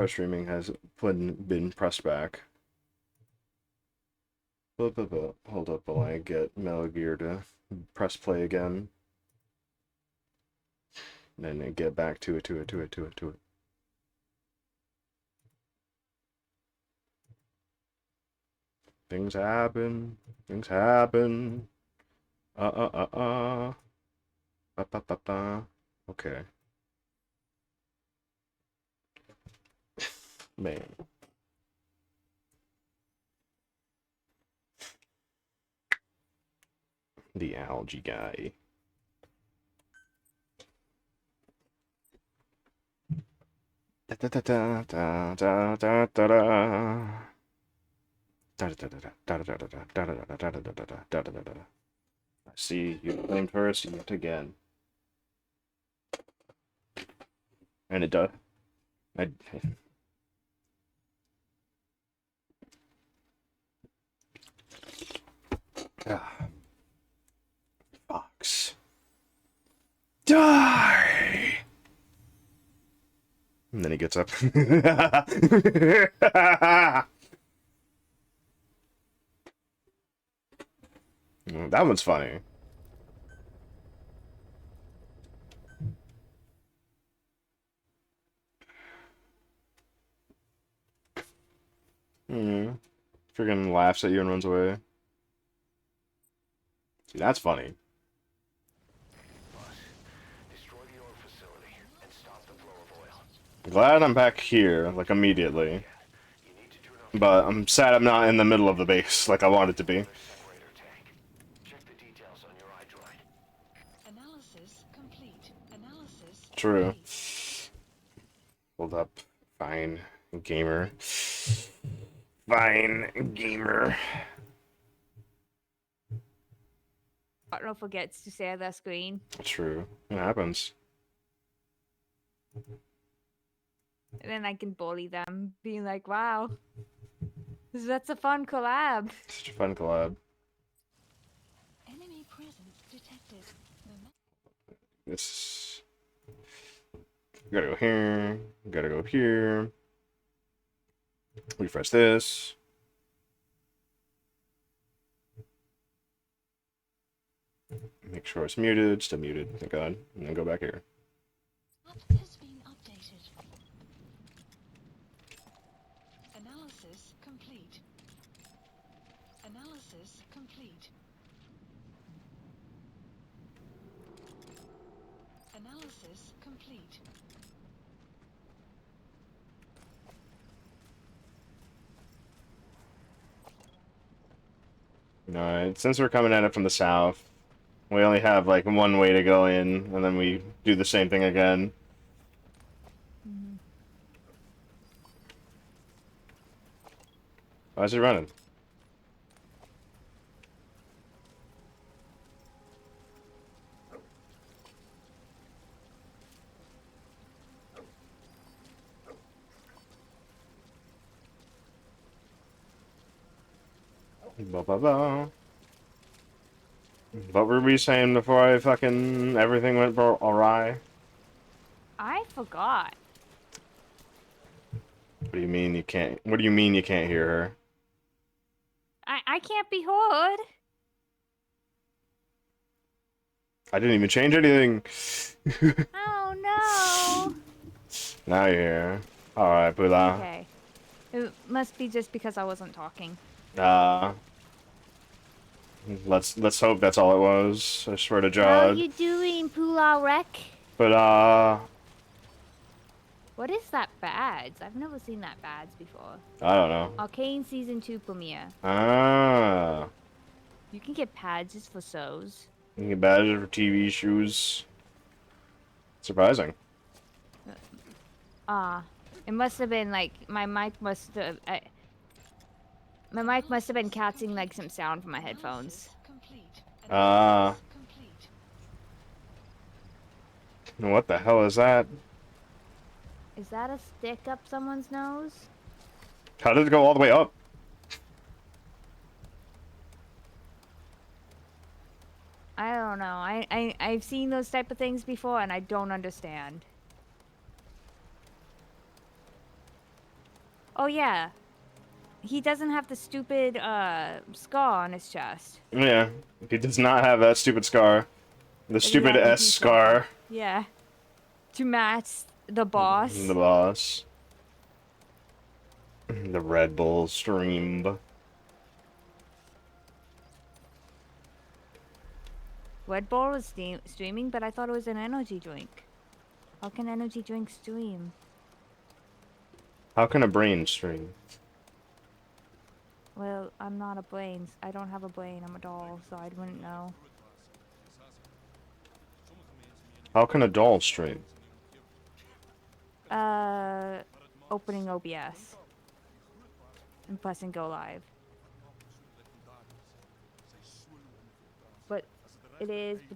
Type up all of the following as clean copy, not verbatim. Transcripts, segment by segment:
Our streaming has been pressed back. Hold up while I get Metal Gear to press play again. And then get back to it. Things happen. Things happen. Uh, uh, uh, uh. Ba, ba, ba, ba. Okay. Man. The algae guy. Da da da da da da da da da. I see you claimed first yet again. And it does. I. Ah, Fox. Die! And then he gets up. That one's funny. Freaking laughs at you and runs away. See, that's funny. Glad I'm back here, like, immediately. But I'm sad I'm not in the middle of the base, like I wanted to be. True. Hold up. Fine, gamer. Fine, gamer. Partner forgets to share their screen. True. It happens. And then I can bully them, being like, wow, that's a fun collab. Such a fun collab. Enemy presence detected. This. Gotta go here. Gotta go here. Refresh this. Make sure it's muted. Still muted. Thank God. And then go back here. Map has been updated. Analysis complete. Analysis complete. Analysis complete. Alright, since we're coming at it from the south, we only have like one way to go in, and then we do the same thing again. Why is he running? Ba ba ba. What were we saying before I fucking everything went awry? I forgot. What do you mean you can't? What do you mean you can't hear her? I can't be heard. I didn't even change anything. Oh no. Now you're here. All right, Pula. Okay. It must be just because I wasn't talking. Uh, let's hope that's all it was. I swear to How God. you doing, Pula Wreck? But What is that badge? I've never seen that badge before. I don't know. Arcane Season 2 premiere. Ah, You can get badges for shows. you get badges for TV shoes. Surprising. It must have been like my mic must have been catching like some sound from my headphones. Complete. Ah, Complete. what the hell is that? Is that a stick up someone's nose? How did it go all the way up? I don't know. I've seen those type of things before and I don't understand. Oh yeah, he doesn't have the stupid scar on his chest Yeah, he does not have that stupid scar. The that he stupid had in S Peace Walker. scar. Yeah, to match the The boss. boss. The Red Bull stream. Red Bull was streaming, but I thought it was an energy drink. How can energy drinks stream? How can a brain stream? Well, I'm not a brain. I don't have a brain. I'm a doll, so I wouldn't know. How can a doll stream? Opening OBS and pressing go live. But but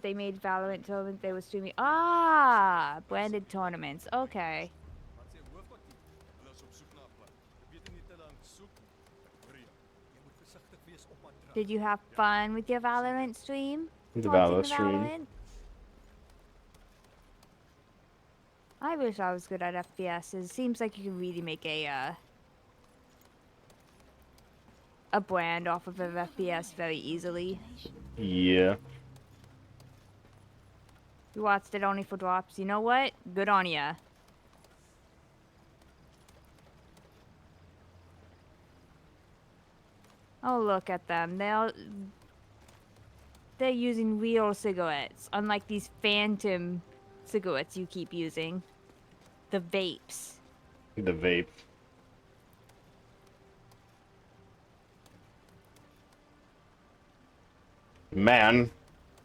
they made Valorant tournament. They were streaming. Ah, branded tournaments. Okay. Did you have fun with your Valorant stream? The Watching Valor the stream. Valorant? I wish I was good at FPSs. Seems like you can really make a brand off of an FPS very easily. Yeah. You watched it only for drops. You know what? Good on ya. Oh, look at them. They're using real cigarettes, unlike these phantom cigarettes you keep using. The vapes. The vape. Man.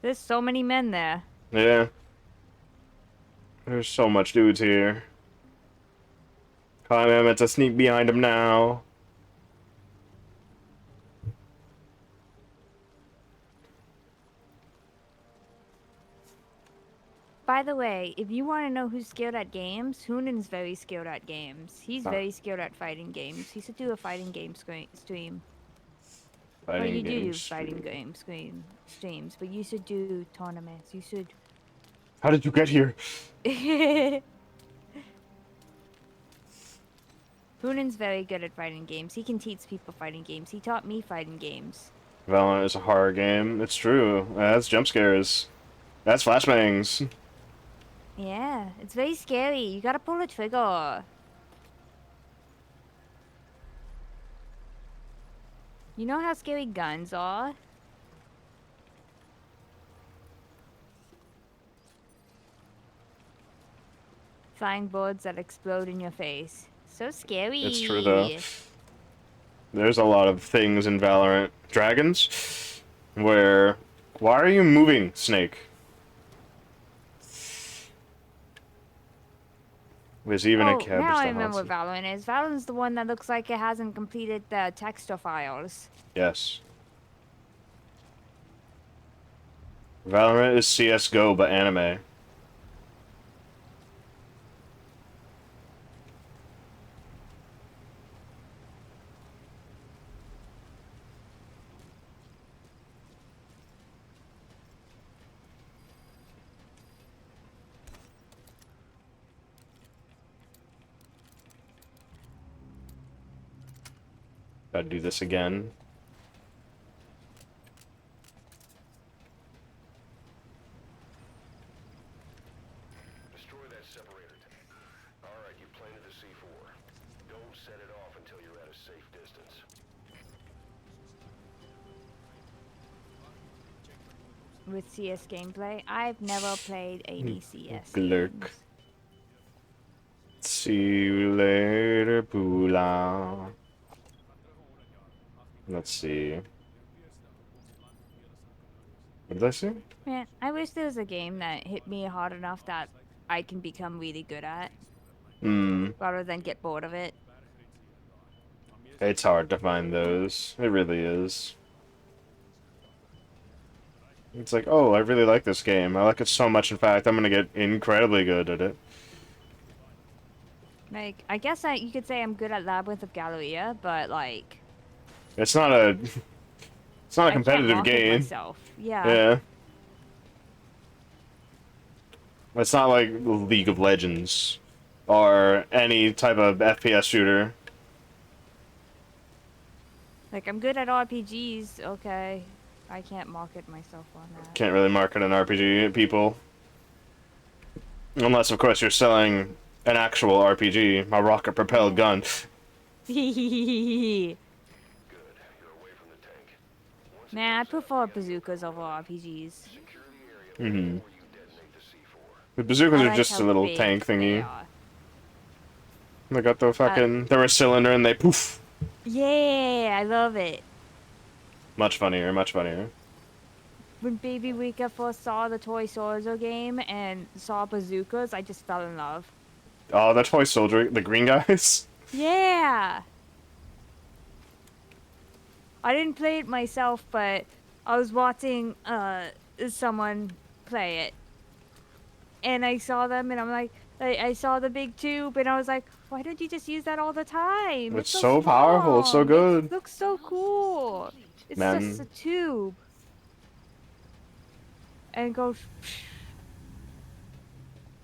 There's so many men there. Yeah. There's so much dudes here. I'm meant to sneak behind him now. By the way, if you want to know who's skilled at games, Hoonan's very skilled at games. He's very skilled at fighting games. He should do a fighting game stream. Well, Fighting you do games. fighting game streams, but you should do tournaments. You should. How did you get here? Hoonan's very good at fighting games. He can teach people fighting games. He taught me fighting games. Valorant is a horror game. It's true. That's jump scares. That's flashbangs. Yeah, it's very scary. You gotta pull the trigger. You know how scary guns are? Flying boards that explode in your face. So scary. It's true, though. There's a lot of things in Valorant. Dragons? Where... Why are you moving, Snake? There's even a cab. Now I remember what Valorant is. Valorant's the one that looks like it hasn't completed the texture files. Yes. Valorant is CSGO, but anime. Gotta do this again. Destroy that separator. Alright, you planted the C4. Don't set it off until you're at a safe distance. With CS gameplay, I've never played any CS Glurk. games. See you later, Pula. Let's see. What did I say? Man, I wish there was a game that hit me hard enough that I can become really good at, rather than get bored of it. It's hard to find those. It really is. It's like, oh, I really like this game. I like it so much, in fact, I'm gonna get incredibly good at it. Like, I guess you could say I'm good at Labyrinth of Galleria, but like... It's not a... It's not a I can't competitive market game. myself. Yeah. Yeah. It's not like League of Legends or any type of FPS shooter. Like, I'm good at RPGs, okay. I can't market myself on that. Can't really market an RPG at people. Unless, of course, you're selling an actual RPG, a rocket-propelled gun. Good. You're away from the tank. Once it Nah, I goes up, prefer get into a bazookas cover over run. RPGs. Secure the area Mm-hmm. before you detonate the C4. The bazookas I are like just how a little big tank they thingy. are. They got the fucking... They're a cylinder and they poof. Yeah, I love it. Much funnier, much funnier. When Baby Rika first saw the Toy Soldier game and saw bazookas, I just fell in love. Oh, the toy soldier, the green guys? Yeah! I didn't play it myself, but I was watching someone play it. And I saw them and I'm like, I saw the big tube and I was like, why don't you just use that all the time? It's It's so so powerful, it's so strong. It good. looks so Analysis cool. complete. It's just a Man, tube. And it goes.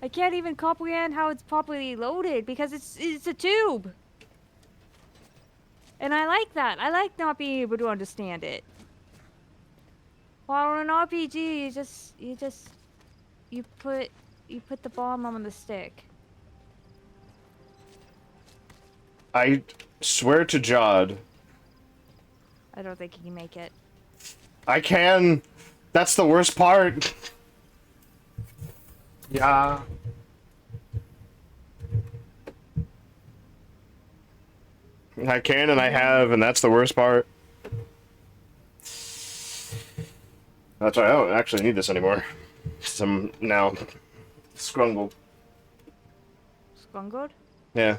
I can't even comprehend how it's properly loaded because it's a tube. And I like that. I like not being able to understand it. While in an RPG, you put the bomb on the stick. I swear to Jod, I don't think you can make it. I can. That's the worst part. Yeah. I can and I have, and that's the worst part. That's why I don't actually need this anymore. 'Cause I'm now scrungled. Scrungled? Yeah.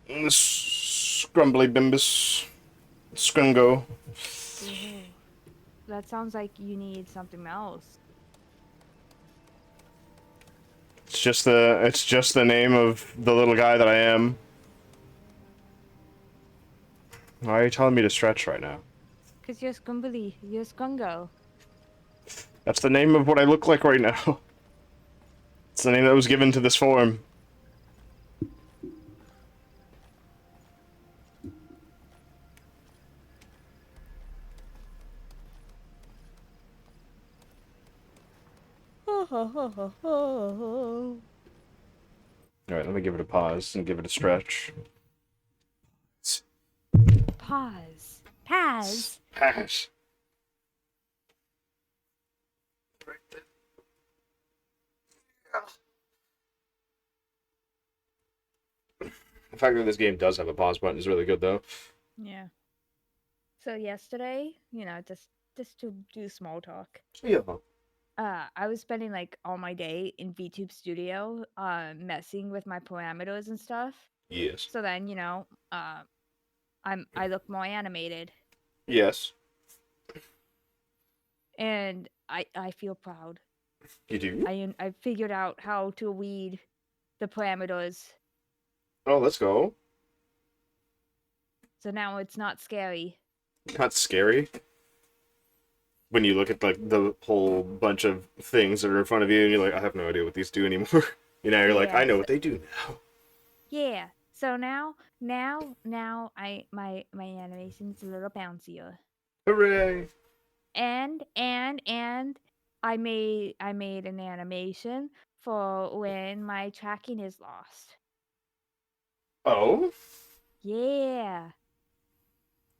Scrumbly bimbus. Scrungo. Ooh. That sounds like you need something else. It's just the name of the little guy that I am. Why are you telling me to stretch right now? Cause you're Scrumbly. You're Scrungo. That's the name of what I look like right now. It's the name that was given to this form. Alright, let me give it a pause and give it a stretch. Pause. Paz. Pass. The fact that this game does have a pause button is really good, though. Yeah. So yesterday, just to do small talk. Yeah. I was spending like all my day in VTube Studio, messing with my parameters and stuff. Yes. So then, I look more animated, Yes. and I feel proud. You do? I figured out how to weed the parameters, Oh, let's go. so now it's not scary. Not scary. When you look at like the whole bunch of things that are in front of you, and you're like, I have no idea what these do anymore. You're like, I know what they do now. Yeah. So now my animation's a little bouncier. Hooray! And I made an animation for when my tracking is lost. Oh? Yeah.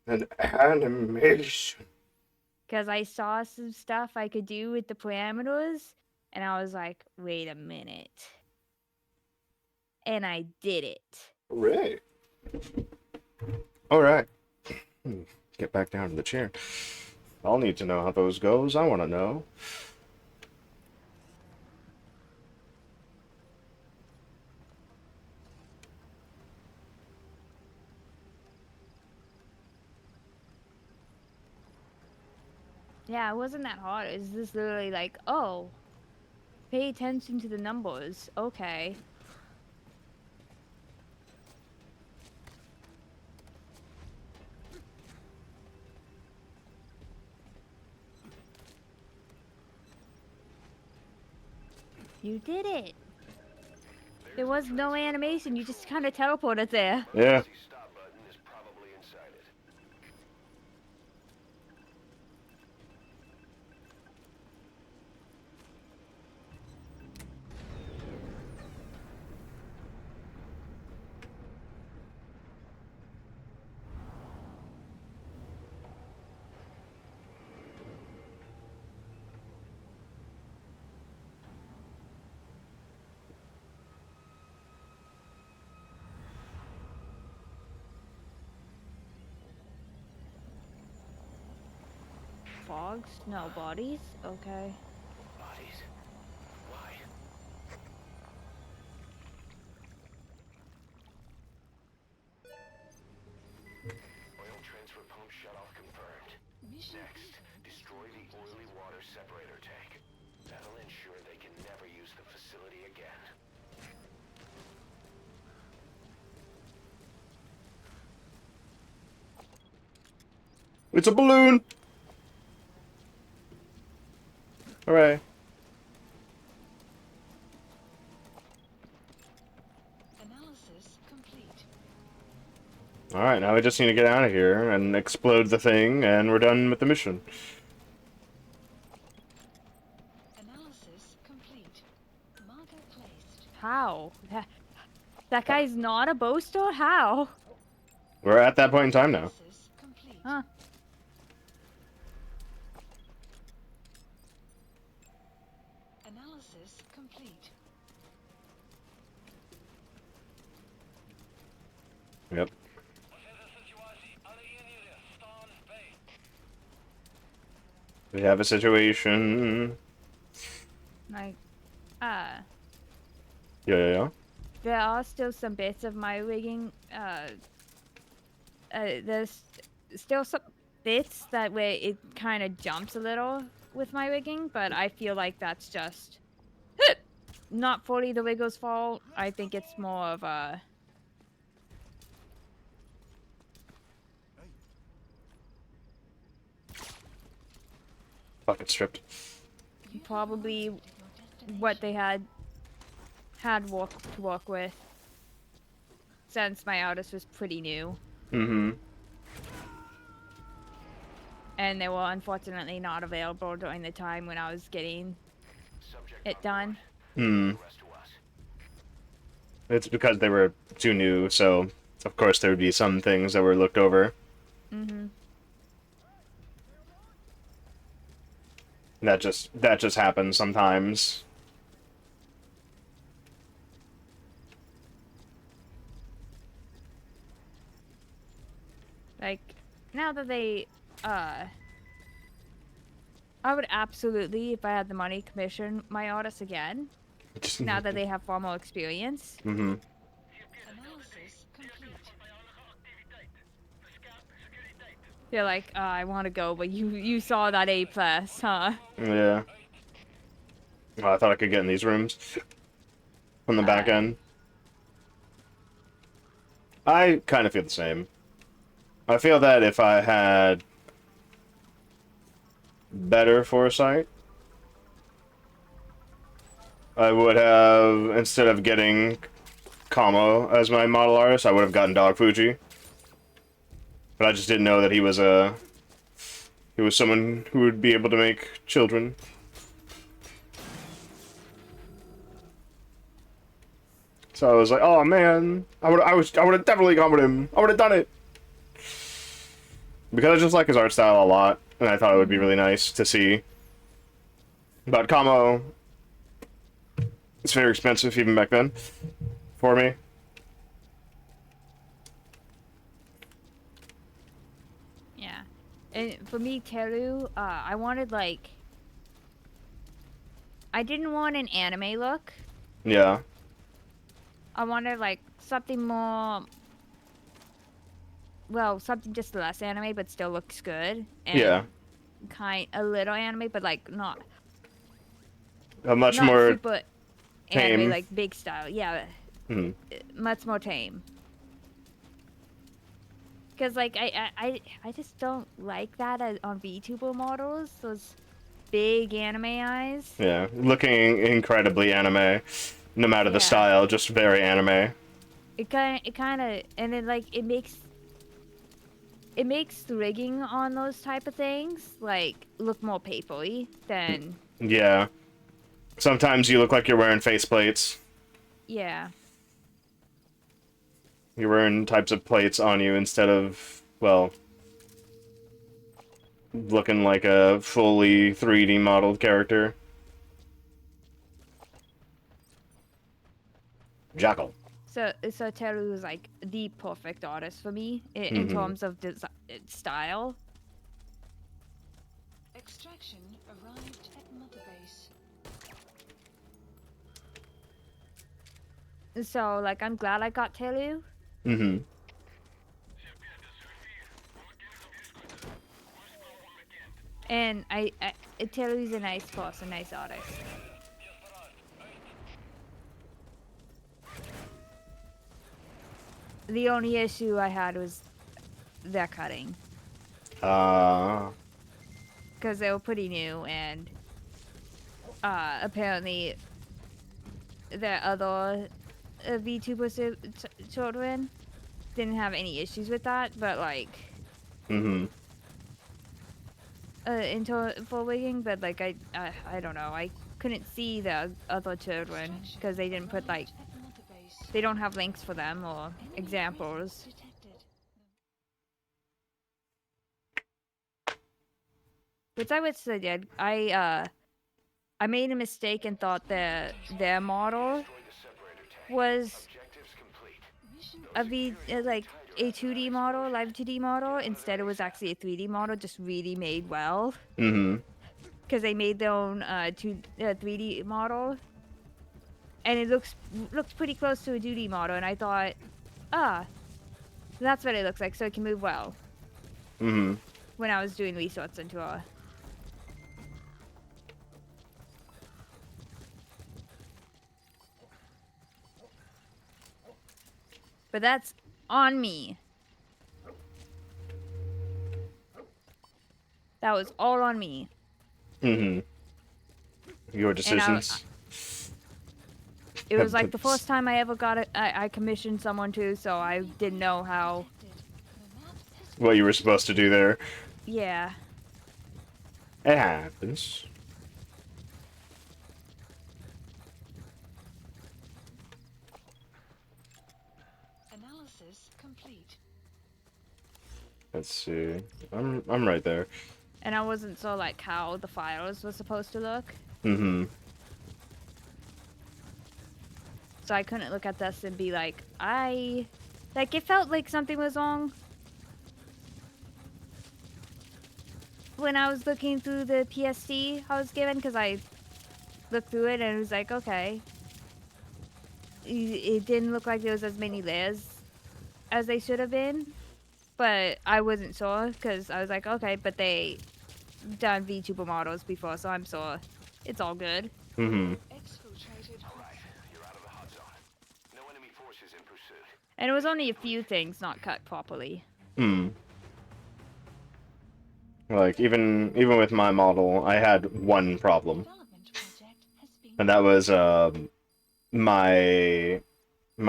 An animation. Because I saw some stuff I could do with the parameters, and I was like, wait a minute. And I did it. Hooray. Alright. Get back down to the chair. I'll need to know how those goes. I want to know. Yeah, it wasn't that hard. It's just literally like, oh, pay attention to the numbers. Okay. You did it. There was no animation. You just kind of teleported there. Yeah. The stop button is probably inside it. Fogs? No bodies? Okay. Bodies? Why? Oil transfer pump shutoff confirmed. Mission Next, destroy the oily water separator tank. That'll ensure they can never use the facility again. It's a balloon! Hooray. analysis complete. Alright, now we just need to get out of here and explode the thing, and we're done with the mission. Analysis complete. Marker placed. How? That guy's not a boaster? How? We're at that point in time now. Analysis complete. Huh. Analysis complete. Yep. We have a situation. Like, Yeah. there are still some bits of my rigging. There's still some bits that where it kind of jumps a little with my rigging, but I feel like that's just not fully the rigger's fault. I think it's more of a Fucking stripped. probably what they had to work with, since my artist was pretty new, Mm-hmm. and they were unfortunately not available during the time when I was getting Subject it on done. Hmm. board. Rest to us. It's because they were too new, so of course there would be some things that were looked over. Mm-hmm. That just happens sometimes. Like, now that they, I would absolutely, if I had the money, commission my artists again. Now that they have far more experience. Mm-hmm. Analysis complete. You're like, I want to go, but you saw that A+, huh? Yeah. Well, I thought I could get in these rooms from the back end. I kind of feel the same. I feel that if I had better foresight, I would have, instead of getting Kamo as my model artist, I would have gotten Dog Fuji. But I just didn't know that he was someone who would be able to make children. So I was like, oh man, I would have definitely gone with him. I would have done it. Because I just like his art style a lot, and I thought it would be really nice to see. But Kamo, it's very expensive even back then for me. Yeah. And for me, Teru, I wanted, like... I didn't want an anime look. Yeah. I wanted, like, something more... Well, something just less anime, but still looks good. And Yeah. a little anime, but, like, not A much not more super tame. anime, like, big style. Yeah. Mhm. Much more tame. Because, like, I just don't like that on VTuber models. Those big anime eyes. Yeah, looking incredibly anime, no matter the Yeah. style, just very anime. It kind of, and it makes the rigging on those type of things, like, look more papery than, Yeah. Sometimes you look like you're wearing faceplates. yeah. You're wearing types of plates on you instead of, well, looking like a fully 3D modeled character. Jackal. So Teru is, like, the perfect artist for me in terms of style. Extraction arrived at Mother Base. So, like, I'm glad I got Telu. Mm-hmm. And Telu's a nice boss, a nice artist. The only issue I had was their cutting. Because they were pretty new, and apparently their other VTuber children didn't have any issues with that, but like Mm-hmm. for wigging, but like I don't know, I couldn't see the other children because they didn't put like, Arrived at Mother Base. they don't have links for them or Enemy examples. presence detected. Which I wish they did. I made a mistake and thought that their model was Objectives complete. Mission like a 2D model, live 2D model. Instead, it was actually a 3D model, just really made well. Mm-hmm. Because they made their own 3D model, and it looks pretty close to a 2D model. And I thought, that's what it looks like, so it can move well. Mm-hmm. When I was doing research into her. But that's on me. That was all on me. Mm-hmm. Your decisions. It was like the first time I ever I commissioned someone to, so I didn't know how. detected. The map has What you were supposed to do there. Yeah. It happens. analysis complete. Let's see. I'm right there. And I wasn't so like how the files were supposed to look. Mm-hmm. So I couldn't look at this and be like, it felt like something was wrong. When I was looking through the PSD I was given, because I looked through it and it was like, okay. It didn't look like there was as many layers as they should have been. But I wasn't sure, because I was like, okay, but they done VTuber models before, so I'm sure it's all good. Mm-hmm. Exfiltrated. You're out of the hot zone. No enemy forces in pursuit. And it was only a few things not cut properly. Hmm. Like even with my model, I had one problem, Development project has been and that was my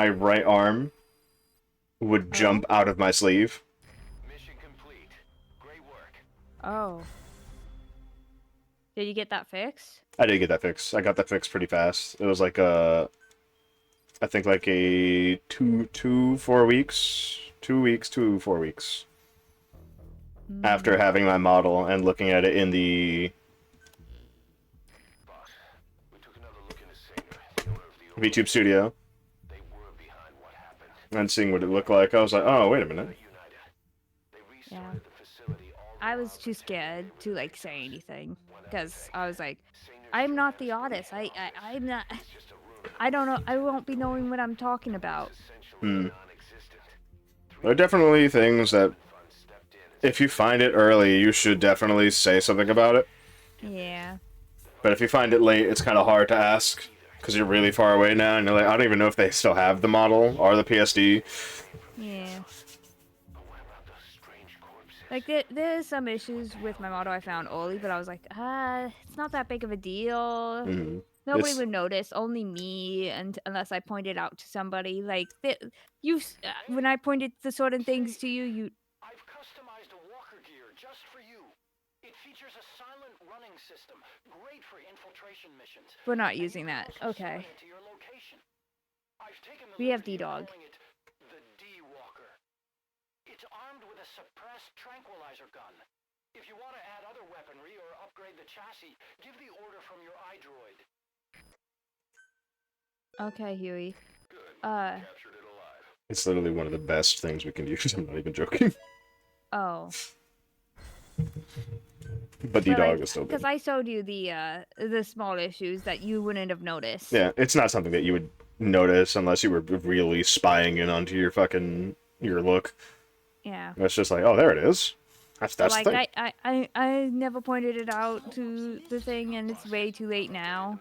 right arm would jump out of my sleeve. Mission complete. Great work. Oh. Did you get that fixed? I did get that fixed. I got that fixed pretty fast. It was like I think like a 4 weeks, 2 weeks to 4 weeks after having my model and looking at it in the Boss, we took another look into Singer, the owner of the VTube studio They were behind what happened. and seeing what it looked like. I was like, oh, wait a minute. United. They Yeah. restarted the facility all I was too scared to like say anything because I was like, I'm not the artist. I'm not. I don't know. I won't be knowing what I'm talking about. Hmm. There are definitely things that if you find it early, you should definitely say something about it. Yeah. But if you find it late, it's kind of hard to ask because you're really far away now, and you're like, I don't even know if they still have the model or the PSD. Yeah. Like there's some issues with my model I found early, but I was like, it's not that big of a deal. Mm-hmm. Nobody It's- would notice, only me, and unless I pointed out to somebody. Like when I pointed the sort of things to you, you. I've customized a walker gear just for you. It features a silent running system, great for infiltration missions. We're not And you using can that. also Okay. summon it to your location. I've taken the We have liberty of D-Dog. calling it the D-Walker. It's armed with a suppressed tranquilizer gun. If you want to add other weaponry or upgrade the chassis, give the order from your iDroid. Okay, Huey. Captured it alive. It's literally one of the best things we can use. I'm not even joking. Oh. But the But dog like, is still because good. I showed you the small issues that you wouldn't have noticed. Yeah, it's not something that you would notice unless you were really spying in onto your look. Yeah. It's just like, oh, there it is. That's But the like thing. I never pointed it out to the thing, and it's way too late now.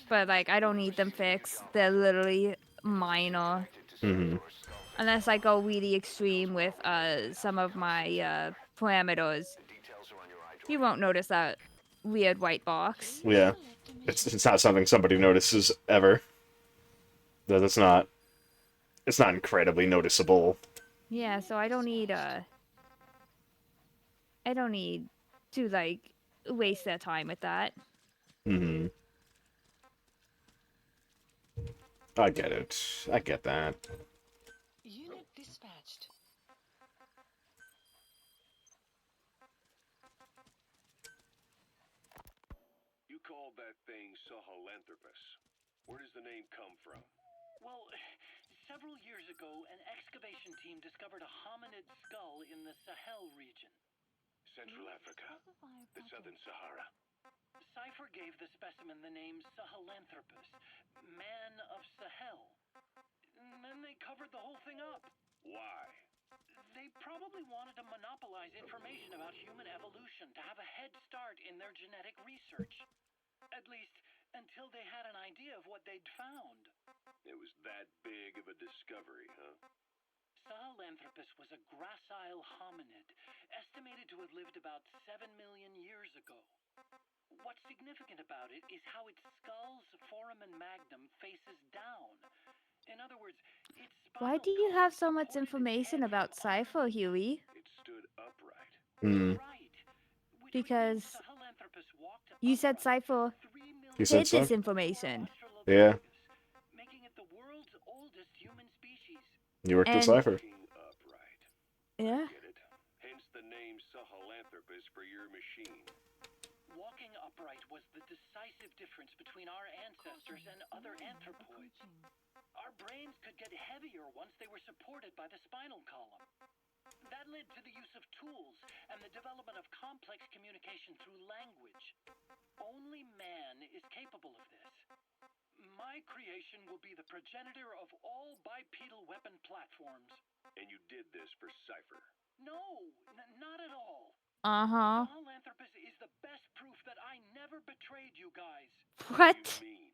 But like I don't need them fixed. They're literally minor. Mm-hmm. Unless I go really extreme with some of my parameters. You won't notice that weird white box. Yeah, it's not something somebody notices ever. It's not incredibly noticeable. Yeah, so I don't need to like waste their time with that. Mm-hmm. I get it. I get that. Unit dispatched. You called that thing Sahelanthropus. Where does the name come from? Well, several years ago, an excavation team discovered a hominid skull in the Sahel region. Central Africa, the Southern Sahara. Cypher gave the specimen the name Sahelanthropus, man of Sahel. And then they covered the whole thing up. Why? They probably wanted to monopolize information about human evolution to have a head start in their genetic research. At least, until they had an idea of what they'd found. It was that big of a discovery, huh? Sahelanthropus was a gracile hominid, estimated to have lived about 7 million years ago. What's significant about it is how its skull's foramen magnum faces down. In other words, its Why spinal do you have column so much supported its information head about upon an Cypher, Huey? It stood upright. Mm. right, which would mean Because Sahelanthropus walked you said upright Cypher 3 He million said hid so? this information. Yeah. making it the world's oldest human species. You worked with And Cypher. Walking upright. yeah, Get it? Hence the name Sahelanthropus for your machine. Walking upright was the decisive difference between our ancestors and other anthropoids. Our brains could get heavier once they were supported by the spinal column. That led to the use of tools and the development of complex communication through language. Only man is capable of this. My creation will be the progenitor of all bipedal weapon platforms. And you did this for Cypher. No, not at all. uh-huh. Sahelanthropus is the best proof that I never betrayed you guys. What? You mean?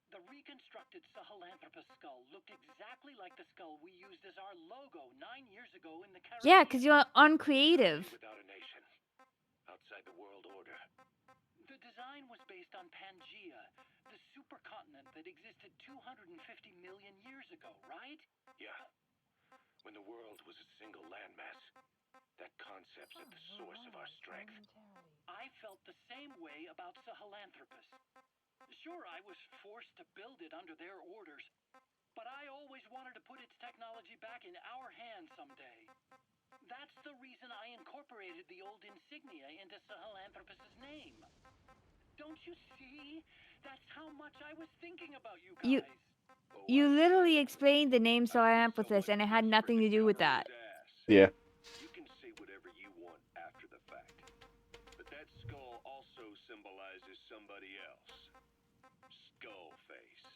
The reconstructed Sahelanthropus skull looked exactly like the skull we used as our logo 9 years ago in the Caribbean. Yeah, because you're uncreative. Without a nation. Outside the world order. The design was based on Pangea, the supercontinent that existed 250 million years ago, right? Yeah. When the world was a single landmass. That concept's at the source of our strength. I felt the same way about Sahelanthropus. Sure, I was forced to build it under their orders, but I always wanted to put its technology back in our hands someday. That's the reason I incorporated the old insignia into Sahelanthropus's name. Don't you see? That's how much I was thinking about you You- guys. You literally explained the name Sahelanthropus, and it had nothing to do with that. Yeah. You can say whatever you want after the fact. But that skull also symbolizes somebody else. Skullface.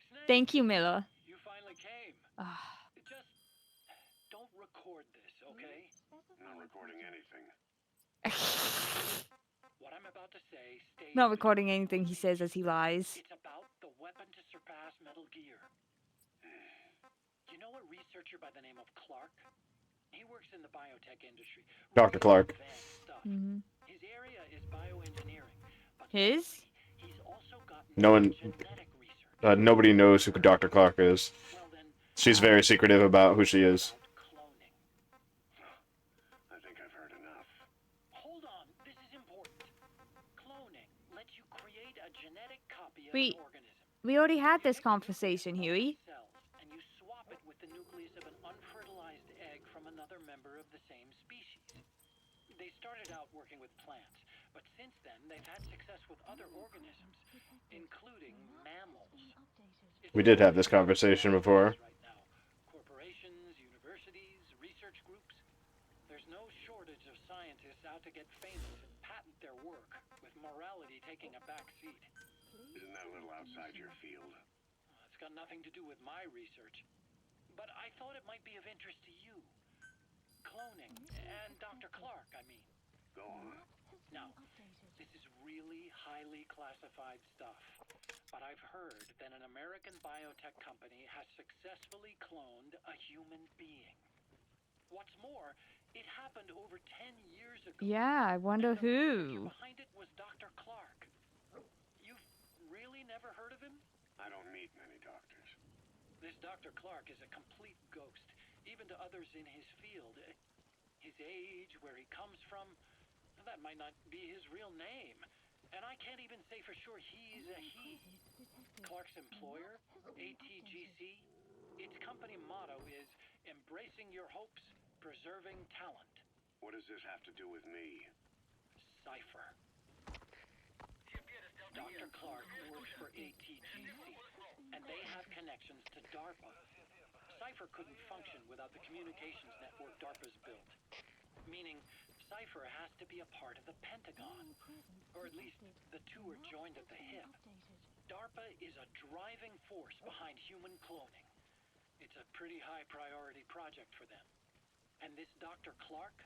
Snake, Thank you, Miller. you finally came. Ah, Just don't record this, okay? Not recording anything. What I'm about to say stays Not between recording anything he says as he lies. It's about the weapon to surpass Metal Gear. You know a researcher by the name of Clark? He works in the biotech industry. Dr. Really Clark. advanced stuff. Hmm. His area is bioengineering. But His? he's also got No one- genetic research. Nobody knows who Dr. Clark is. Well then, She's very secretive about who she is. about cloning. I think I've heard enough. Hold on, this is important. Cloning lets you create a genetic copy of We- an organism. We already had You this take the conversation, nucleus of Huey. the cells, and you swap it with the nucleus of an unfertilized egg from another member of the same species. They started out working with plants, but since then they've had success with other organisms, including mammals. It's We did have this important conversation before. right now. Corporations, universities, research groups. There's no shortage of scientists out to get famous and patent their work, with morality taking a back seat. Isn't that a little outside your field? It's got nothing to do with my research. But I thought it might be of interest to you. Cloning, and Dr. Clark, I mean. Go on. Now, this is really highly classified stuff. But I've heard that an American biotech company has successfully cloned a human being. What's more, it happened over 10 years ago. Yeah, I wonder And the researcher who. behind it was Dr. Clark. You've really never heard of him? I don't meet many doctors. This Dr. Clark is a complete ghost, even to others in his field. His age, where he comes from, that might not be his real name. And I can't even say for sure he's a he. Clark's employer, ATGC, its company motto is embracing your hopes, preserving talent. What does this have to do with me? Cypher. Dr. Clark works for ATGC, and they have connections to DARPA. Cypher couldn't function without the communications network DARPA's built. Meaning, Cypher has to be a part of the Pentagon. Or at least, the two are joined at the hip. DARPA is a driving force behind human cloning. It's a pretty high priority project for them. And this Dr. Clark,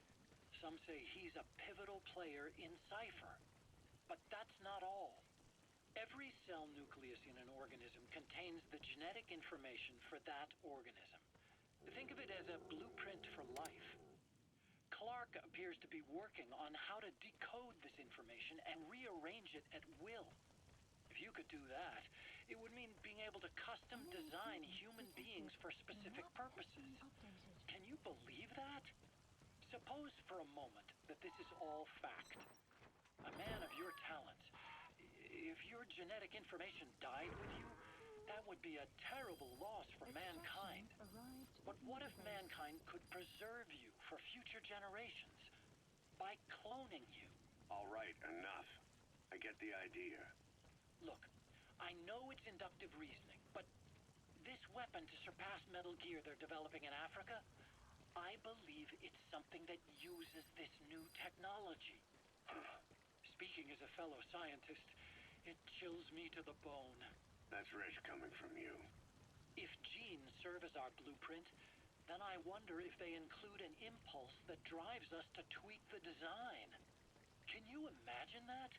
some say he's a pivotal player in Cypher. But that's not all. Every cell nucleus in an organism contains the genetic information for that organism. Think of it as a blueprint for life. Clark appears to be working on how to decode this information and rearrange it at will. If you could do that, it would mean being able to custom design human beings for specific purposes. Can you believe that? Suppose for a moment that this is all fact. A man of your talents, if your genetic information died with you, that would be a terrible loss for mankind. But what if mankind could preserve you for future generations by cloning you? All right, enough. I get the idea. Look, I know it's inductive reasoning, but this weapon to surpass Metal Gear they're developing in Africa, I believe it's something that uses this new technology. Speaking as a fellow scientist, it chills me to the bone. That's rich coming from you. If genes serve as our blueprint, then I wonder if they include an impulse that drives us to tweak the design. Can you imagine that?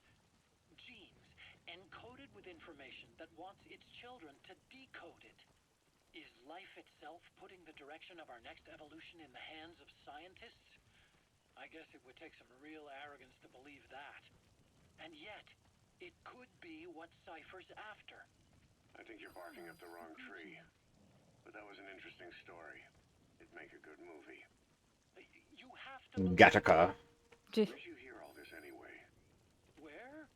Genes encoded with information that wants its children to decode it. Is life itself putting the direction of our next evolution in the hands of scientists? I guess it would take some real arrogance to believe that. And yet, it could be what Cypher's after. I think you're barking up the wrong tree. But that was an interesting story. It'd make a good movie. You have to believe Gattaca. Where'd you hear all this anyway? Where?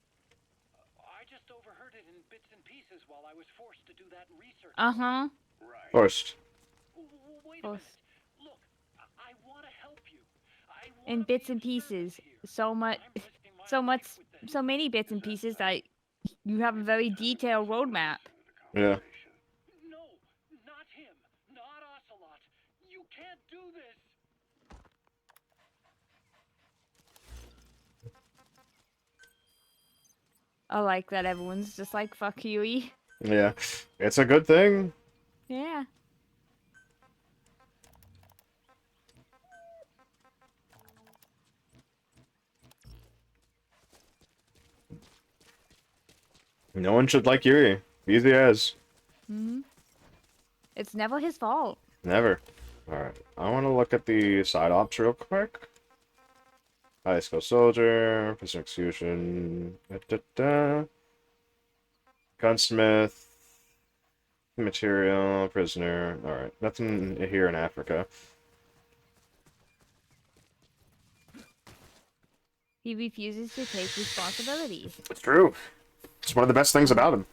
I just overheard it in bits and pieces while I was forced to do that research. Uh-huh. Right. Forced. Wait a minute. Look, I want to help you. In bits and pieces. So much, so many bits and pieces that you have a very detailed roadmap. Yeah. No, not him. Not Ocelot. You can't do this. I like that everyone's just like, fuck Huey. Yeah. It's a good thing. Yeah. No one should like Yuri. Easy as. Hmm. It's never his fault. Never. Alright. I want to look at the side ops real quick. High school soldier, prisoner execution, gunsmith, material, prisoner. Alright, nothing here in Africa. He refuses to take responsibilities. It's true. It's one of the best things about him.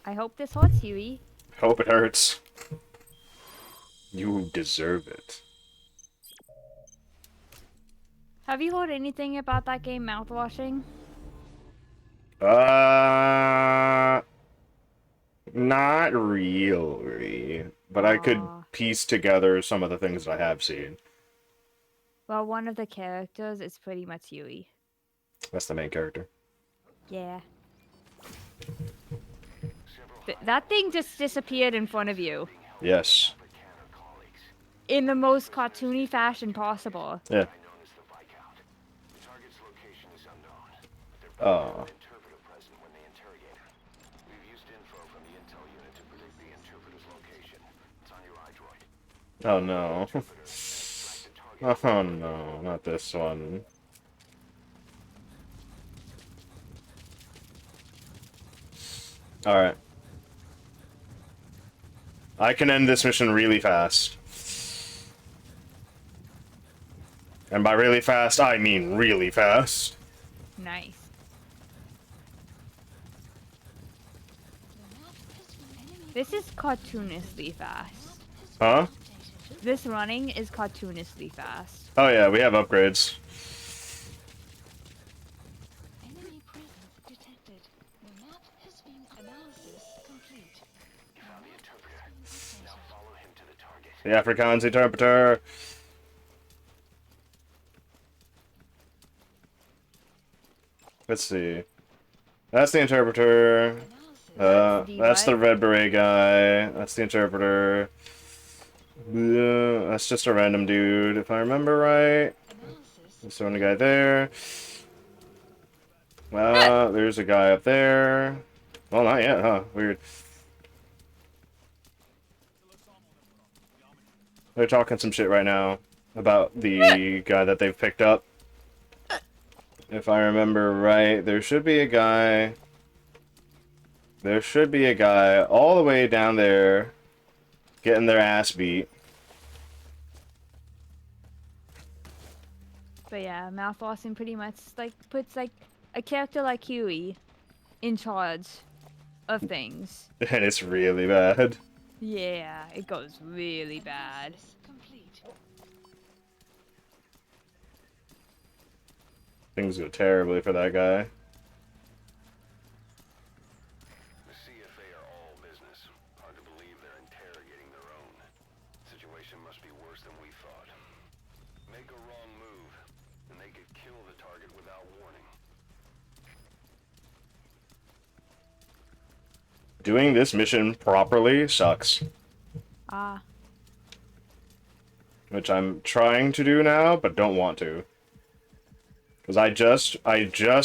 I hope this hurts Huey. Hope it hurts. You deserve it. Have you heard anything about that game mouthwashing? Not really. But I could Aw. piece together some of the things that I have seen. Well, one of the characters is pretty much Yui. That's the main character. Yeah. That thing just disappeared in front of you. Yes. In the most cartoony fashion possible. Yeah. The target's location is unknown. Oh. Interpreter present when they interrogate her. We've used info from the intel unit to predict the interpreter's location. It's on your iDroid. Oh no. Oh no, not this one. Alright. I can end this mission really fast. And by really fast, I mean really fast. Nice. This is cartoonishly fast. Huh? This running is cartoonishly fast. Oh yeah, we have upgrades. Enemy presence detected. The map has been analysis complete. You found the interpreter. Now follow him to the target. The Afrikaans interpreter. Let's see. That's the interpreter. That's the red beret guy. That's the interpreter. That's just a random dude, if I remember right. There's the only guy there. There's a guy up there. Well, not yet, huh? Weird. They're talking some shit right now about the guy that they've picked up. If I remember right, there should be a guy... There should be a guy all the way down there getting their ass beat. But yeah, Malfossing pretty much like puts like a character like Huey in charge of things. And it's really bad. Yeah, it goes really bad. Complete. Things go terribly for that guy. The CFA are all business. Hard to believe they're interrogating their own. Situation must be worse than we thought. Make a wrong move, and they could kill the target without warning. Doing this mission properly sucks. Ah, Which I'm trying to do now, but don't want to. Because I just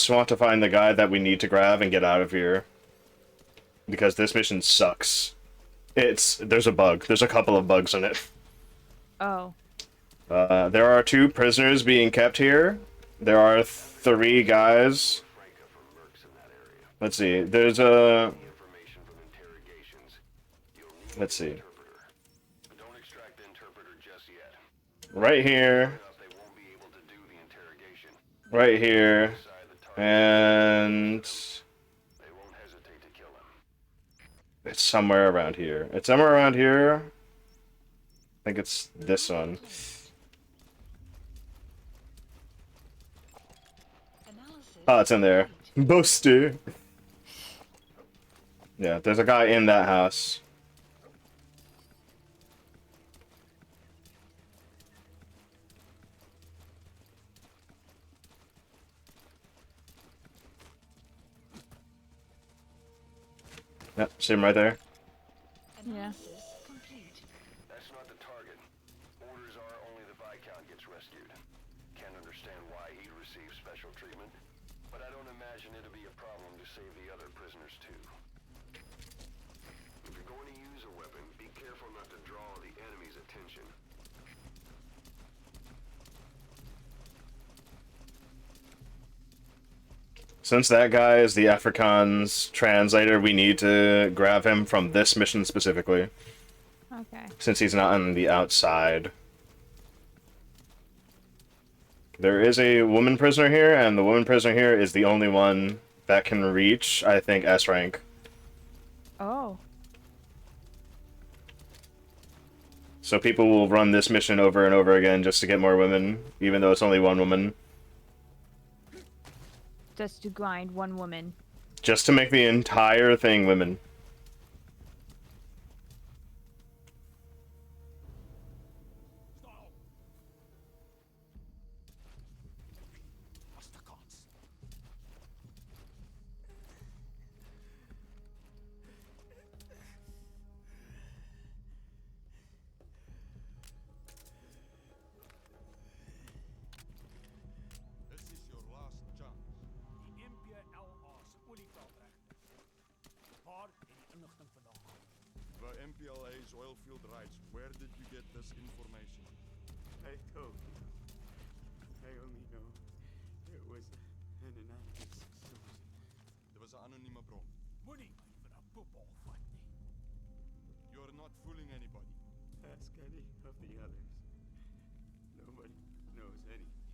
want to find the guy that we need to grab and get out of here. Because this mission sucks. There's a bug. There's a couple of bugs in it. oh. There are 2 prisoners being kept here. There are 3 guys. Fredrica from Mercs in that area. Let's see. There's a... Information from interrogations. You'll need Let's an see. interpreter. But don't extract the interpreter just yet. Right here. They won't be able to do the interrogation. Right here. Inside the target, And... they won't hesitate to kill him. It's somewhere around here. It's somewhere around here. I think it's this one. Analysis Oh, it's in there. Boasty. Yeah, there's a guy in that house. Yep, see him right there. Yeah. analysis complete. That's not the target. Orders are only the Viscount gets rescued. Can't understand why he'd receive special treatment, but I don't imagine it'll be a problem to save the other prisoners too. If you're going to use a weapon, be careful not to draw the enemy's attention. Since that guy is the Afrikaans translator, we need to grab him from this mission specifically. Okay. Since he's not on the outside. There is a woman prisoner here, and the woman prisoner here is the only one that can reach, I think, S rank. Oh. So people will run this mission over and over again just to get more women, even though it's only one woman. Just to grind one woman. Just to make the entire thing women. oil field rights. Where did you get this information? I told you. I only know it was an anonymous source. Dit was 'n anonieme bron. Moenie my vir 'n poepel vat nie. You're not fooling anybody. Ask any of the others. Nobody knows anything.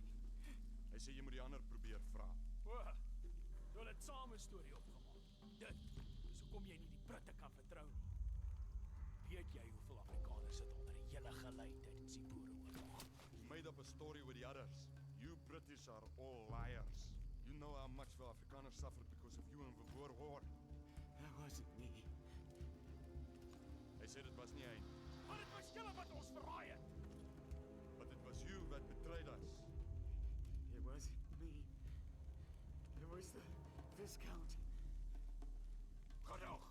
Hy sê jy moet die ander probeer vra. O, hulle het saam 'n storie opgemaak. Dit is hoekom jy nie die Britte kan vertrou nie. Weet jy hoeveel Afrikaners het onder die hele gelei tydens die Boereoorlog? You made up a story with the others. You British are all liars. You know how much the Afrikaners suffered because of you in the Boer War. That wasn't me. Hy sê dit was nie hy nie. Maar dit was julle wat ons verraai het. But it was you that betrayed us. It wasn't me. It was the Viscount. Genoeg.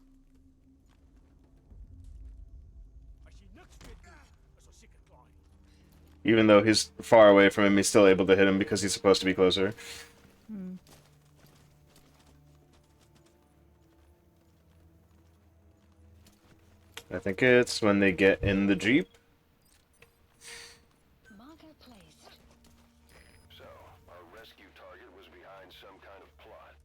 As jy niks weet nie, is ons seker klaar hier. Even though he's far away from him, he's still able to hit him because he's supposed to be closer. I think it's when they get in the Jeep. Marker placed. So, our rescue target was behind some kind of plot.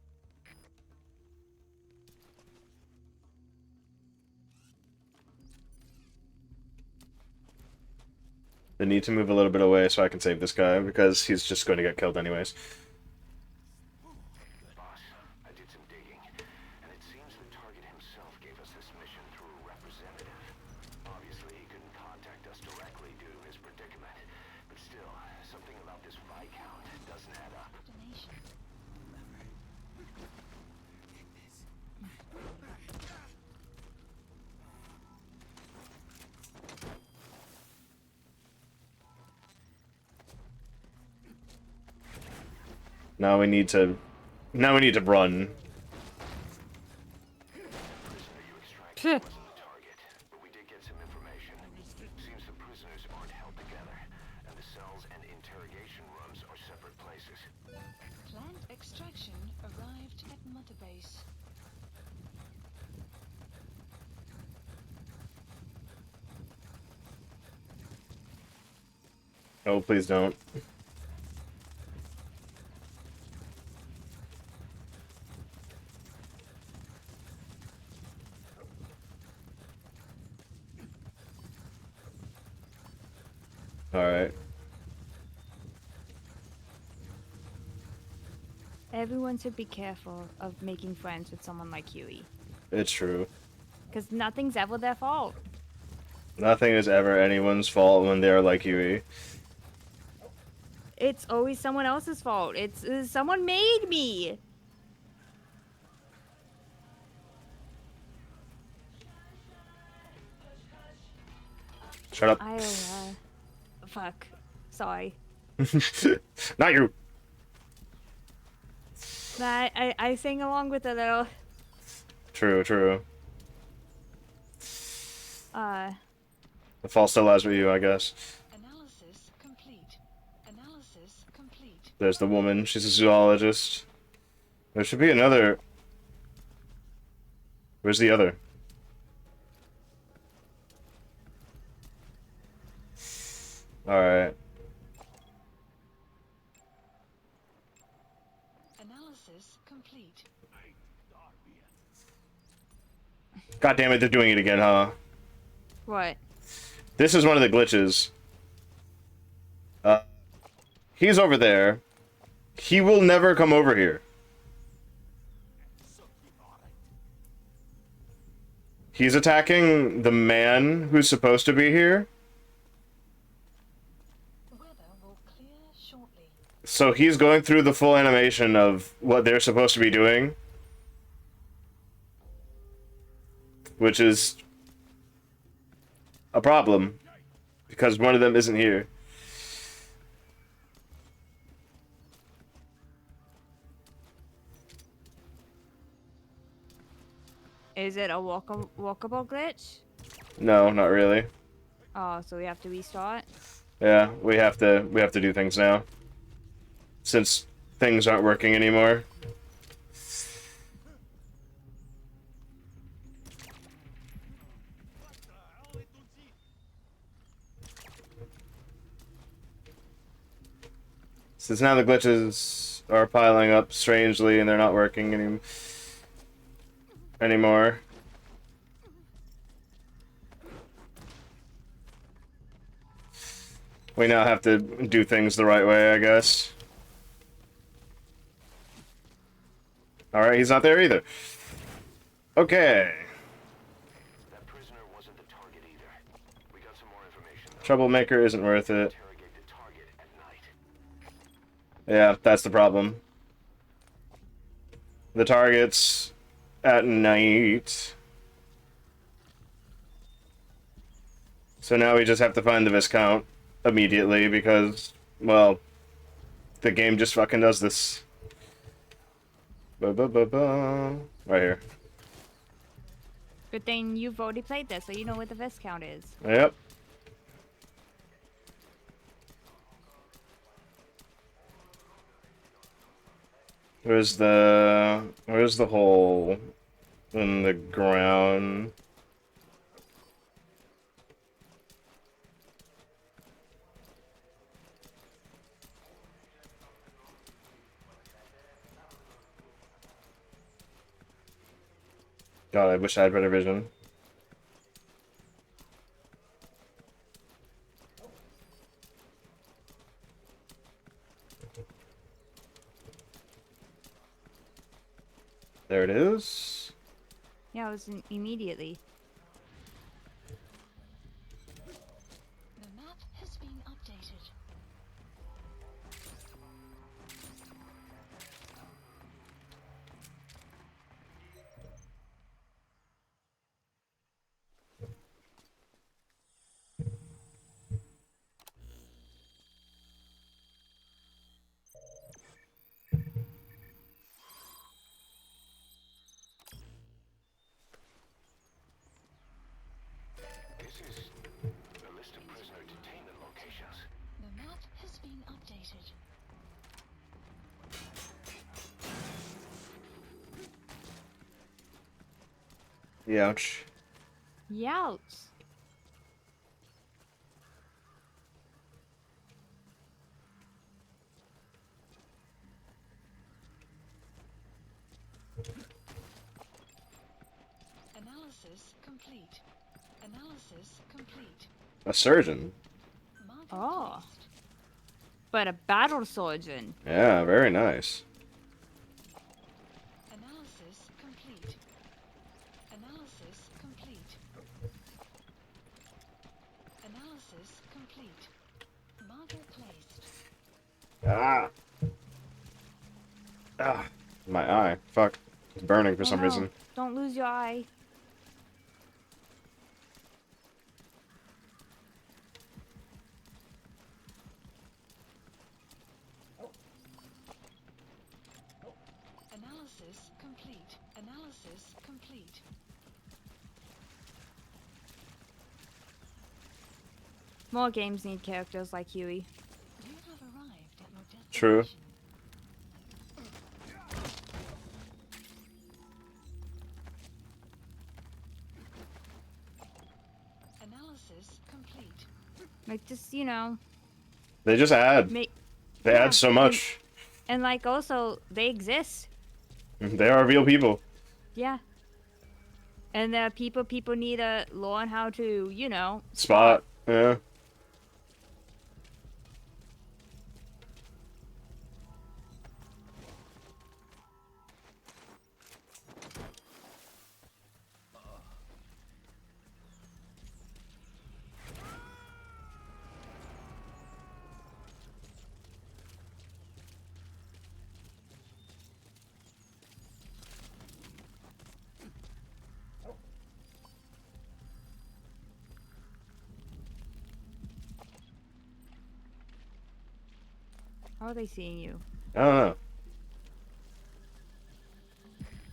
They need to move a little bit away so I can save this guy because he's just going to get killed anyways. Boss, I did some digging, and it seems the target himself gave us this mission through a representative. Obviously, he couldn't contact us directly due to his predicament, but still, something about this Viscount doesn't add up. Donation. Now we need to run. Prisoner you extracted wasn't the target, but we did get some information. Seems the prisoners aren't held together, and the cells and interrogation rooms are separate places. Plant extraction arrived at Mother Base. Oh, please don't. Alright. Everyone should be careful of making friends with someone like Huey. It's true. Because nothing's ever their fault. Nothing is ever anyone's fault when they're like Huey. It's always someone else's fault. It's someone made me. Shut up. Fuck. Sorry. Not you. I sing along with a little. True, true. The fault still lies with you, I guess. Analysis complete. Analysis complete. There's the woman. She's a zoologist. There should be another. Where's the other? Alright. Analysis complete. God damn it, they're doing it again, huh? What? This is one of the glitches. He's over there. He will never come over here. He's attacking the man who's supposed to be here. Weather will clear shortly. So he's going through the full animation of what they're supposed to be doing. Which is a problem. Because one of them isn't here. Is it a walkable glitch? No, not really. Oh, so we have to restart? Yeah, we have to do things now. Since things aren't working anymore. Since now the glitches are piling up strangely and they're not working anymore. We now have to do things the right way, I guess. Alright, he's not there either. Okay. That prisoner wasn't the target either. We got some more information, though. Troublemaker isn't worth it. Interrogate the target at night. Yeah, that's the problem. The target's at night. So now we just have to find the Viscount immediately because, well, the game just fucking does this. Ba-ba-ba-ba. Right here. Good thing you've already played this, so you know what the Viscount is. Yep. Where's the hole in the ground? God, I wish I had better vision. There it is. Yeah, it was immediately. The map has been updated. This is a list of prisoner detainment locations. The map has been updated. Ouch. Youts. Analysis complete. Analysis complete. A surgeon. Marker Oh. placed. But a battle surgeon. Yeah, very nice. Analysis complete. Analysis complete. Analysis complete. Marker placed. Ah. Ah. My eye. Fuck. It's burning for some no. reason. Don't lose your eye. Analysis complete. Analysis complete. More games need characters like Huey. You have arrived at your destination. True. Analysis complete. Like, just, you know, They just add. make... They yeah, add so much. And, like, also, they exist. They are real people. Yeah. And people need to learn how to, you know... Spot. Yeah. How are they seeing you? I don't know.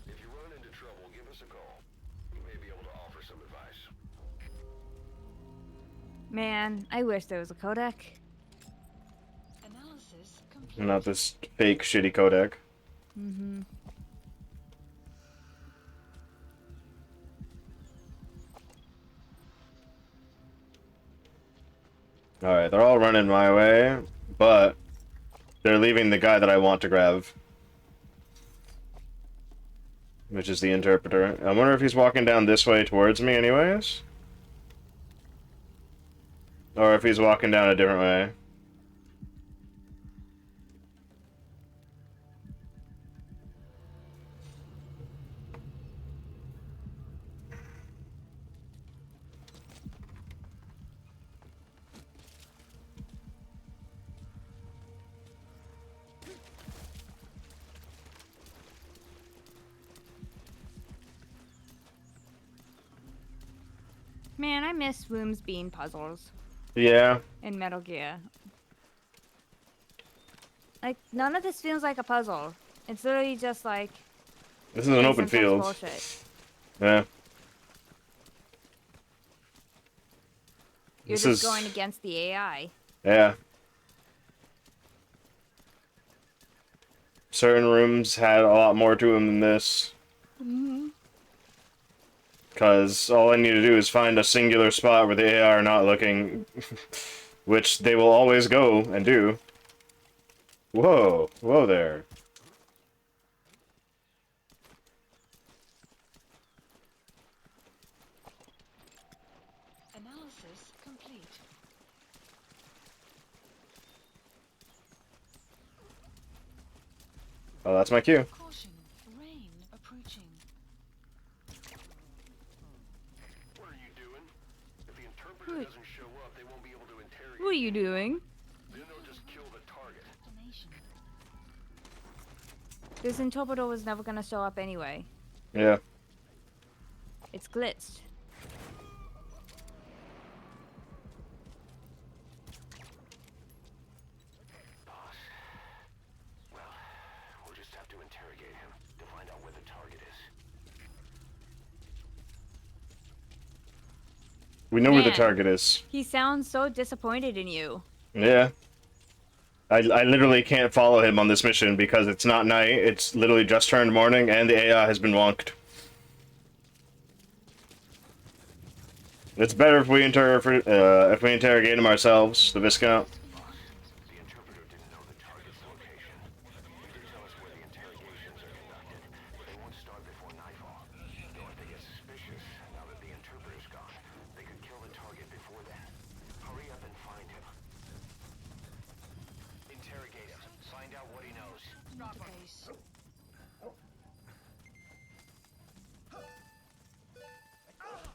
If you run into trouble, give us a call. We may be able to offer some advice. Man, I wish there was a codec. Analysis complete. Not this fake shitty codec. Mm-hmm. Alright, they're all running my way, but They're leaving the guy that I want to grab. Which is the interpreter. I wonder if he's walking down this way towards me anyways? Or if he's walking down a different way. Man, I miss rooms being puzzles Yeah. in Metal Gear. Like, none of this feels like a puzzle. It's literally just like... This is an open some such field. bullshit. Yeah. You're This just is- going against the AI. Yeah. Certain rooms had a lot more to them than this. Because all I need to do is find a singular spot where the AI are not looking, which they will always go and do. Whoa, whoa there. Analysis complete. Oh, that's my cue. Caution, rain approaching. What are you doing? If the interpreter doesn't show up, they won't be able to interrogate. What are you doing? Then they'll just kill the target. Destination. This interpreter was never gonna show up anyway. Yeah. It's glitched. Boss. Well, we'll just have to interrogate him to find out where the target is. We know where the Man. target is. He sounds so disappointed in you. Yeah. I literally can't follow him on this mission because it's not night, it's literally just turned morning, and the AI has been wonked. It's better if we interrogate him ourselves, the Viscount. The interpreter didn't know the target's location. They tell us where the interrogations are conducted, but they won't start before nightfall. Though if they get suspicious, now that the interpreter's gone, they could kill the target before then. Hurry up and find him. Interrogate him. Find out what he knows. Database.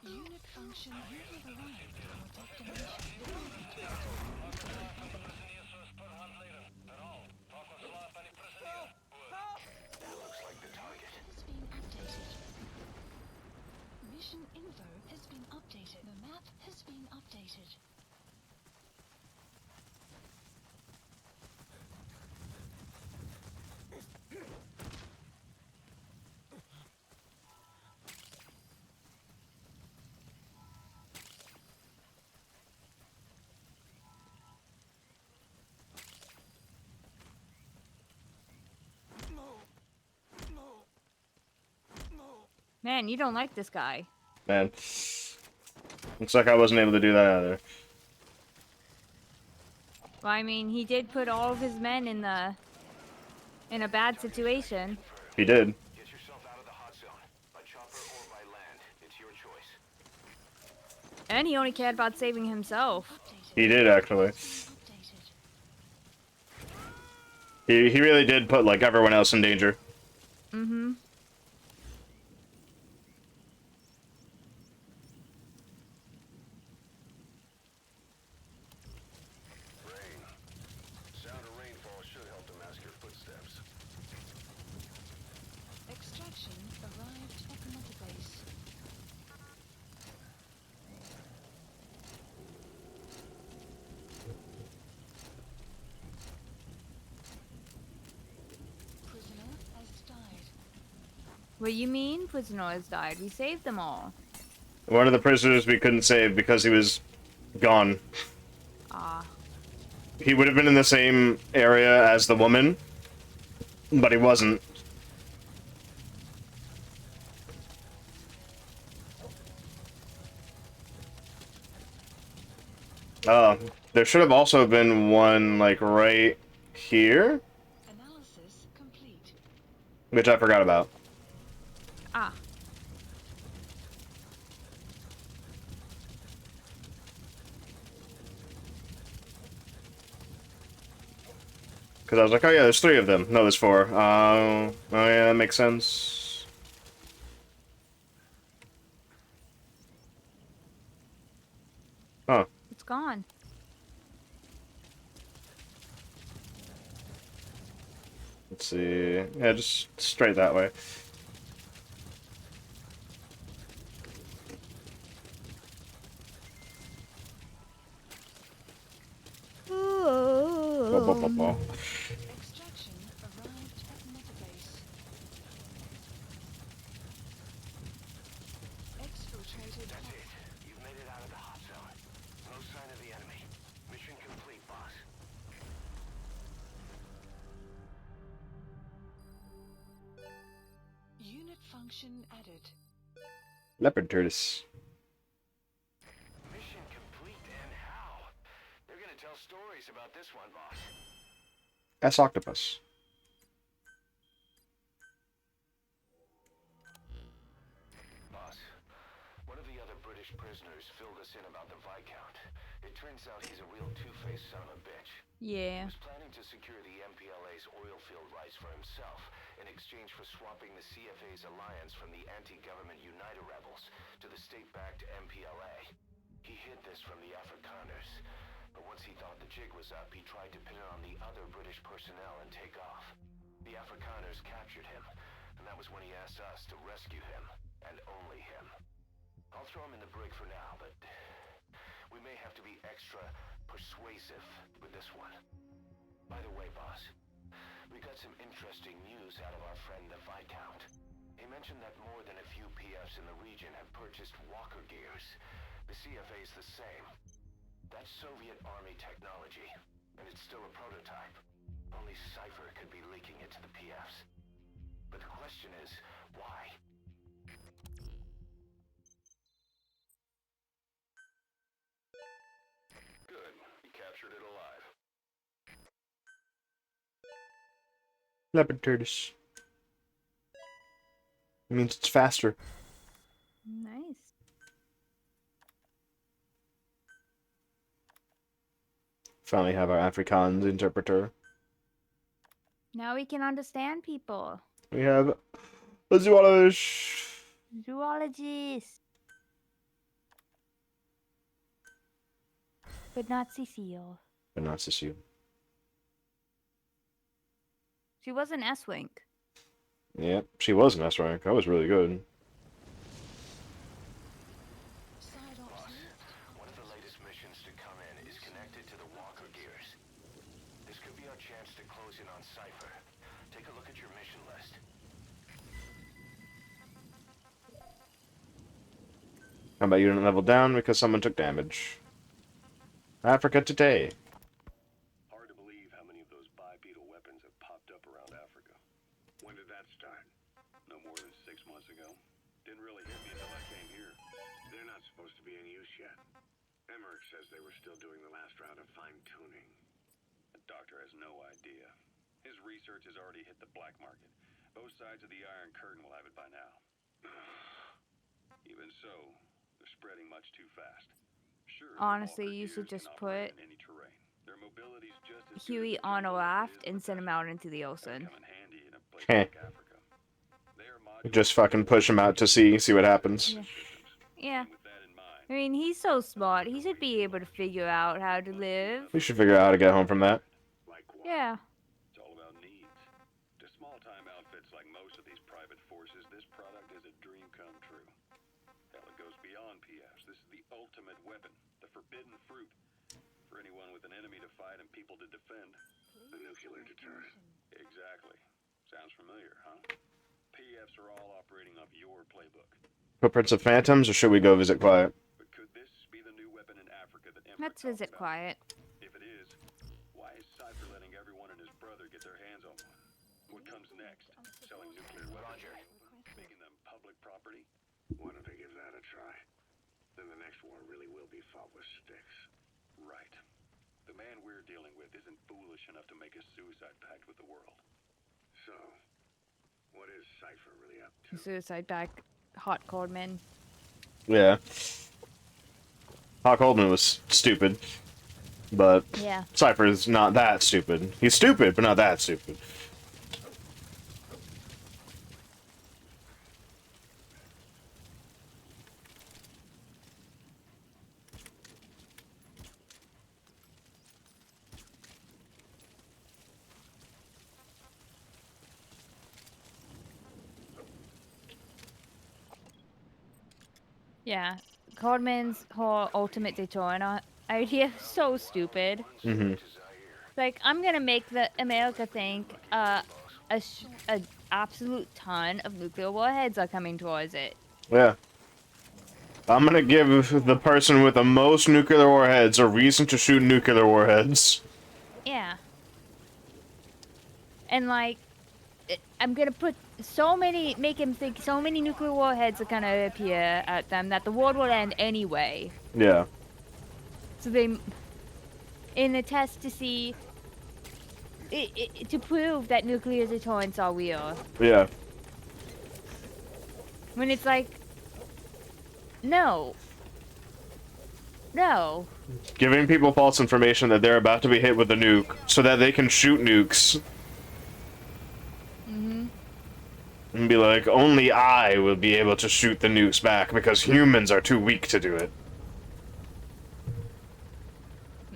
Unit function, you have arrived at your destination. That looks like the target. Has been updated. Mission info has been updated. The map has been updated. Man, you don't like this guy. Man. Looks like I wasn't able to do that either. Well, I mean, he did put all of his men in a bad situation. He did. Get yourself out of the hot zone. By chopper or by land. It's your choice. And he only cared about saving himself. He did, actually. Updated. He really did put, like, everyone else in danger. Mm-hmm. Rain. Sound of rainfall should help to mask your footsteps. Extraction arrived at the mother base. Prisoner has died. What you mean? Prisoners died. We saved them all. One of the prisoners we couldn't save because he was gone. Ah. He would have been in the same area as the woman, but he wasn't. There should have also been one, like, right here, Analysis complete. which I forgot about. Ah. Because I was like, oh yeah, there's 3 of them. No, there's 4. Oh yeah, that makes sense. Huh. It's gone. Let's see. Yeah, just straight that way. Bo, bo, bo, bo. Extraction arrived at metabase. Exfiltrated. That's it. You've made it out of the hot zone. No sign of the enemy. Mission complete, boss. Unit function added. Leopard tortoise. Mission complete, and how? They're gonna tell stories about this one, boss. S octopus. Boss, one of the other British prisoners filled us in about the Viscount. It turns out he's a real two-faced son of a bitch. Yeah. He was planning to secure the MPLA's oil field rights for himself in exchange for swapping the CFA's alliance from the anti-government United rebels to the state-backed MPLA. He hid this from the Afrikaners, but once he thought the jig was up, he tried to pin it on the other British personnel and take off. The Afrikaners captured him, and that was when he asked us to rescue him, and only him. I'll throw him in the brig for now, but we may have to be extra persuasive with this one. By the way, boss, we got some interesting news out of our friend the Viscount. He mentioned that more than a few PFs in the region have purchased walker gears. The CFA's the same. That's Soviet Army technology, and it's still a prototype. Only Cypher could be leaking it to the PFs. But the question is, why? Good. He captured it alive. Leopard tortoise. It means it's faster. Nice. Finally have our Afrikaans interpreter. Now we can understand people. We have a zoologist. Zoologist. But not Cecile. But not Cecile. She was an S-Wing. Yep, she was an S rank. That was really good. Side ops Boss, left. one of the latest missions to come in is connected to the walker gears. This could be our chance to close in on Cypher. Take a look at your mission list. How about unit level down because someone took damage? Africa today. Hard to believe how many of those bipedal weapons have popped up around Africa. When did that start? No more than 6 months ago. Didn't really hit me until I came here. They're not supposed to be in use yet. Emmerich says they were still doing the last round of fine-tuning. The doctor has no idea. His research has already hit the black market. Both sides of the Iron Curtain will have it by now. Even so, they're spreading much too fast. Sure, the Honestly, walker you should gears just can operate put in any terrain. Their mobility's just as good Huey as the on a jungle raft is and the send him desert. out into the That'll ocean. come in handy in a place Heh. like Africa. They are modular Just fucking push him out to sea, see what happens. Yeah. systems. Yeah. And with that in mind, I mean, he's so smart. He should be able to figure out how to live. We should figure out how to get home from that. like what? Yeah. It's all about needs. To small-time outfits like most of these private forces, this product is a dream come true. Hell, it goes beyond PFs. This is the ultimate weapon, the forbidden fruit. For anyone with an enemy to fight and people to defend. The nuclear deterrent. Exactly. Sounds familiar, huh? PFs are all operating off your playbook. Footprints of phantoms, or should we go visit Quiet? But could this be the new weapon in Africa that Emperor Let's visit talked about? Quiet. If it is, why is Cypher letting everyone and his brother get their hands on one? What comes next? Selling nuclear weapons? Roger. Making them public property? Why don't they give that a try? Then the next war really will be fought with sticks. Right. The man we're dealing with isn't foolish foolish enough to make a suicide pact with the world. So, what is Cypher really up to? Suicide back, hot Cordman. Yeah. Hawk Holdman was stupid, but Yeah. Cypher's not that stupid. He's stupid, but not that stupid. Yeah. Cordman's whole ultimate Daytona idea so stupid. Mm-hmm. Like, I'm gonna make the America think a absolute ton of nuclear warheads are coming towards it. Yeah. I'm gonna give the person with the most nuclear warheads a reason to shoot nuclear warheads. Yeah. And like, I'm gonna put make him think so many nuclear warheads are gonna appear at them that the world will end anyway. Yeah. So they, in a test to see, to prove that nuclear deterrents are real. Yeah. When it's like, no. No. Giving people false information that they're about to be hit with a nuke so that they can shoot nukes. Mm-hmm. And be like, only I will be able to shoot the nukes back because humans are too weak to do it.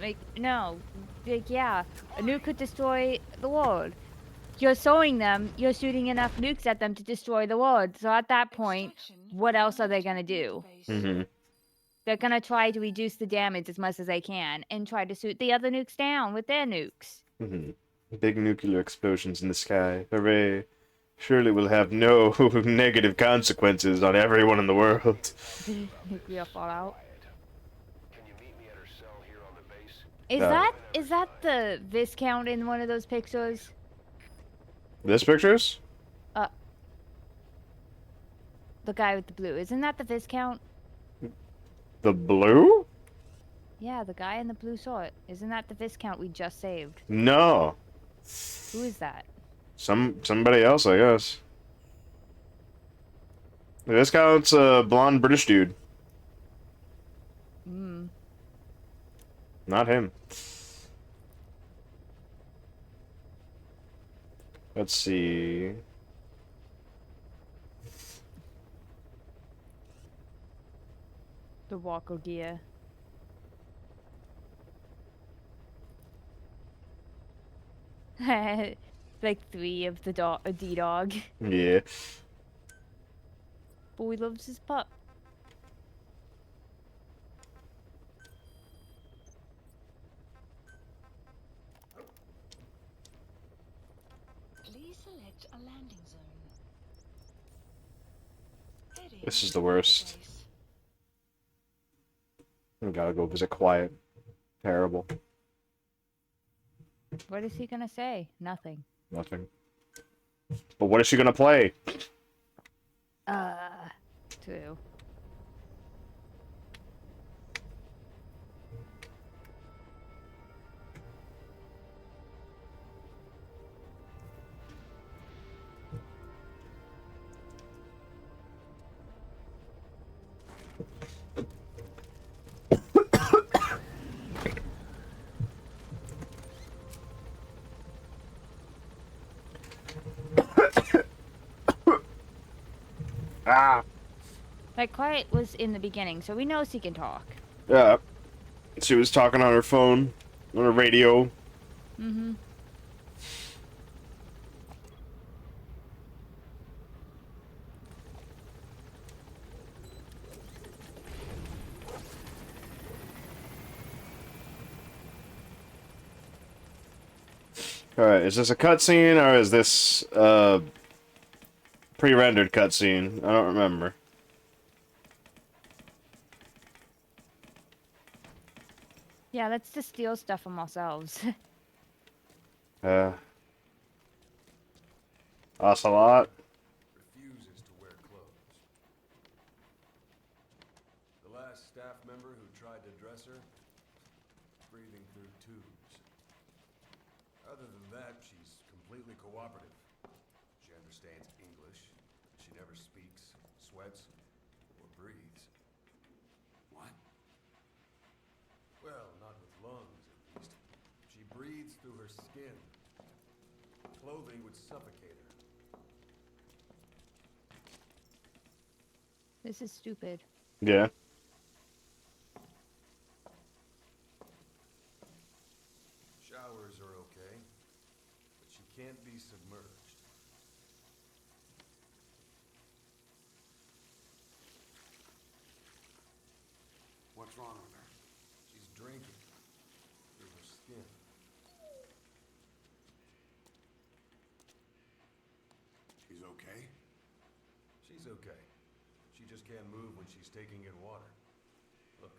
Like, no. Like, yeah, a nuke could destroy the world. You're sowing them, you're shooting enough nukes at them to destroy the world. So at that point, what else are they gonna do? Mm-hmm. They're gonna try to reduce the damage as much as they can and try to shoot the other nukes down with their nukes. Mm-hmm. Big nuclear explosions in the sky. Hooray. Surely will have no negative consequences on everyone in the world. Nuclear fallout. Can you meet me at her cell here on the base? Is that the Viscount in one of those pictures? This pictures? The guy with the blue. Isn't that the Viscount? The blue? Yeah, the guy in the blue short. Isn't that the Viscount we just saved? No. Who is that? Somebody else, I guess. This guy's a blonde British dude. Hmm. Not him. Let's see. The Walker gear. Like 3 of the D-Dog. Yeah. Boy loves his pup. Please select a landing zone. Heading This is the to worst. base. I gotta go visit Quiet. Terrible. What is he gonna say? Nothing. Nothing. But what is she gonna play? True. Ah. Like, Quiet was in the beginning, so we know she can talk. Yeah. She was talking on her phone, on her radio. Mm-hmm. Alright, is this a cutscene or is this pre-rendered cutscene? I don't remember. Yeah, let's just steal stuff from ourselves. Ocelot. Refuses to wear clothes. The last staff member who tried to dress her, breathing through tubes. that, she's completely cooperative. She understands English. She never speaks, sweats, or breathes. What? Well, not with lungs, at least. She breathes through her skin. Clothing would suffocate her. This is stupid. Yeah. Showers are okay, but she can't be submerged. What's wrong with her? She's drinking through her skin. She's okay? She's okay. She just can't move when she's taking in water. Look.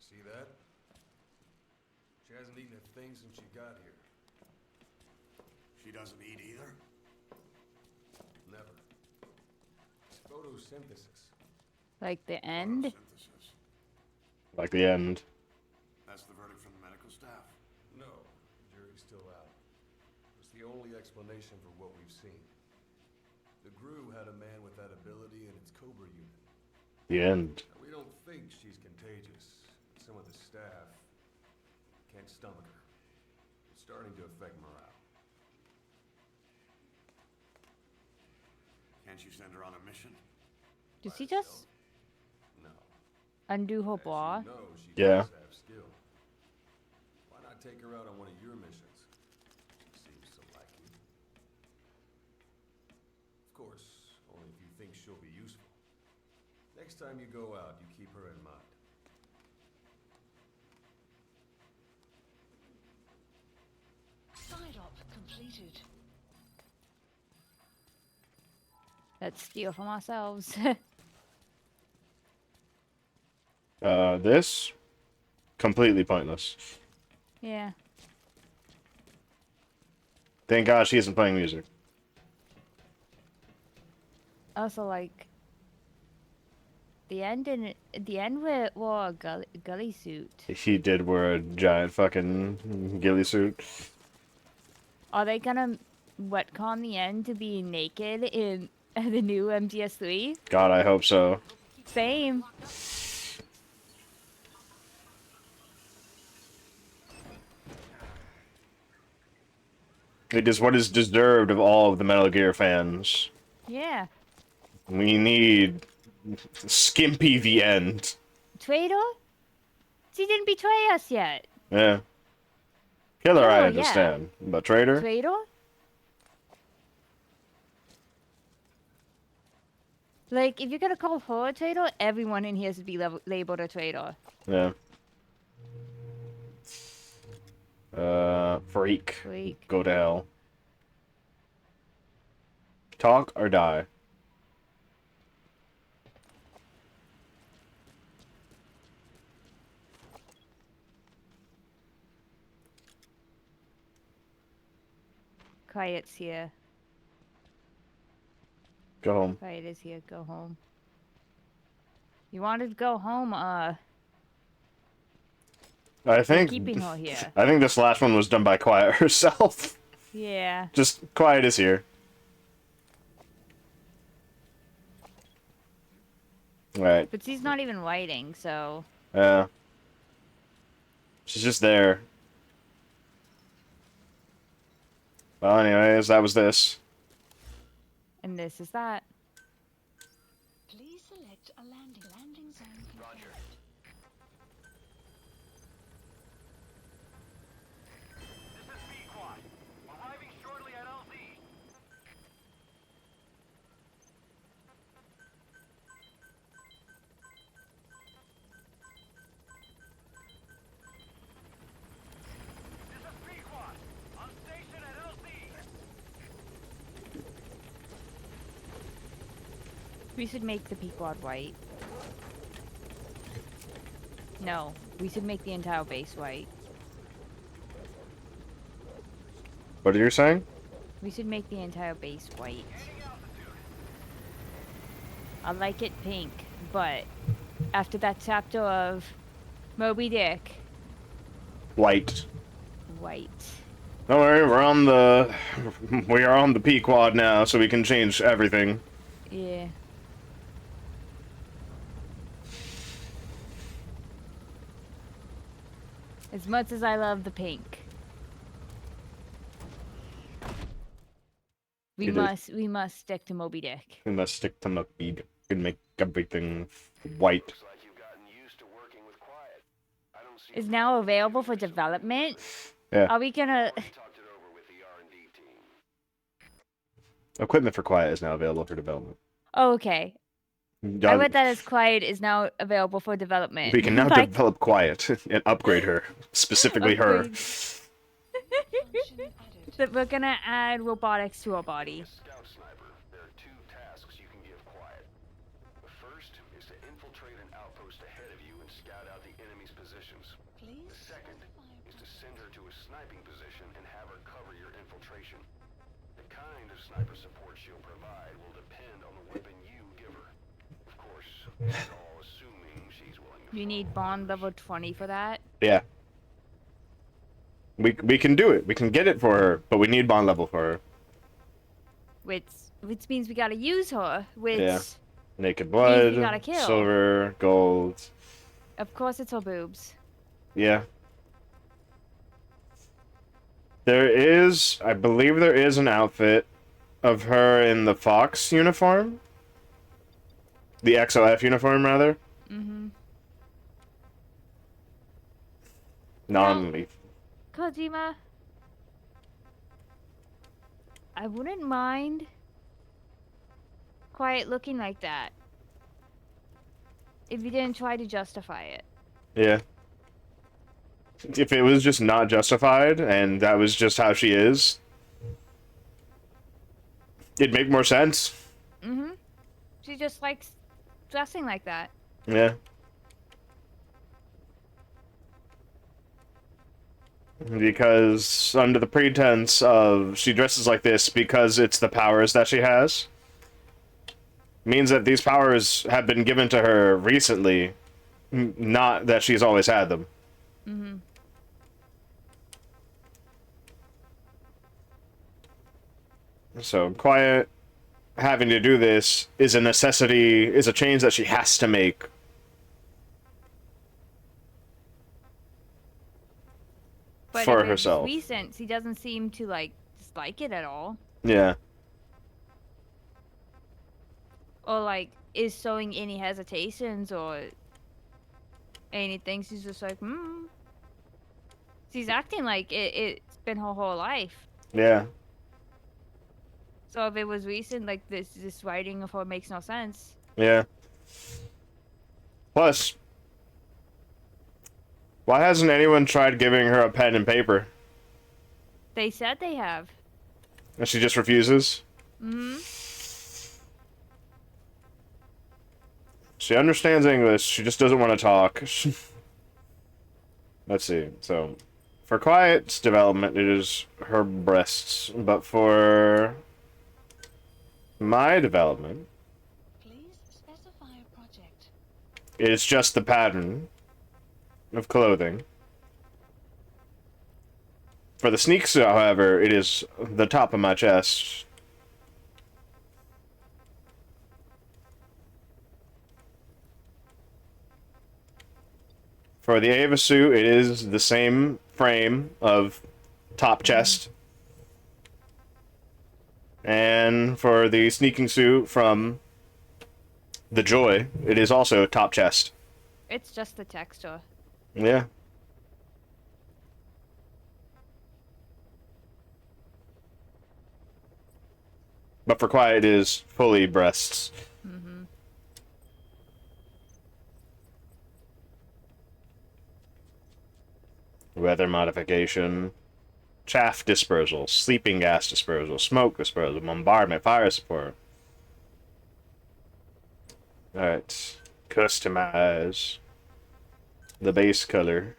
See that? She hasn't eaten a thing since she got here. She doesn't eat either? Never. It's photosynthesis. Like the end? Photosynthesis. Like the end. That's the verdict from the medical staff. No, the jury's still out. It's the only explanation for what we've seen. The GRU had a man with that ability in its Cobra unit. The end. Now, we don't think she's contagious. Some of the staff can't stomach her. It's starting to affect morale. Can't you send her on a mission? Does By he herself? just No. undo her As blah? you know, she Yeah. does have skill. Why not take her out on one of your missions? She seems to like you. Of course, only if you think she'll be useful. Next time you go out, you keep her in mind. Side op completed. Let's steal from ourselves. This? Completely pointless. Yeah. Thank God she isn't playing music. Also, like, the end where it wore a gully suit. He did wear a giant fucking ghillie suit. Are they gonna retcon the end to be naked in the new MGS3? God, I hope so. Same. It is what is deserved of all of the Metal Gear fans. Yeah. We need Skimpy the end. Traitor? He didn't betray us yet. Yeah. Killer, I Killer, yeah. understand. But traitor? Traitor? Like, if you're gonna call her a traitor, everyone in here should be labeled a traitor. Yeah. Freak. Freak. Go to hell. Talk or die. Quiet's here. Go home. Quiet is here. Go home. You wanted to go home, I think keeping her here. I think this last one was done by Quiet herself. Yeah. Just Quiet is here. Right. But she's not even writing, so... Yeah. She's just there. Well, anyways, that was this. And this is that. Please select a landing zone. Roger. This is B-Quad. Arriving shortly at LZ. This is B-Quad. On station at LZ. We should make the Pequod white. No, we should make the entire base white. What are you saying? We should make the entire base white. Gaining altitude. I like it pink, but after that chapter of Moby Dick, White. white. Don't worry, we are on the Pequod now, so we can change everything. Yeah. As much as I love the pink. We must stick to Moby Dick. We must stick to Moby and make everything white. Looks like you've gotten used to working with quiet. I don't see Is now available for development. Yeah. Are we gonna? talked it over with the R&D team. Equipment for Quiet is now available for development. Oh, okay. I read that as Quiet is now available for development. We can now Like, develop Quiet and upgrade her. Specifically her. upgrade. That we're gonna add robotics to our body. Scout sniper, there are two tasks you can give Quiet. The first is to infiltrate an outpost ahead of you and scout out the enemy's positions. The second is to send her to a sniping position and have her cover your infiltration. The kind of sniper support she'll provide will depend on the weapon you give her. Of course, this is all assuming she's willing to. You need bond level 20 for that. Yeah. We can do it. We can get it for her, but we need bond level for her. Which means we gotta use her. Which Yeah. Naked means blood, we gotta kill. silver, gold. Of course, it's her boobs. Yeah. I believe there is an outfit of her in the Fox uniform. The XOF uniform, rather. Mm-hmm. Non-lethal. Kojima, I wouldn't mind Quiet looking like that if you didn't try to justify it. Yeah. If it was just not justified, and that was just how she is, it'd make more sense. Mm-hmm. She just likes dressing like that. Yeah. Because under the pretense of she dresses like this because it's the powers that she has, means that these powers have been given to her recently, not that she's always had them. Mm-hmm. So Quiet having to do this is a necessity, is a change that she has to make. But for if herself. It's recent, she doesn't seem to dislike it at all, Yeah. or is showing any hesitations or anything. She's just like, She's acting like it's been her whole life. Yeah. So if it was recent, this writing of her makes no sense. Yeah. Plus, why hasn't anyone tried giving her a pen and paper? They said they have. And she just refuses? Mm-hmm. She understands English, she just doesn't want to talk. Let's see, so... For Quiet's development, it is her breasts, but for... my development... Please specify a project. it's just the pattern of clothing. For the sneaks, however, it is the top of my chest. For the Ava suit, it is the same frame of top chest. And for the sneaking suit from the Joy, it is also top chest. It's just the texture. Yeah. But for Quiet, it is fully breasts. Mm-hmm. Weather modification. Chaff dispersal. Sleeping gas dispersal. Smoke dispersal. Bombardment. Fire support. Alright. Customize the base color.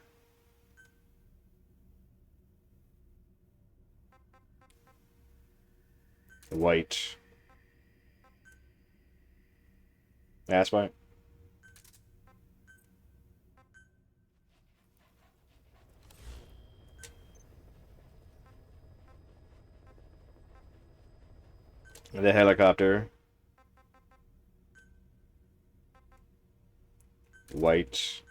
White. Ass bite. The helicopter. White.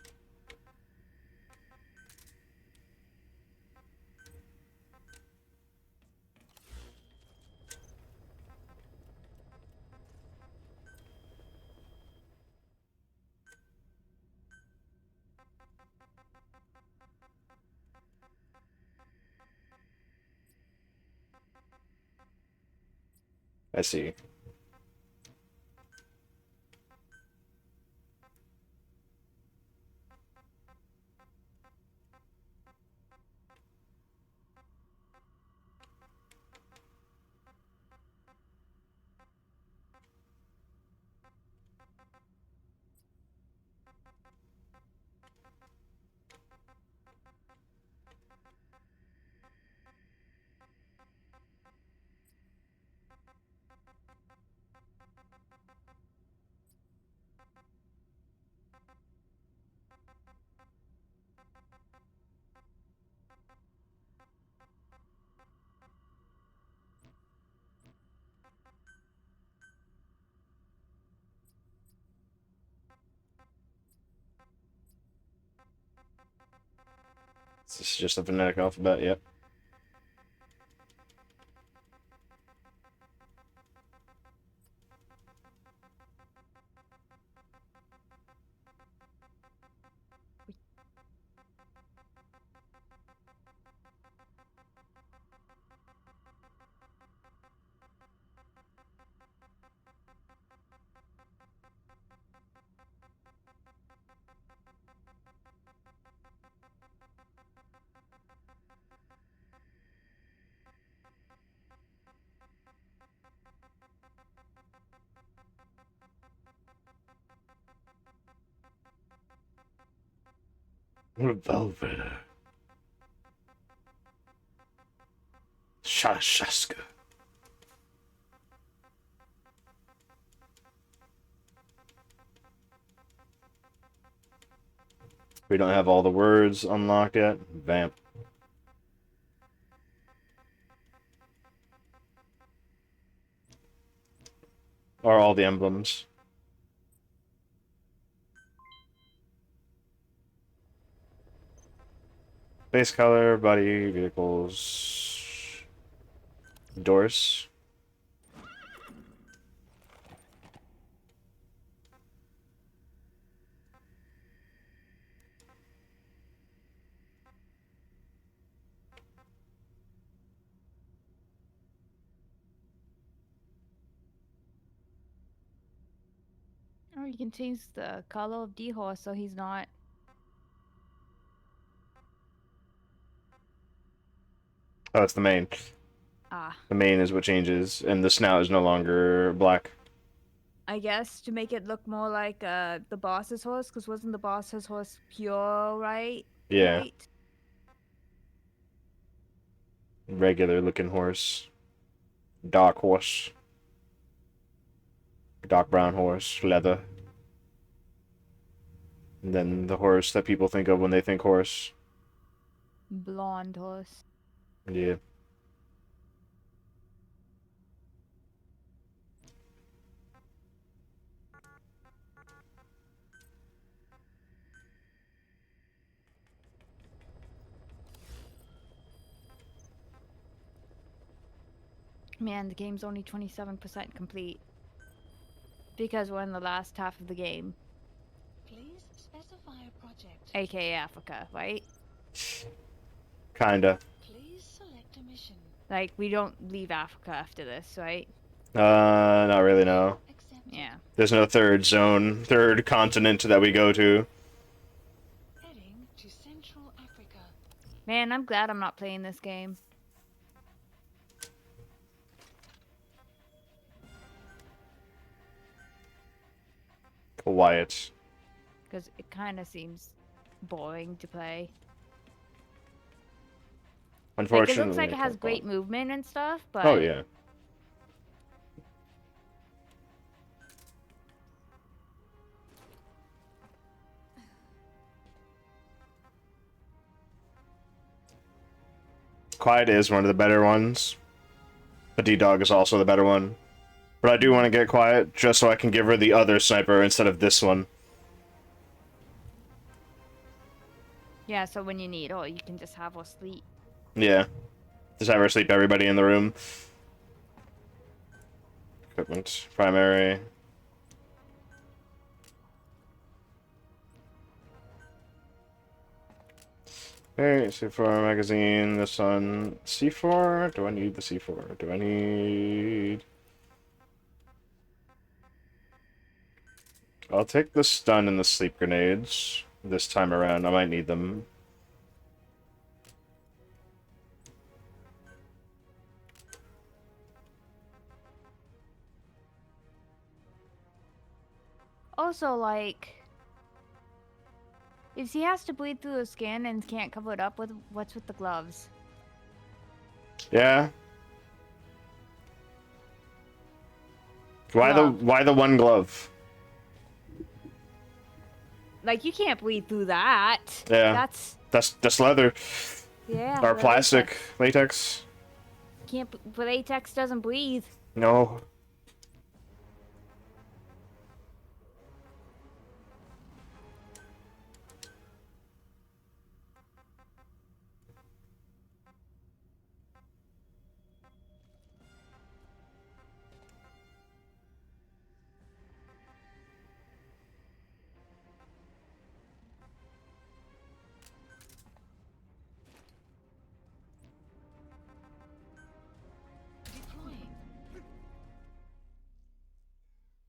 I see. This is just a phonetic alphabet, yep. Revolver. Shaska. We don't have all the words unlocked yet. Vamp. Or all the emblems. Base color, body, vehicles. Doors. Or you can change the color of the horse so he's not. Oh, it's the mane. Ah. The mane is what changes, and the snout is no longer black. I guess to make it look more like the boss's horse, because wasn't the boss's horse pure, right? Yeah. White? Regular looking horse. Dark horse. Dark brown horse. Leather. And then the horse that people think of when they think horse. Blonde horse. Yeah. Man, the game's only 27% complete. Because we're in the last half of the game. Please specify a project. AKA Africa, right? Kinda. Please select a mission. Like, we don't leave Africa after this, right? Not really, no. Accepted. Yeah. There's no third zone, third continent that we go to. Heading to Central Africa. Man, I'm glad I'm not playing this game. Quiet. Because it kind of seems boring to play. Like, Unfortunately. it looks like it has great movement and stuff, but... Oh, yeah. Quiet is one of the better ones. But D-Dog is also the better one. But I do want to get Quiet just so I can give her the other sniper instead of this one. Yeah, so when you need, you can just have her sleep. Yeah. Just have her sleep everybody in the room. Equipment. Primary. Okay, C4 magazine, this one. C4? Do I need the C4? Do I need... I'll take the stun and the sleep grenades this time around. I might need them. Also, like, if he has to bleed through his skin and can't cover it up, what's with the gloves? Yeah. Why the one glove? Like, you can't bleed through that. Yeah. That's leather. Yeah. Or plastic. Latex. Latex doesn't bleed. No.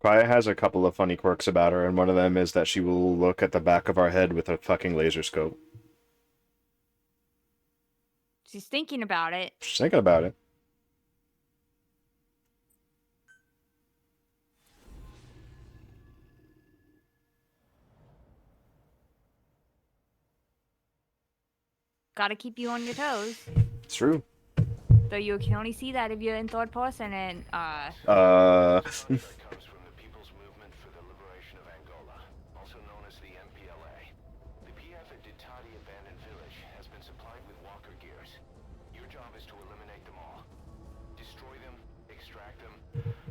Quiet has a couple of funny quirks about her, and one of them is that she will look at the back of our head with a fucking laser scope. She's thinking about it. She's thinking about it. Gotta keep you on your toes. It's true. Though you can only see that if you're in third person and, comes from the People's Movement for the Liberation of Angola, also known as the MPLA. The PF at Ditati Abandoned Village has been supplied with walker gears. Your job is to eliminate them all. Destroy them, extract them,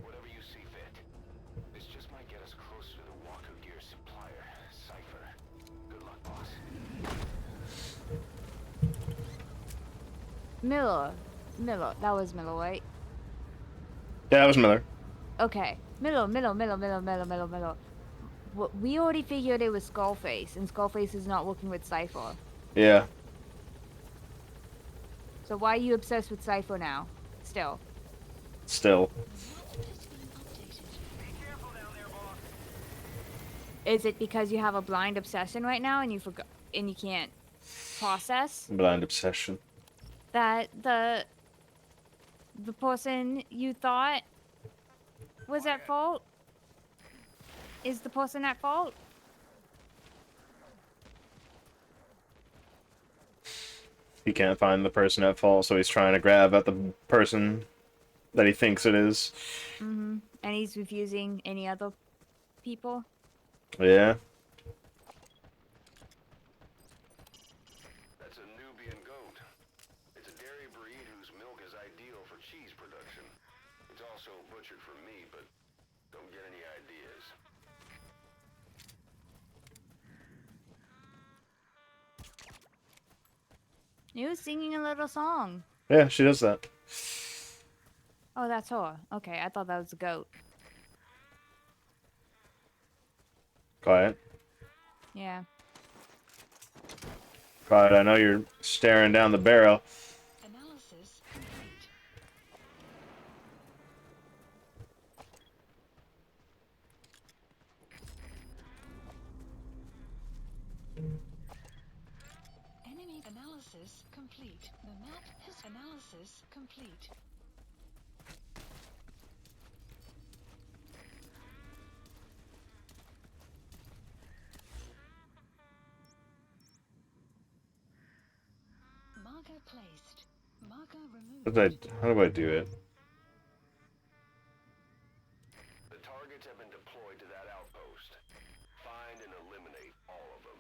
whatever you see fit. This just might get us closer to the walker gear supplier, Cypher. Good luck, boss. Miller, that was Miller, right? Yeah, that was Miller. Okay, Miller. We already figured it was Skullface, and Skullface is not working with Cypher. Yeah. So why are you obsessed with Cypher now? Still. Is it because you have a blind obsession right now and you can't process Blind obsession. that the person you thought was at fault is the person at fault? He can't find the person at fault, so he's trying to grab at the person that he thinks it is. Mm-hmm. And he's refusing any other people? Yeah. That's a Nubian goat. It's a dairy breed whose milk is ideal for cheese production. It's also butchered for meat, but don't get any ideas. He was singing a little song. Yeah, she does that. Oh, that's her. Okay, I thought that was a goat. Quiet. Yeah. Quiet, I know you're staring down the barrel. Analysis complete. Enemy analysis complete. The map has analysis complete. Marker placed. Marker removed. How do I do it? The targets have been deployed to that outpost. Find and eliminate all of them.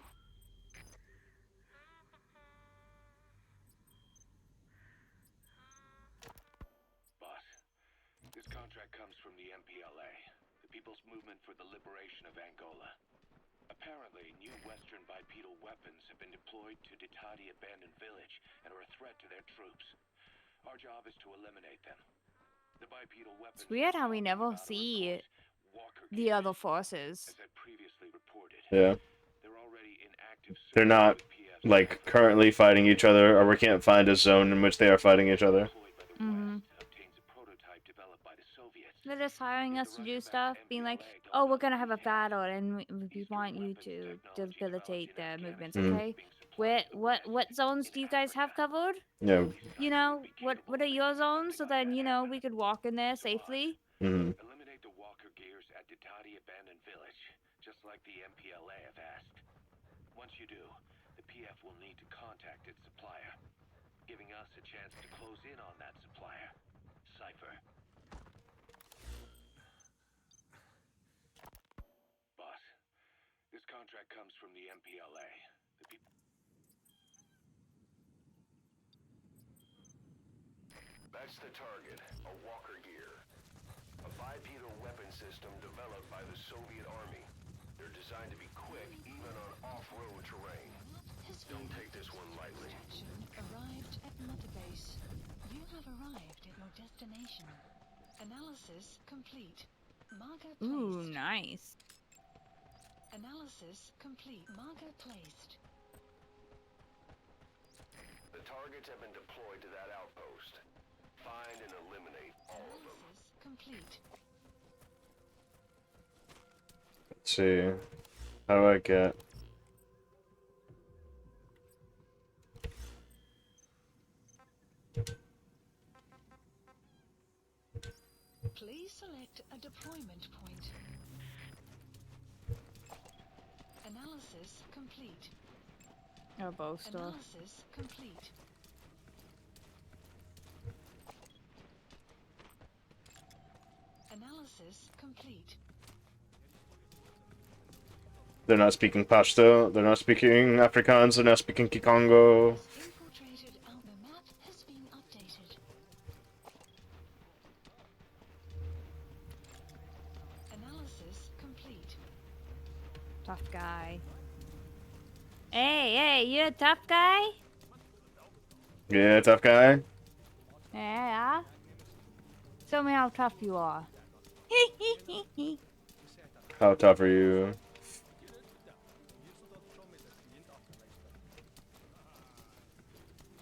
contract comes from the MPLA, the People's Movement for the Liberation of Angola. Apparently, new Western bipedal weapons have been deployed to Ditati Abandoned Village and are a threat to their troops. Our job is to eliminate them. The bipedal weapons It's weird how we we're never talking about are, of see course, Walker the gears, other forces. as I previously reported. Yeah. They're already in active They're service not, with PF's like, currently fighting each other, or we can't find a zone in which they are fighting each other. deployed by the Mm-hmm. West obtains a prototype developed by the Soviets. They're just hiring If us the to do Russian-backed stuff, being like, MPLA don't oh, know we're the gonna have a details, battle, and we Eastern want you weapons to technology debilitate developed in their movements. Afghanistan Okay, is being supplied to the what West zones in do you guys have Africa. covered? Yeah. You know, what are your zones, so then you know we could walk in there safely. Mm-hmm. Eliminate the Walker gears at Ditati Abandoned Village, just like the MPLA have asked. Once you do, the PF will need to contact its supplier, giving us a chance to close in on that supplier. Cypher. Boss, this contract comes from the MPLA. The people... That's the target, a Walker gear. A bipedal weapon system developed by the Soviet Army. They're designed to be quick, even on off-road terrain. Don't take this one lightly. Arrived at Mother Base. You have arrived at your destination. Analysis complete. Marker placed. Ooh, nice. Analysis complete. Marker placed. The targets have been deployed to that outpost. Find and eliminate all of them. Analysis complete. Let's see. How do I get... Please select a deployment point. Analysis complete. Or both stuff. Analysis complete. Analysis complete. They're not speaking Pashto, they're not speaking Afrikaans, they're not speaking Kikongo. Infiltrated out. The map has been updated. Analysis complete. Tough guy. Hey, you a tough guy? Yeah, tough guy. Yeah. Show me how tough you are. How tough are you?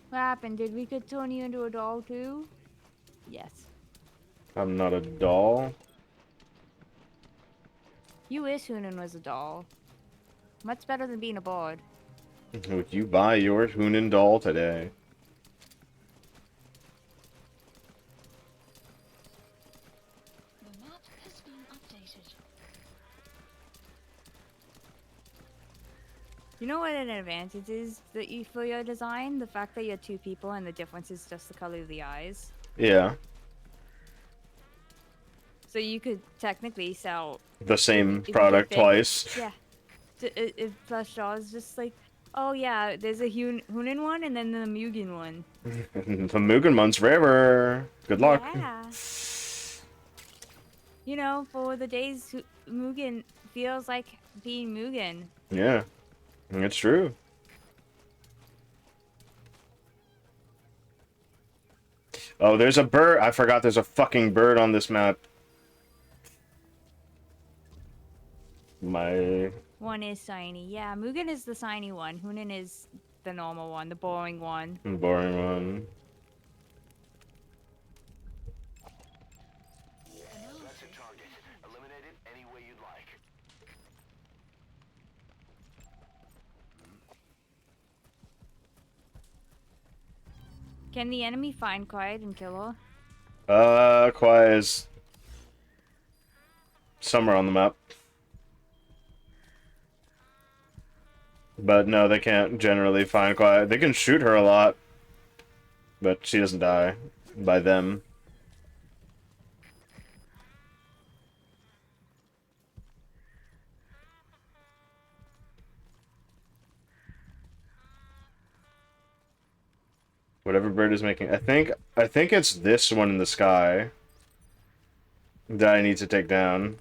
What happened? Did we could turn you into a doll too? Yes. I'm not a doll. You wish Hunan was a doll. Much better than being a board. Would you buy your Hunan doll today? The map has been updated. You know what an advantage is that you for your design? The fact that you're two people and the difference is just the color of the eyes. Yeah. So you could technically sell The same if you product did think- twice. Yeah. If Plush Jaw is just like, oh yeah, there's a Hunan one and then the Mugen one. The Mugen one's rarer. Good luck. Yeah. You know, for the days Mugen feels like being Mugen. Yeah. It's true. Oh, there's a bird. I forgot there's a fucking bird on this map. My... One is shiny. Yeah, Mugen is the shiny one. Hunan is the normal one, the boring one. boring one. That's a target. Eliminate it any way you'd like. Can the enemy find Quiet and kill her? Quiet is somewhere on the map. But no, they can't generally find Quiet. They can shoot her a lot, but she doesn't die by them. Whatever bird is making, I think it's this one in the sky. that I need to take down.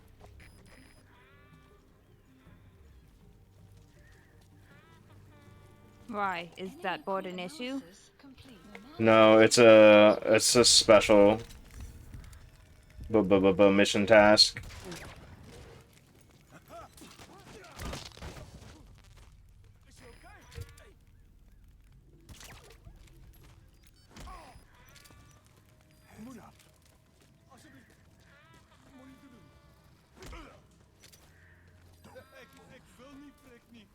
Why? Is that board an issue? Analysis complete. The map No, has it's a special mission task. Is jy okay? Hey. Moenie. Asseblief. Moenie te doen. Ek wil nie prik nie.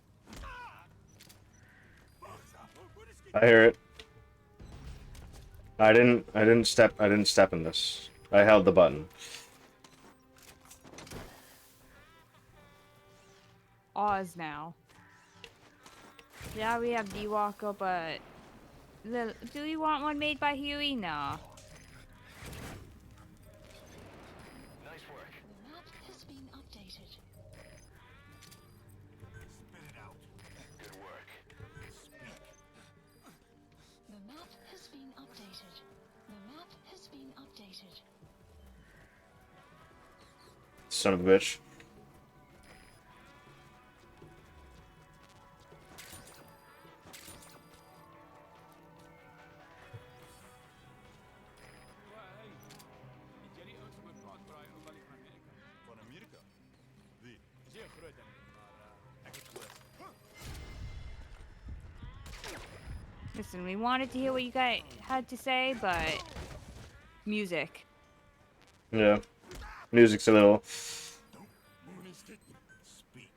I hear it. I didn't step in this. I held the button. Oz now. Yeah, we have D-Walker, but do you want one made by Huey? No. Nice work. The map has been updated. Spit it out. Good work. The map has been updated. The map has been updated. Son of a bitch. Hey. Het jy die ouens gehoor praat oor daai ou wat van Amerika? Van Amerika? Wie? Dis nie 'n groot ding nie, maar ek het gehoor. Listen, we wanted to hear what you guys had to say, but music. Yeah. Music's a little. Speak.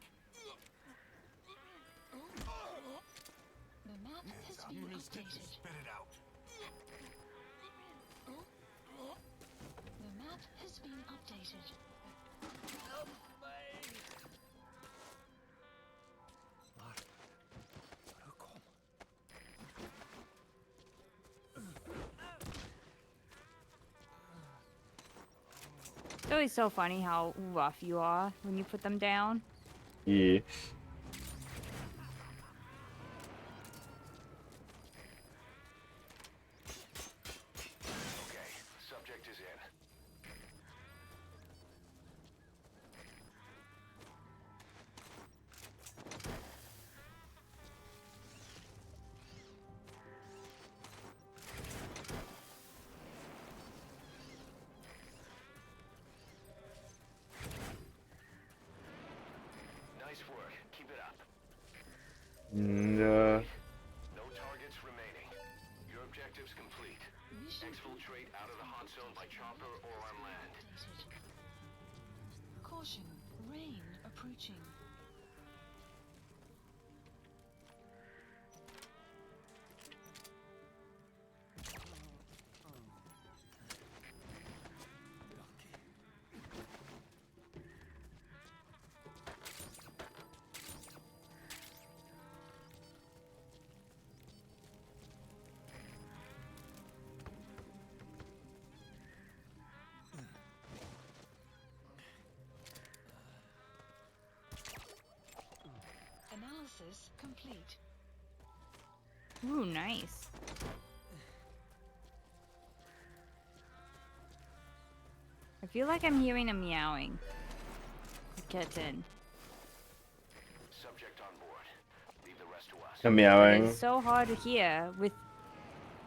The map has been updated. Spit it out. The map has been updated. Hoe kom? It's always so funny how rough you are when you put them down. Yeah. Okay, subject is in. Nice work. Keep it up. And, No targets remaining. Your objective's complete. Mission Exfiltrate out of the hot zone by chopper or on land. updated. Caution, rain approaching. Analysis complete. Ooh, nice. I feel like I'm hearing a meowing. Kitten. Subject on board. Leave the rest to us. a meowing. It's so hard to hear with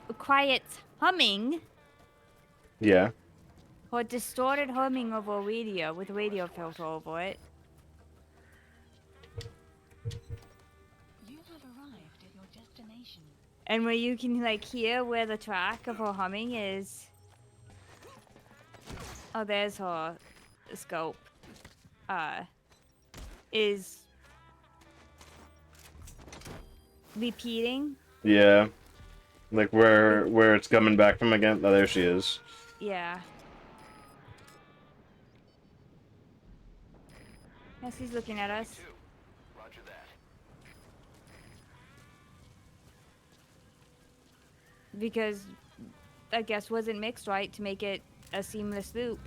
a quiet humming Yeah. or distorted humming over radio with radio filter over it. You have arrived at your destination. And where you can like hear where the track of her humming is. Oh, there's her scope. Is repeating. Yeah. Like where it's coming back from again. Oh, there she is. Yeah. Yes, he's looking at us. Two. Roger that. Because I guess wasn't mixed right to make it a seamless loop.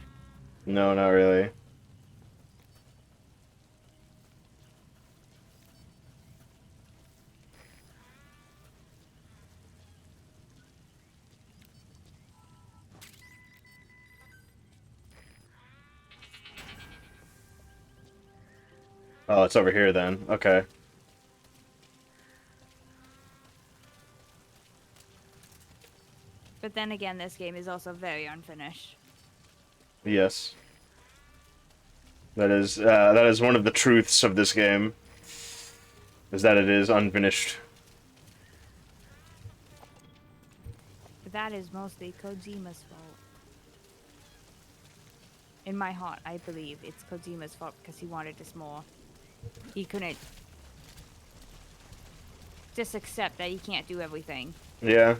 No, not really. Oh, it's over here then. Okay. But then again, this game is also very unfinished. Yes. That is one of the truths of this game. Is that it is unfinished. But that is mostly Kojima's fault. In my heart, I believe it's Kojima's fault because he wanted this more. He couldn't just accept that he can't do everything. Yeah.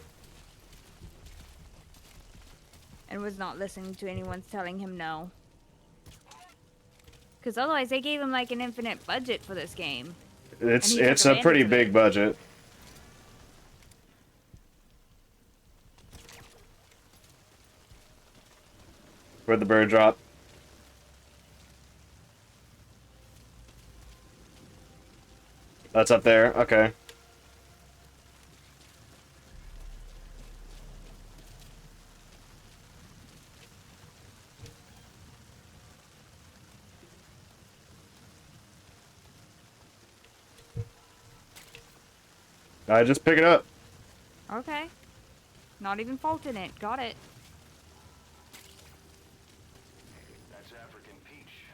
And was not listening to anyone telling him no. Because otherwise, they gave him like an infinite budget for this game. It's And he took a pretty advantage of big it. budget. Where'd the bird drop? That's up there. Okay. I just pick it up. Okay. Not even faulting it. Got it. That's African peach.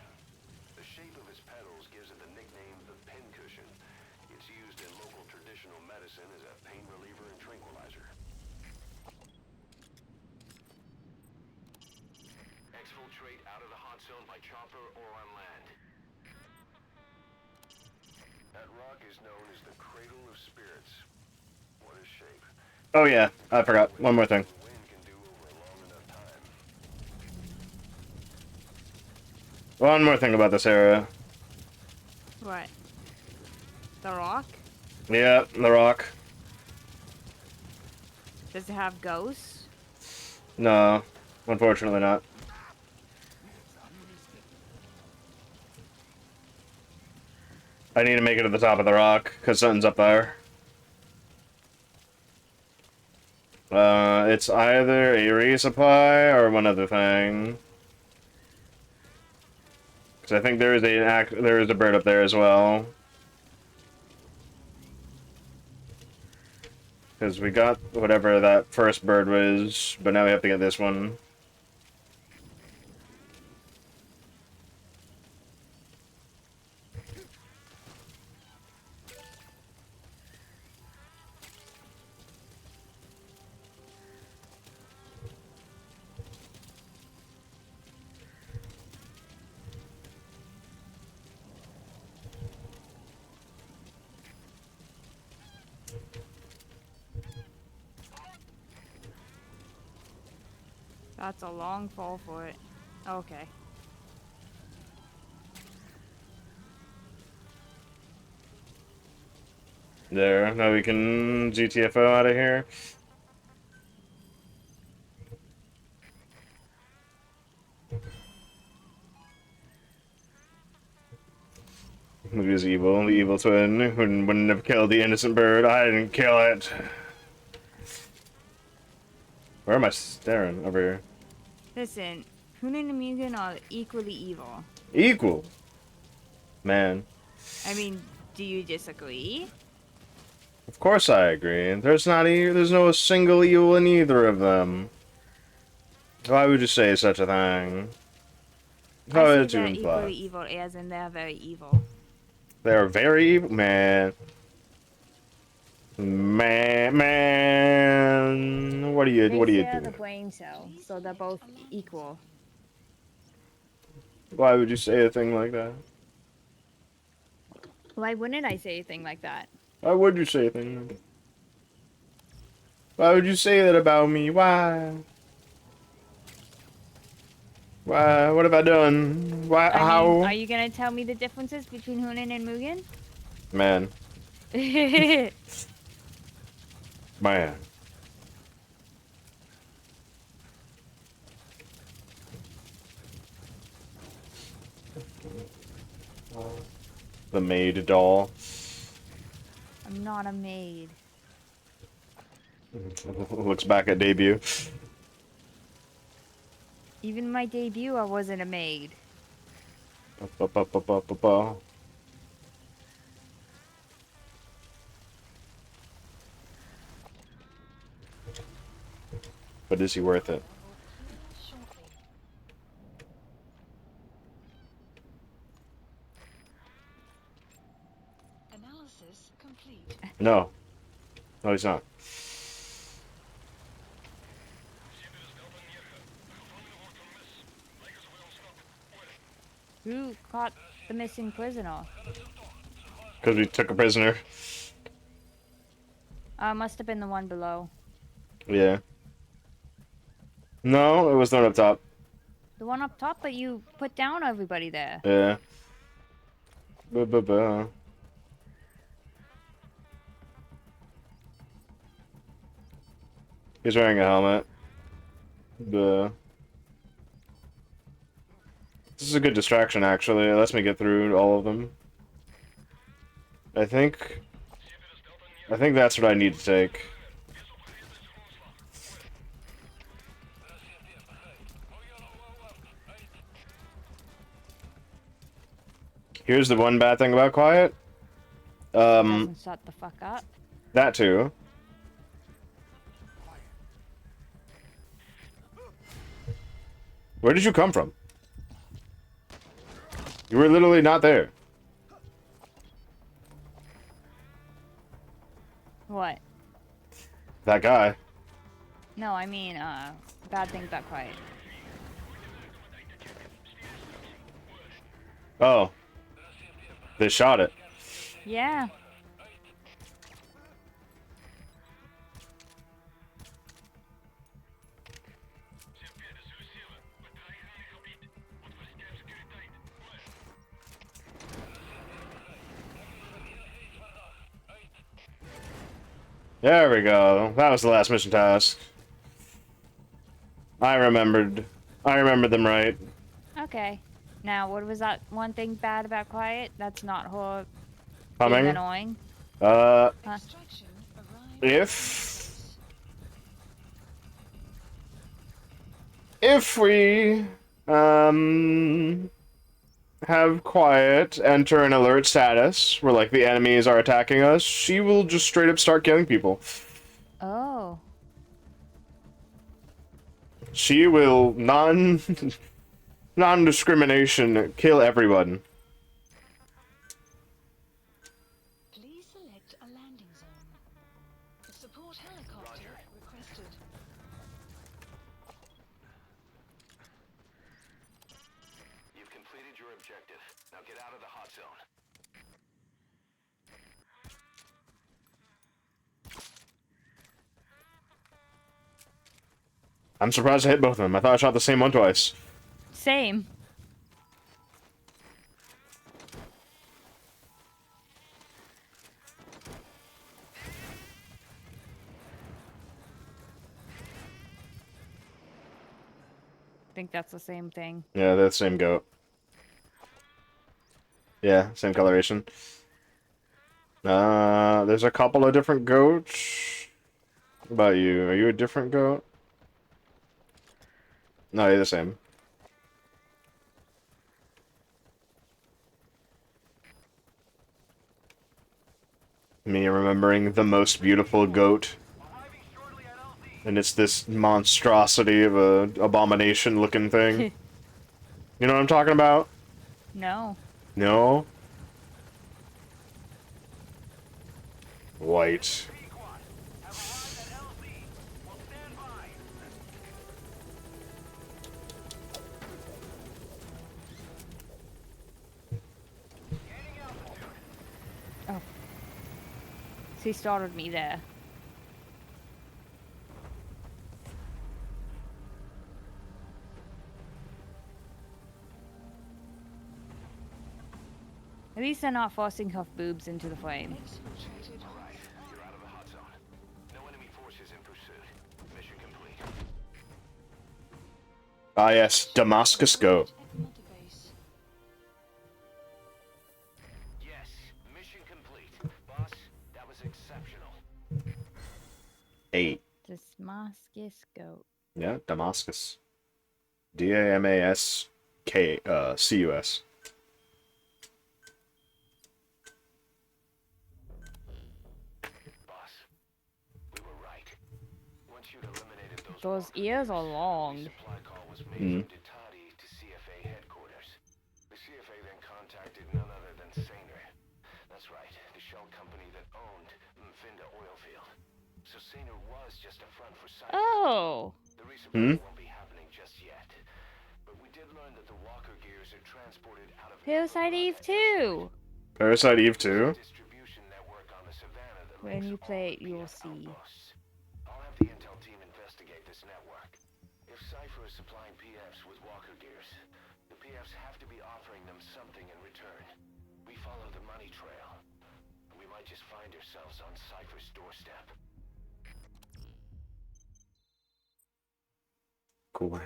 The shape of its petals gives it the nickname the pincushion. It's used in local traditional medicine as a pain reliever and tranquilizer. Exfiltrate out of the hot zone by chopper or on land. That rock is known as the Cradle of Spirits. What a shape. Oh yeah, I forgot. One more thing. The wind can do over a long enough time. One more thing about this area. What? The rock? Yeah, the rock. Does it have ghosts? No, unfortunately not. I need to make it to the top of the rock, because something's up there. It's either a resupply or one other thing. Because I think there is a bird up there as well. Because we got whatever that first bird was, but now we have to get this one. That's a long fall for it. Okay. There, now we can GTFO out of here. Look at his evil, the evil twin, who wouldn't have killed the innocent bird. I didn't kill it. Where am I staring? Over here. Listen, Hunan and Mugen are equally evil. Equal. Man. I mean, do you disagree? Of course I agree. There's no single evil in either of them. Why would you say such a thing? How I did say you they're imply? equally evil as in they're very evil. They are very evil. Man. Man. What are you They share the doing? brain cell, so they're both equal. Why would you say a thing like that? Why wouldn't I say a thing like that? Why would you say a thing like that? Why would you say that about me? Why? Why? What have I done? Why? I How? mean, are you gonna tell me the differences between Hunan and Mugen? Man. Man. The maid doll. I'm not a maid. Looks back at debut. Even my debut, I wasn't a maid. Ba-ba-ba-ba-ba-ba. But is he worth it? Shortly. Analysis complete. No. No, he's not. Who caught the missing prisoner? Because we took a prisoner. Must have been the one below. Yeah. No, it was not up top. The one up top, but you put down everybody there. Yeah. Ba-ba-ba. He's wearing a helmet. This is a good distraction, actually. It lets me get through all of them. I think that's what I need to take. Here's the one bad thing about quiet. Doesn't shut the fuck up. That too. Where did you come from? You were literally not there. What? That guy. No, I mean, bad things about quiet. Oh. They shot it. Yeah. There we go. That was the last mission task. I remembered them right. Okay. Now, what was that one thing bad about quiet? That's not her Coming. being annoying. Huh? Extraction arrived. If we have quiet enter an alert status where like the enemies are attacking us, she will just straight up start killing people. Oh. She will non-discrimination kill everyone. Please select a landing zone. Support helicopter requested. You've completed your objective. Now get out of the hot zone. I'm surprised I hit both of them. I thought I shot the same one twice. Same. I think that's the same thing. Yeah, they're the same goat. Yeah, same coloration. There's a couple of different goats. What about you? Are you a different goat? No, you're the same. Me remembering the most beautiful goat. And it's this monstrosity of a abomination looking thing. You know what I'm talking about? No. No? White. Oh. She started me there. At least they're not forcing her boobs into the flame. Exfiltrated. Alright, you're out of the hot zone. No enemy forces in pursuit. Mission complete. Ah yes, Damascus goat. At Motorbase. Yes, mission complete. Boss, that was exceptional. 8. Damascus goat. Yeah, Damascus. D-A-M-A-S-K-C-U-S. Boss, we were right. Once you'd eliminated those those ears are long. Supply call was made from Ditati to CFA headquarters. The CFA then contacted none other than Sainer. That's right, the shell company that owned Mfinda oil field. So Sainer was just a front for Cypher. Oh. The resupply won't be happening just yet. But we did learn that the walker gears are transported out of Parasite Eve 2. Parasite Eve 2? distribution network on the Savannah that When links you all play it, the you will PF see. outposts. I'll have the intel team investigate this network. If Cypher is supplying PFs with walker gears, the PFs have to be offering them something in return. We follow the money trail. We might just find ourselves on Cypher's doorstep. Cool.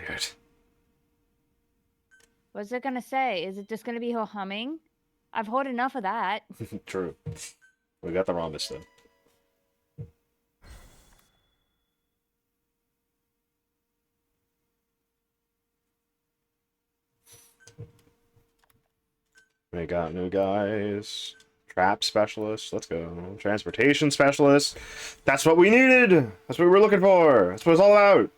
What's it gonna say? Is it just gonna be her humming? I've heard enough of that. True. We got the rhombus then. We got new guys. Trap specialist. Let's go. Transportation specialist. That's what we needed. That's what we were looking for. That's what it's all about.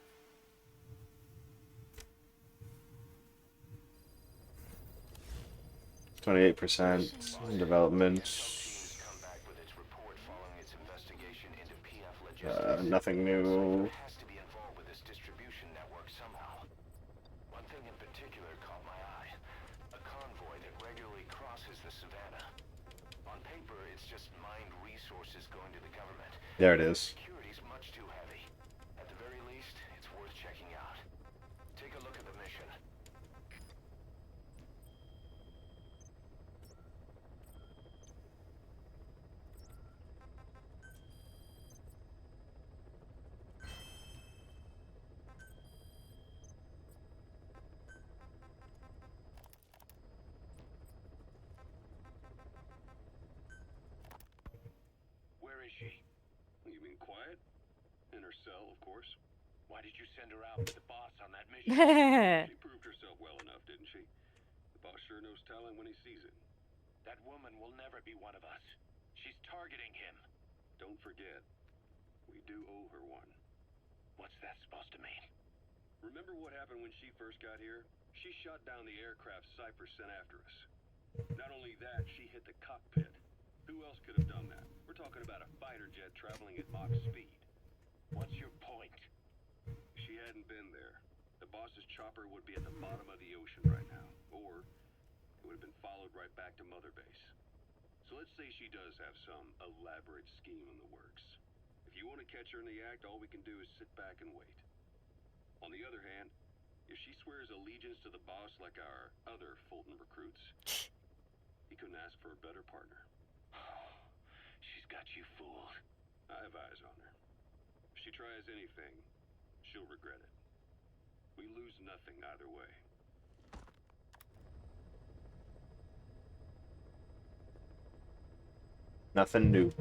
%28% development. Nothing new. Has to be involved with this distribution network somehow. One thing in particular caught my eye. A convoy that regularly crosses the Savannah. On paper, it's just mined resources going to the government. There it is. Security's much too heavy. At the very least, it's worth checking out. Take a look at the mission. Where is she? You mean quiet? In her cell, of course. Why did you send her out with the boss on that mission? She proved herself well enough, didn't she? The boss sure knows talent when he sees it. That woman will never be one of us. She's targeting him. Don't forget, we do owe her one. What's that supposed to mean? Remember what happened when she first got here? She shot down the aircraft Cypher sent after us. Not only that, she hit the cockpit. Who else could have done that? We're talking about a fighter jet traveling at Mach speed. What's your point? If she hadn't been there, the boss's chopper would be at the bottom of the ocean right now. Or it would have been followed right back to Mother Base. So let's say she does have some elaborate scheme in the works. If you want to catch her in the act, all we can do is sit back and wait. On the other hand, if she swears allegiance to the boss like our other Fulton recruits, he couldn't ask for a better partner. She's got you fooled. I have eyes on her. If she tries anything, she'll regret it. We lose nothing either way. Nothing new.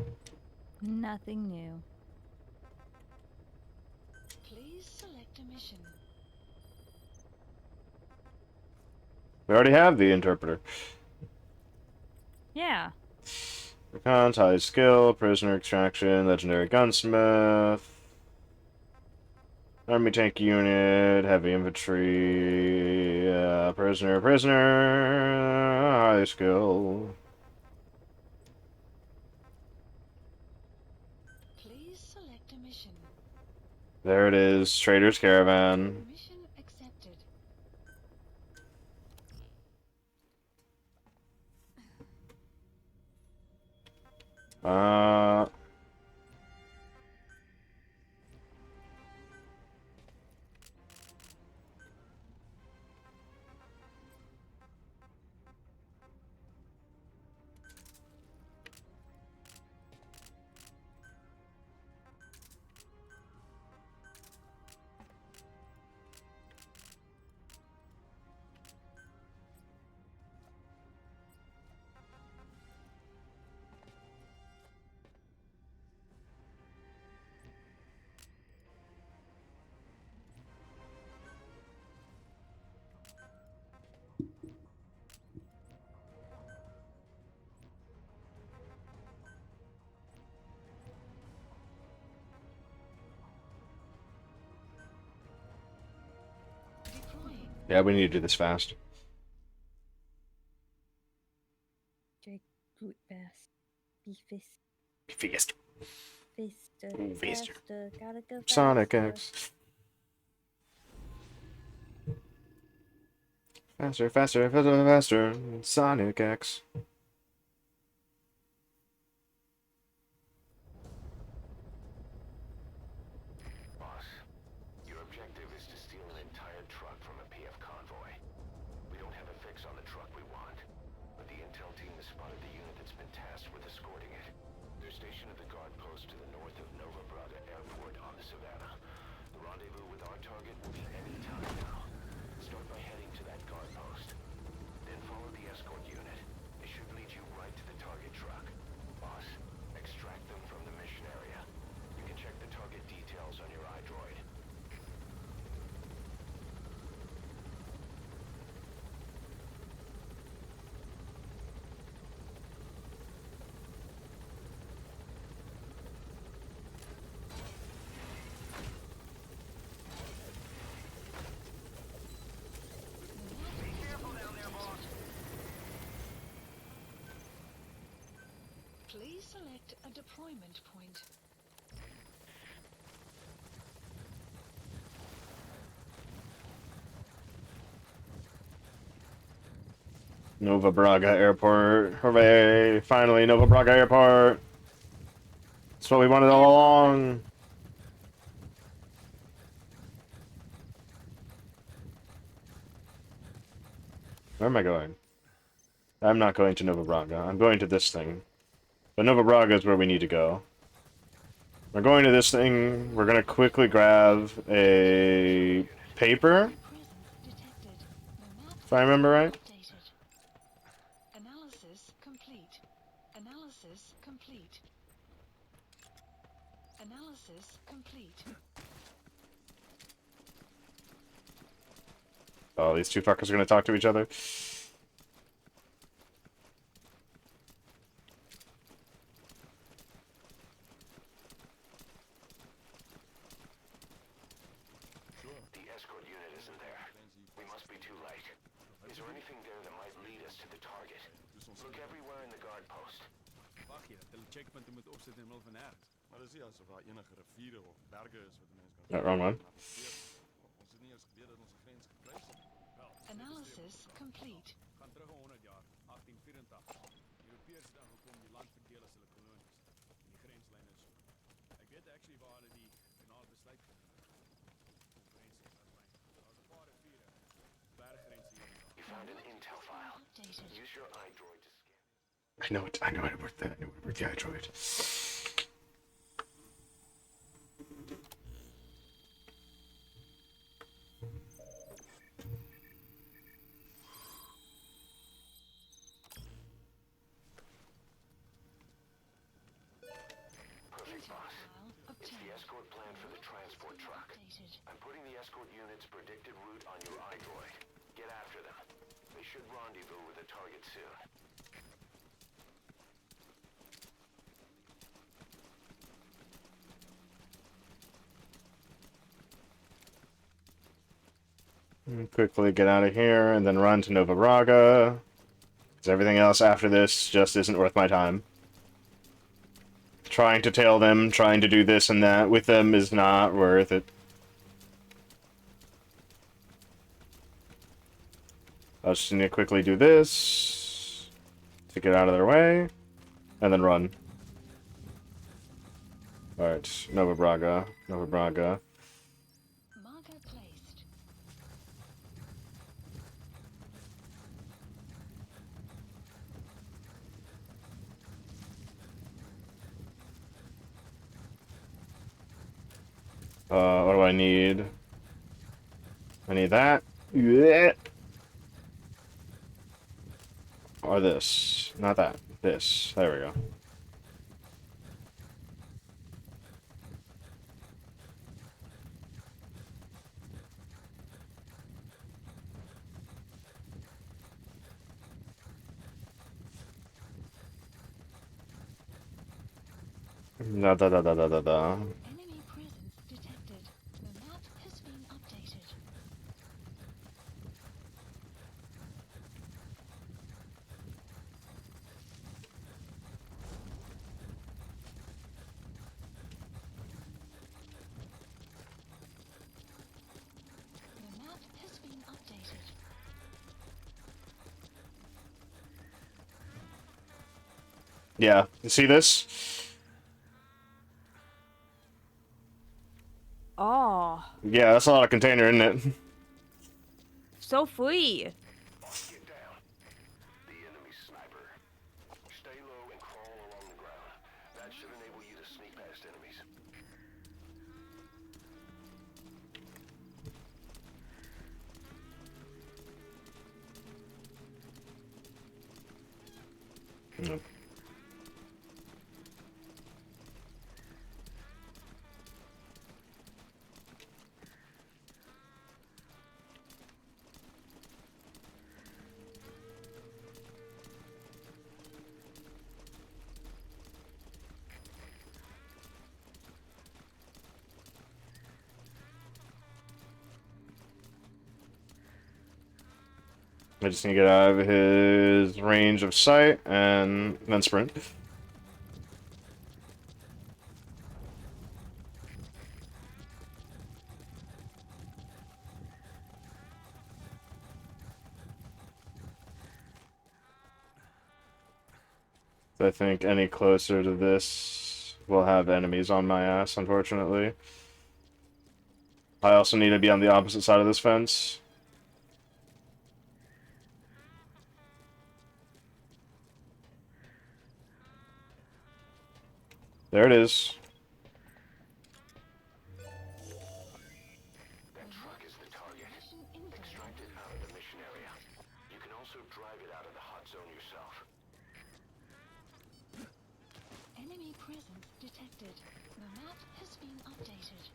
Nothing new. Please select a mission. We already have the interpreter. Yeah. Recon, high skill, prisoner extraction, legendary gunsmith, army tank unit, heavy infantry, prisoner, high skill. Please select a mission. There it is, Trader's Caravan. Mission accepted. Uh, Yeah, we need to do this fast. Drink food fast. Be fist. Fast. Faster. Ooh, faster. Faster. Gotta go faster. Sonic X. Faster, faster, faster, faster. Sonic X. Boss, your objective is to steal an entire truck from a PF convoy. We don't have a fix on the truck we want, but the intel team has spotted the unit that's been tasked with escorting it. They're stationed at the guard post to the north of Nova Braga Airport on the Savannah. The rendezvous with our target will be any time now. Start by heading to that guard post. Then follow the escort unit. It should lead you right to the target truck. Boss, extract them from the mission area. You can check the target details on your iDroid. Please select a deployment point. Nova Braga Airport. Hooray! Finally, Nova Braga Airport. That's what we wanted all along. Where am I going? I'm not going to Nova Braga. I'm going to this thing. But Nova Braga is where we need to go. We're going to this thing. We're going to quickly grab a paper, if I remember right. Analysis complete. Analysis complete. Analysis complete. Oh, these two fuckers are going to talk to each other. The escort unit isn't there. We must be too late. Is there anything there that might lead us to the target? Look everywhere in the guard post. Wag jy dat hulle checkpunte moet opsit in die middel van nêrens. Maar dis nie asof daar enige riviere of berge is wat mense kan. That wrong one. Ons het nie eens geweet dat ons 'n grens gekruis het. Analysis complete. Gaan terug 100 jaar, 1884. Europeërs het aangekom die land verdeel as hulle kolonies. En die grenslyne is so. Ek weet actually waar hulle die finale besluit geneem het. Konferensie was fyn. Daar was 'n paar riviere. Berggrense hier. You found an intel file. Use your iDroid to scan. I know it. I know it worth that. I know it worth the iDroid. Perfect, boss. It's the escort plan for the transport truck. I'm putting the escort unit's predicted route on your iDroid. Get after them. They should rendezvous with the target soon. Quickly get out of here and then run to Nova Braga. Because everything else after this just isn't worth my time. Trying to tail them, trying to do this and that with them is not worth it. I just need to quickly do this to get out of their way, and then run. Alright, Nova Braga, Nova Braga. Marker placed. What do I need? I need that. Yeah. Or this. Not that. This. There we go. Da da da da da da da. Enemy presence detected. The map has been updated. Yeah, you see this? Oh, Yeah, that's a lot of container, isn't it? so free. Get down. The enemy sniper. Stay low and crawl along the ground. That should enable you to sneak past enemies. Nope. I just need to get out of his range of sight and then sprint. I think any closer to this will have enemies on my ass, unfortunately. I also need to be on the opposite side of this fence. There it is. That truck is the target. Extract it out of the mission area. You can also drive it out of the hot zone yourself. Enemy presence detected. The map has been updated.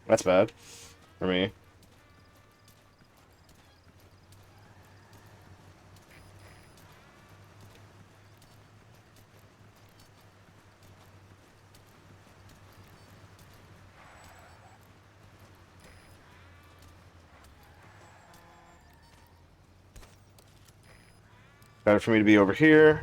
That's bad for me. Better for me to be over here.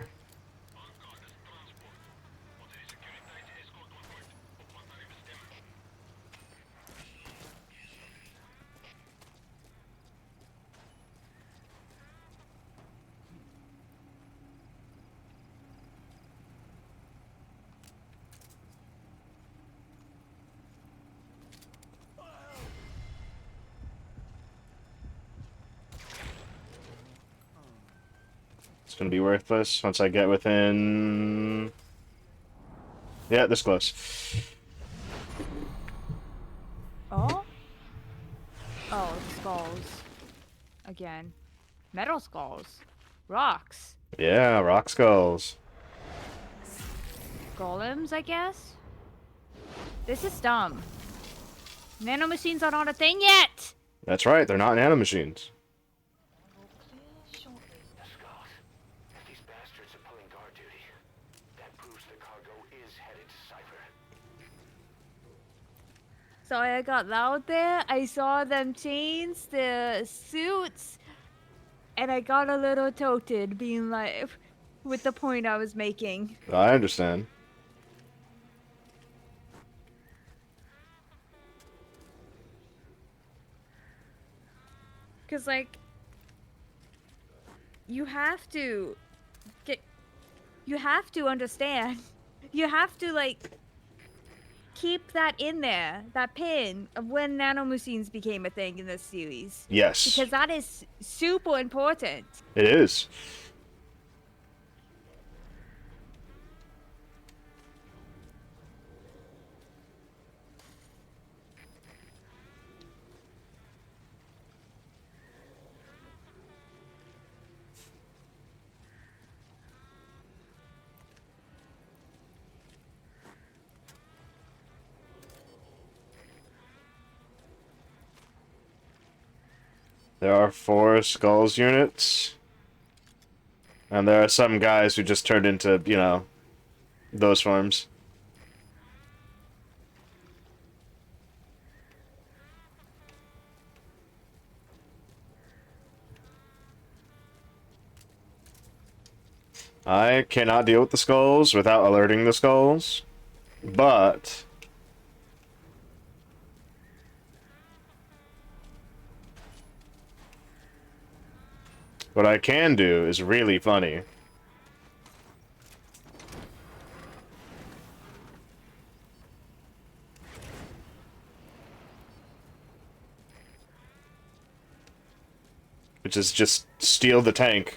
It's gonna be worthless once I get within... Yeah, this close. Oh? Oh, skulls. Again. Metal skulls. Rocks. Yeah, rock skulls. Golems, I guess? This is dumb. Nanomachines are not a thing yet! That's right, they're not nanomachines. Will clear shortly. Scott, if these bastards are pulling guard duty, that proves the cargo is headed to Cypher. So I got out there, I saw them change the suits, and I got a little tilted, being like, with the point I was making. I understand. Because, like, you have to understand. You have to, like, keep that in there, that pin of when nanomachines became a thing in this series. Yes. Because that is super important. It is. There are 4 skulls units. And there are some guys who just turned into, you know, those forms. I cannot deal with the skulls without alerting the skulls, but What I can do is really funny. Which is just steal the tank.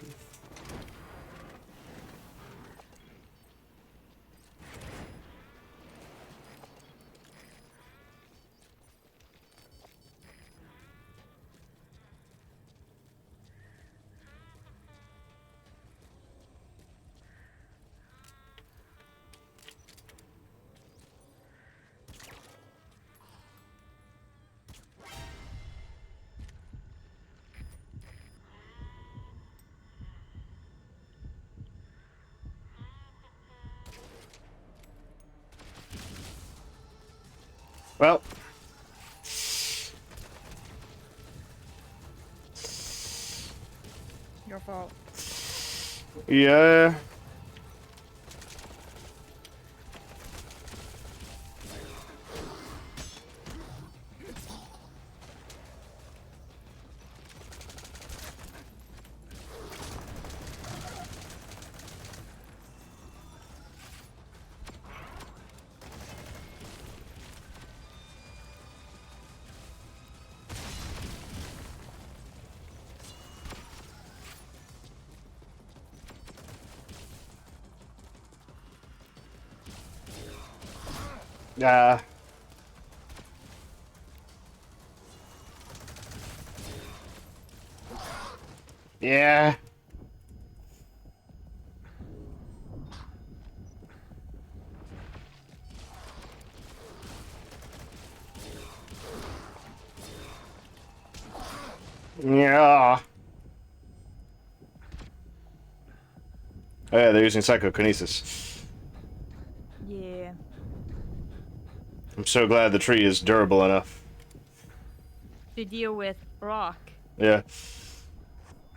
Well, Your fault. yeah. Yeah. Yeah. Yeah. Oh yeah, they're using psychokinesis. Yeah. I'm so glad the tree is durable enough. To deal with rock. Yeah.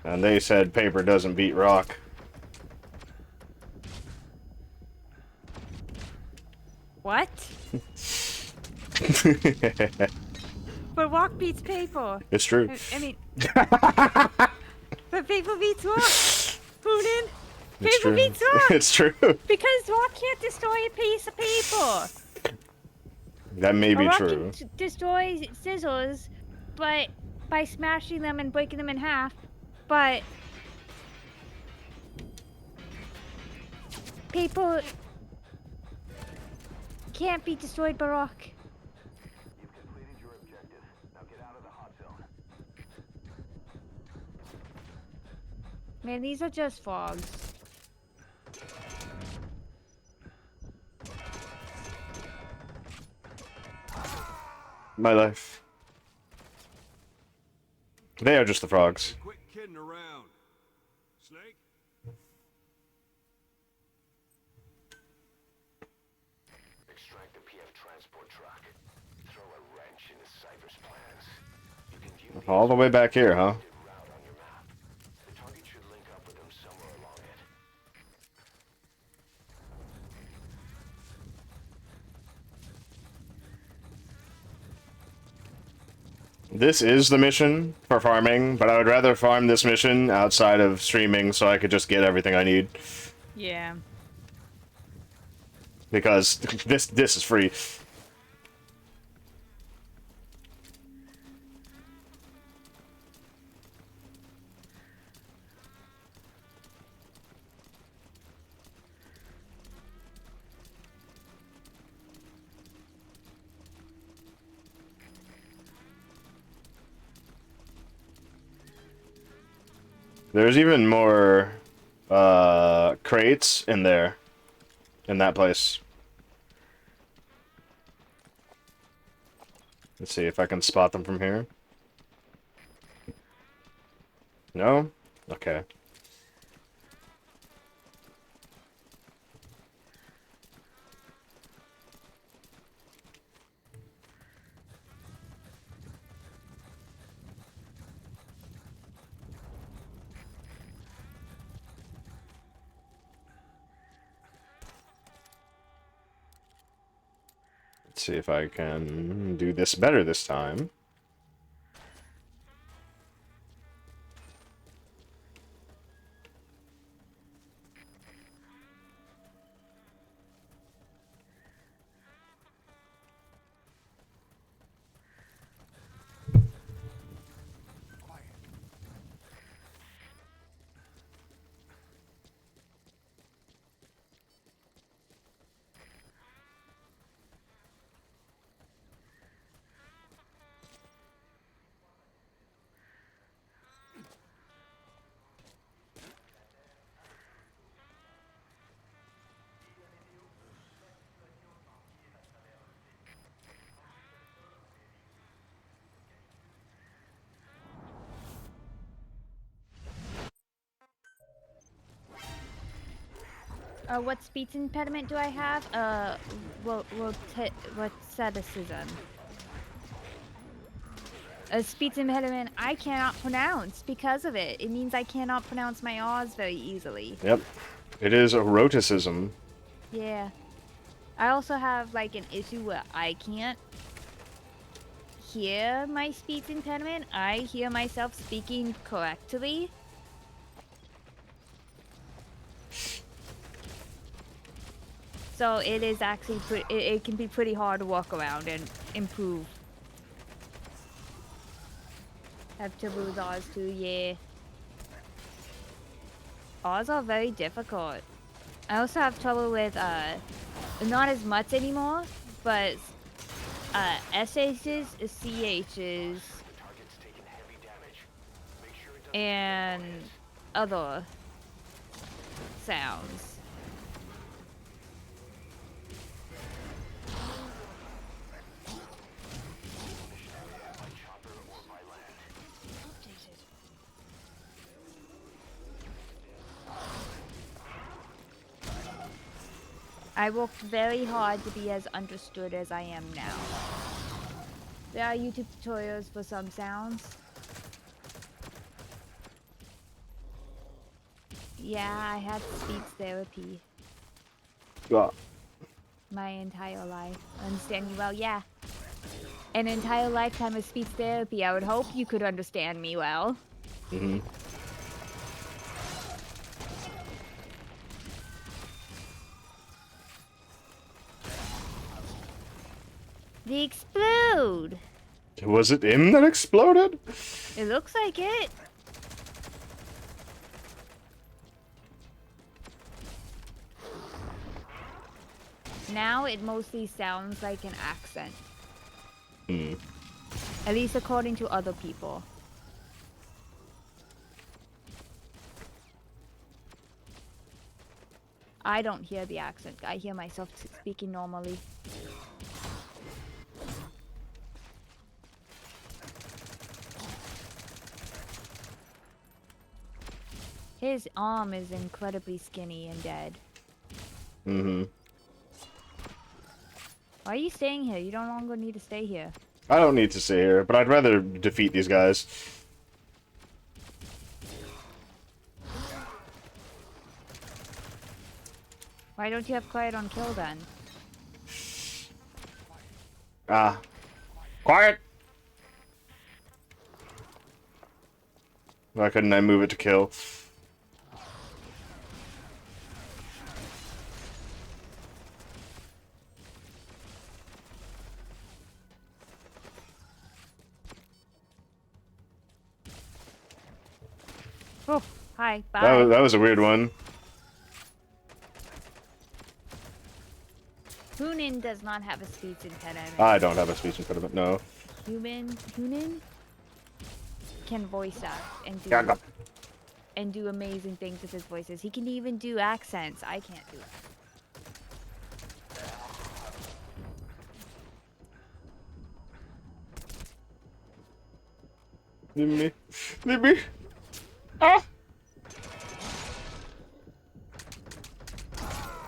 And they said paper doesn't beat rock. What? But rock beats paper. It's true. I mean, but paper beats rock. Hoonin. It's Paper true. beats rock. It's true. Because rock can't destroy a piece of paper. That may be rock true. can destroy scissors, but by smashing them and breaking them in half. But paper can't be destroyed by rock. You've completed your objective. Now get out of the hot zone. Man, these are just frogs. My life. They are just the frogs. Quit kidding around. Snake? Extract the PF transport truck. Throw a wrench into Cypher's plans. You can view All the way back here, huh? the route on your map. The target should link up with them somewhere along it. This is the mission for farming, but I would rather farm this mission outside of streaming so I could just get everything I need. Yeah. Because this is free. There's even more crates in there, in that place. Let's see if I can spot them from here. No? Okay. Let's see if I can do this better this time. What speech impediment do I have? Roboticism. A speech impediment I cannot pronounce because of it. It means I cannot pronounce my R's very easily. Yep. It is eroticism. Yeah. I also have like an issue where I can't hear my speech impediment. I hear myself speaking correctly. So it is actually it can be pretty hard to walk around and improve. Have trouble with Oz too, yeah. Oz are very difficult. I also have trouble with not as much anymore, but SH's, CH's, and other sounds. I worked very hard to be as understood as I am now. There are YouTube tutorials for some sounds. Yeah, I had speech therapy my entire life. I understand you well, yeah. An entire lifetime of speech therapy. I would hope you could understand me well. Mm-hmm. They explode! Was it him that exploded? It looks like it. Now it mostly sounds like an accent. Hmm. At least according to other people. I don't hear the accent. I hear myself speaking normally. His arm is incredibly skinny and dead. Mm-hmm. Why are you staying here? You no longer need to stay here. I don't need to stay here, but I'd rather defeat these guys. Why don't you have quiet on kill then? Ah. Quiet! Why couldn't I move it to kill? Oh, hi, bye. That was a weird one. Hunin does not have a speech impediment. I don't have a speech impediment, no. Hunin can voice act and do amazing things with his voices. He can even do accents. I can't do it. Leave me. Leave me. Ah!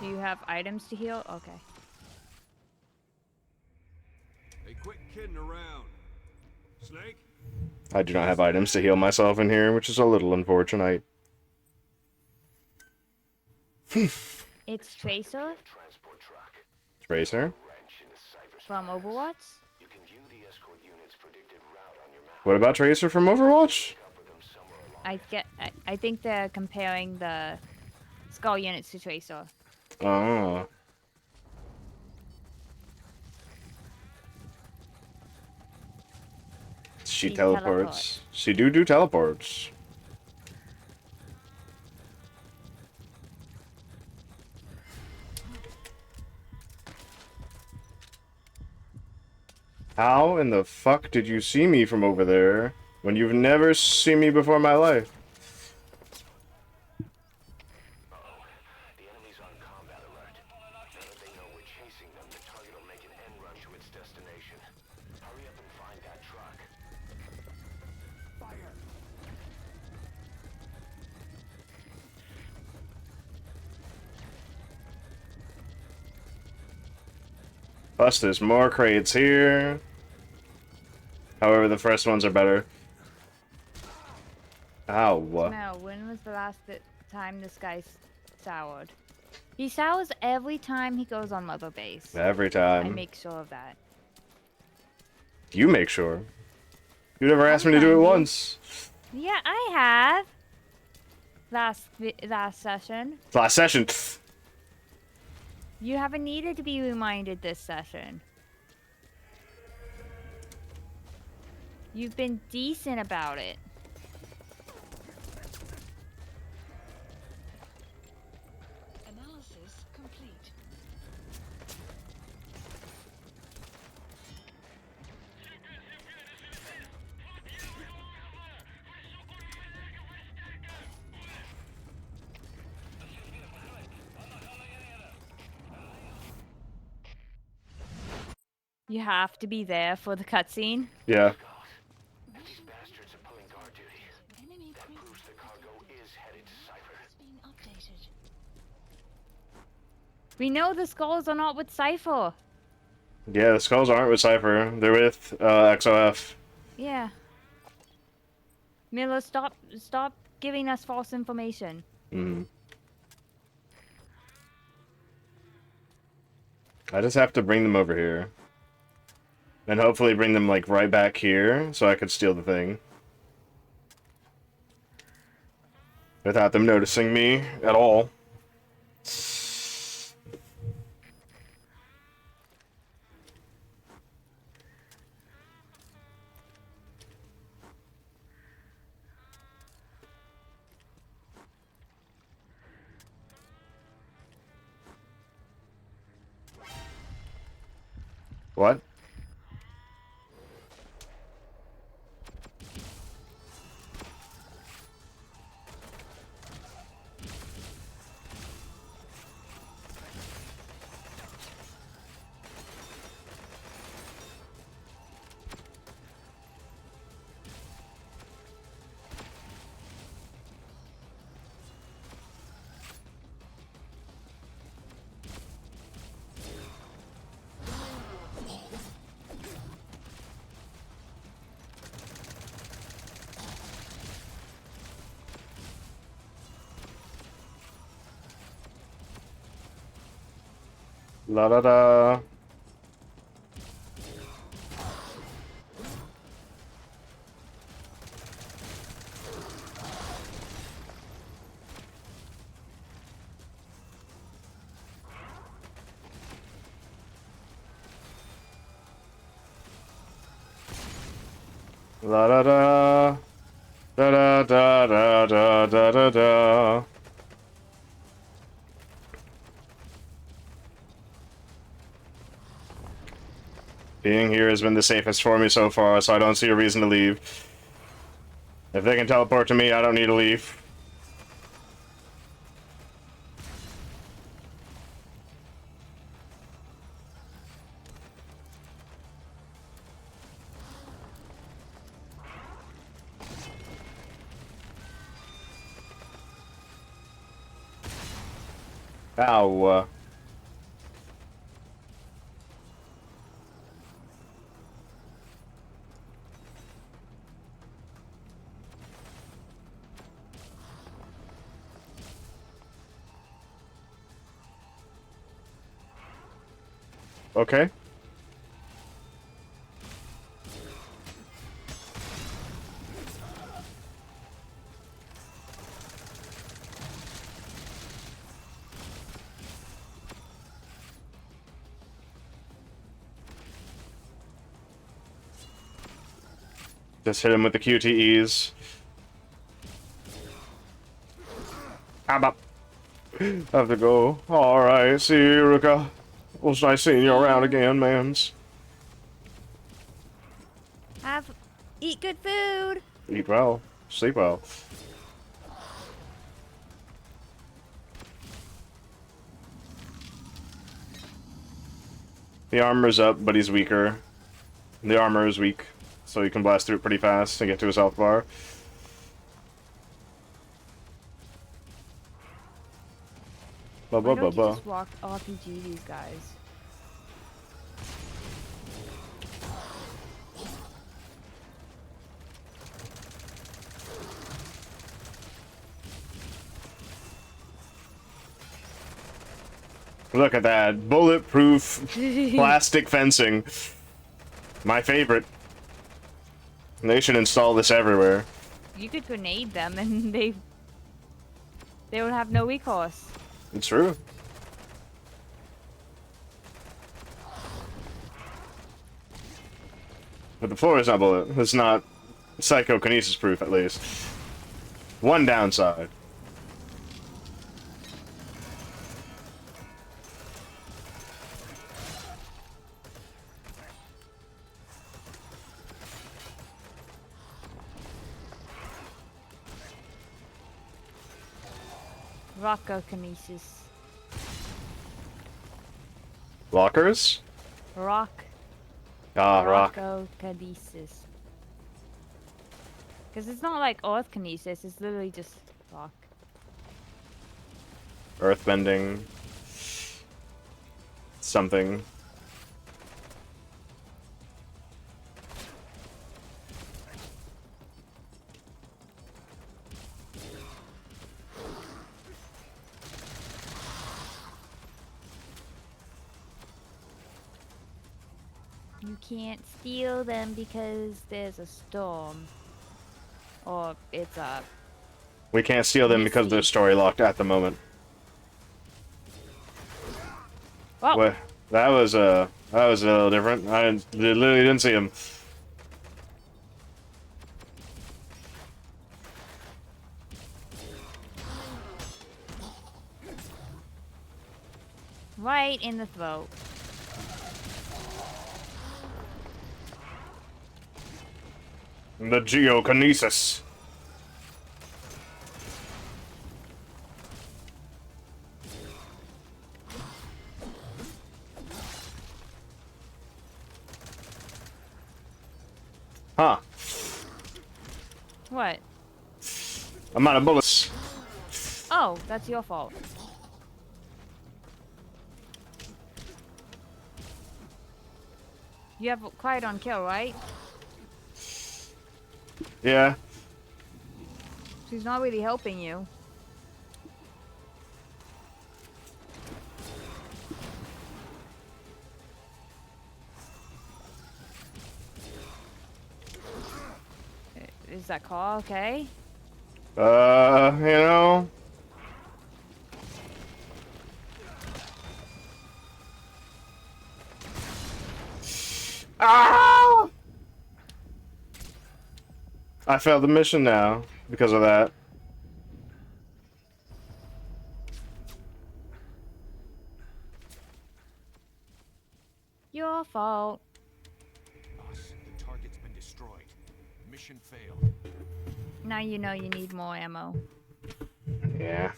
Do you have items to heal? Okay. Hey, quit kidding around. Snake? I do not have items to heal myself in here, which is a little unfortunate. It's Tracer Tracer? from Overwatch. What about Tracer from Overwatch? I think they're comparing the skull units to Tracer. Oh. She teleports. She do teleports. How in the fuck did you see me from over there when you've never seen me before in my life? Plus, there's more crates here. However, the first ones are better. Ow. Mel, when was the last time this guy soured? He sours every time he goes on Mother Base. Every I time. make sure of that. You make sure. You never asked me to I'm do it trying to. once. Yeah, I have. Last session. Last session. You haven't needed to be reminded this session. You've been decent about it. Analysis complete. You have to be there for the cutscene. Yeah. These bastards are pulling guard duty. Enemy That cruiser proves the cargo is headed to Cypher. has been updated. We know the skulls are not with Cypher. Yeah, the skulls aren't with Cypher. They're with XOF. Yeah. Miller, stop giving us false information. I just have to bring them over here. And hopefully bring them, like, right back here, so I could steal the thing. Without them noticing me at all. What? La da da. La da da. Da da da da da da da da. Being here has been the safest for me so far, so I don't see a reason to leave. If they can teleport to me, I don't need to leave. Ow. Okay. Just hit him with the QTEs. I'm up. Have to go. Alright, see you, Ruka. It was nice seeing you around again, mans. Eat good food. Eat well. Sleep well. The armor's up, but he's weaker. The armor is weak, so he can blast through it pretty fast and get to his health bar. Why don't you just RPG these guys? Look at that. Bulletproof plastic fencing. My favorite. They should install this everywhere. You could grenade them and they would have no recourse. It's true. But the floor is not bullet. It's not psychokinesis proof, at least. One downside. Rockokinesis. Lockers? Rock. Ah, rock. Rockokinesis. Because it's not like earthkinesis, it's literally just rock. Earthbending. Something. You can't steal them because there's a storm. Or it's a... We can't steal them because they're story locked at the moment. Oh. What? That was a little different. I literally didn't see him. Right in the throat. The geokinesis. Huh. What? I'm out of bullets. Oh, that's your fault. You have quiet on kill, right? Yeah. She's not really helping you. Is that call okay? You know. Ah! I failed the mission now because of that. Your fault. Boss, the target's been destroyed. Mission failed. Now you know you need more ammo. Yeah.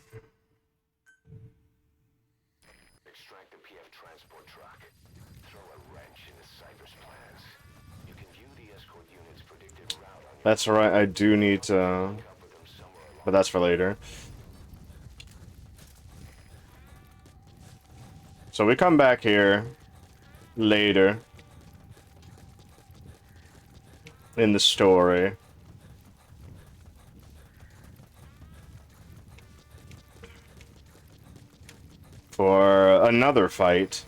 Extract the PF transport truck. Throw a wrench into Cypher's plans. You can view the escort unit's predicted route on your... That's right, I do need to... But that's for later. So we come back here later in the story. For another fight.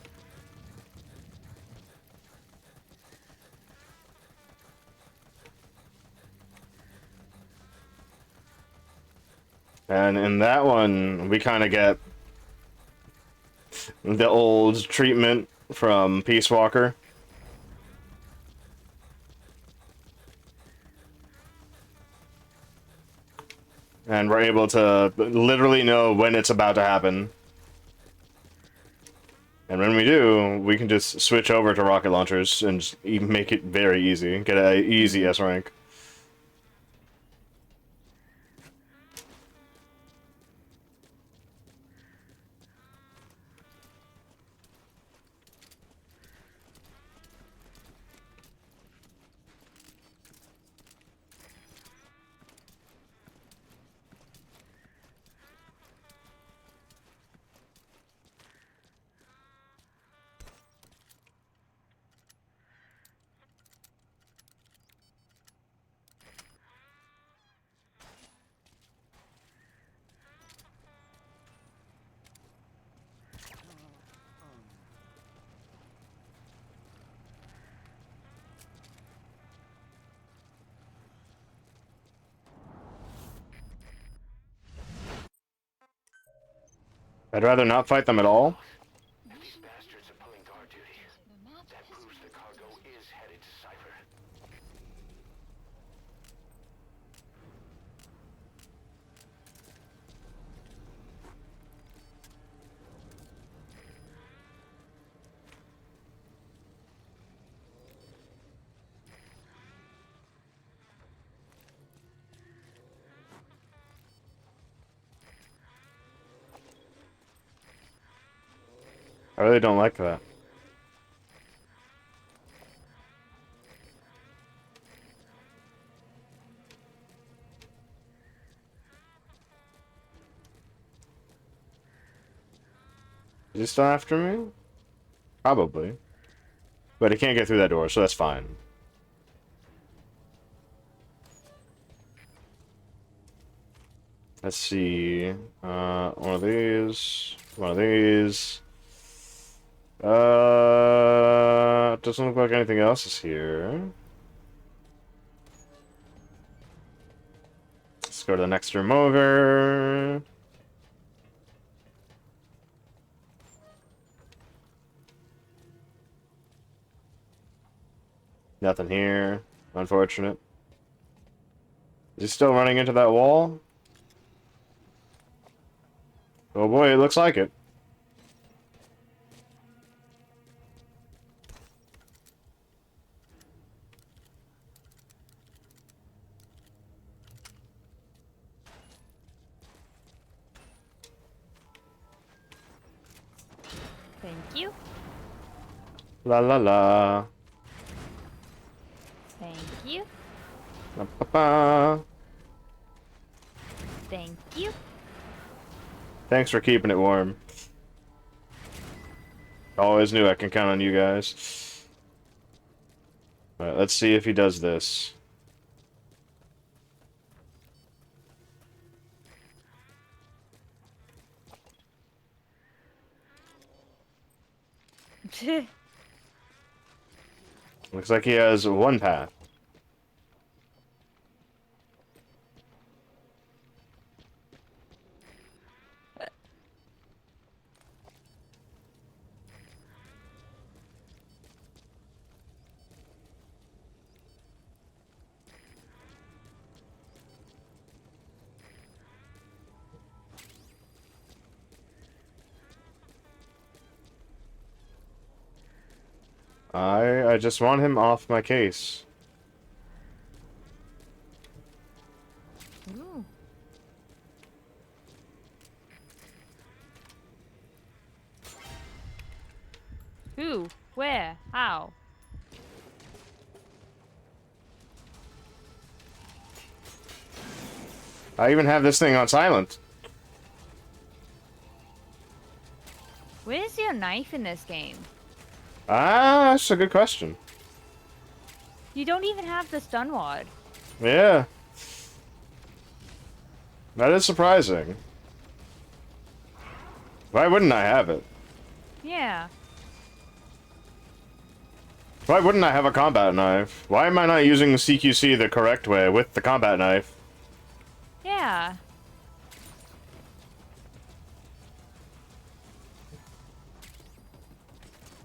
And in that one, we kind of get the old treatment from Peace Walker. And we're able to literally know when it's about to happen. And when we do, we can just switch over to rocket launchers and just make it very easy. Get an easy S rank. I'd rather not fight them at all. These bastards are pulling guard duty. The map That proves the cargo is headed to Cipher. I really don't like that. Is he still after me? Probably. But he can't get through that door, so that's fine. Let's see. One of these. One of these. Doesn't look like anything else is here. Let's go to the next room over. Nothing here. Unfortunate. Is he still running into that wall? Oh boy, it looks like it. Thank you. La la la. Thank you. Ba, ba, ba. Thank you. Thanks for keeping it warm. Always knew I can count on you guys. Alright, let's see if he does this. Looks like he has one path. I just want him off my case. Ooh. Who? Where? How? I even have this thing on silent. Where's your knife in this game? Ah, that's a good question. You don't even have the stun wad. Yeah. That is surprising. Why wouldn't I have it? Yeah. Why wouldn't I have a combat knife? Why am I not using CQC the correct way with the combat knife? Yeah.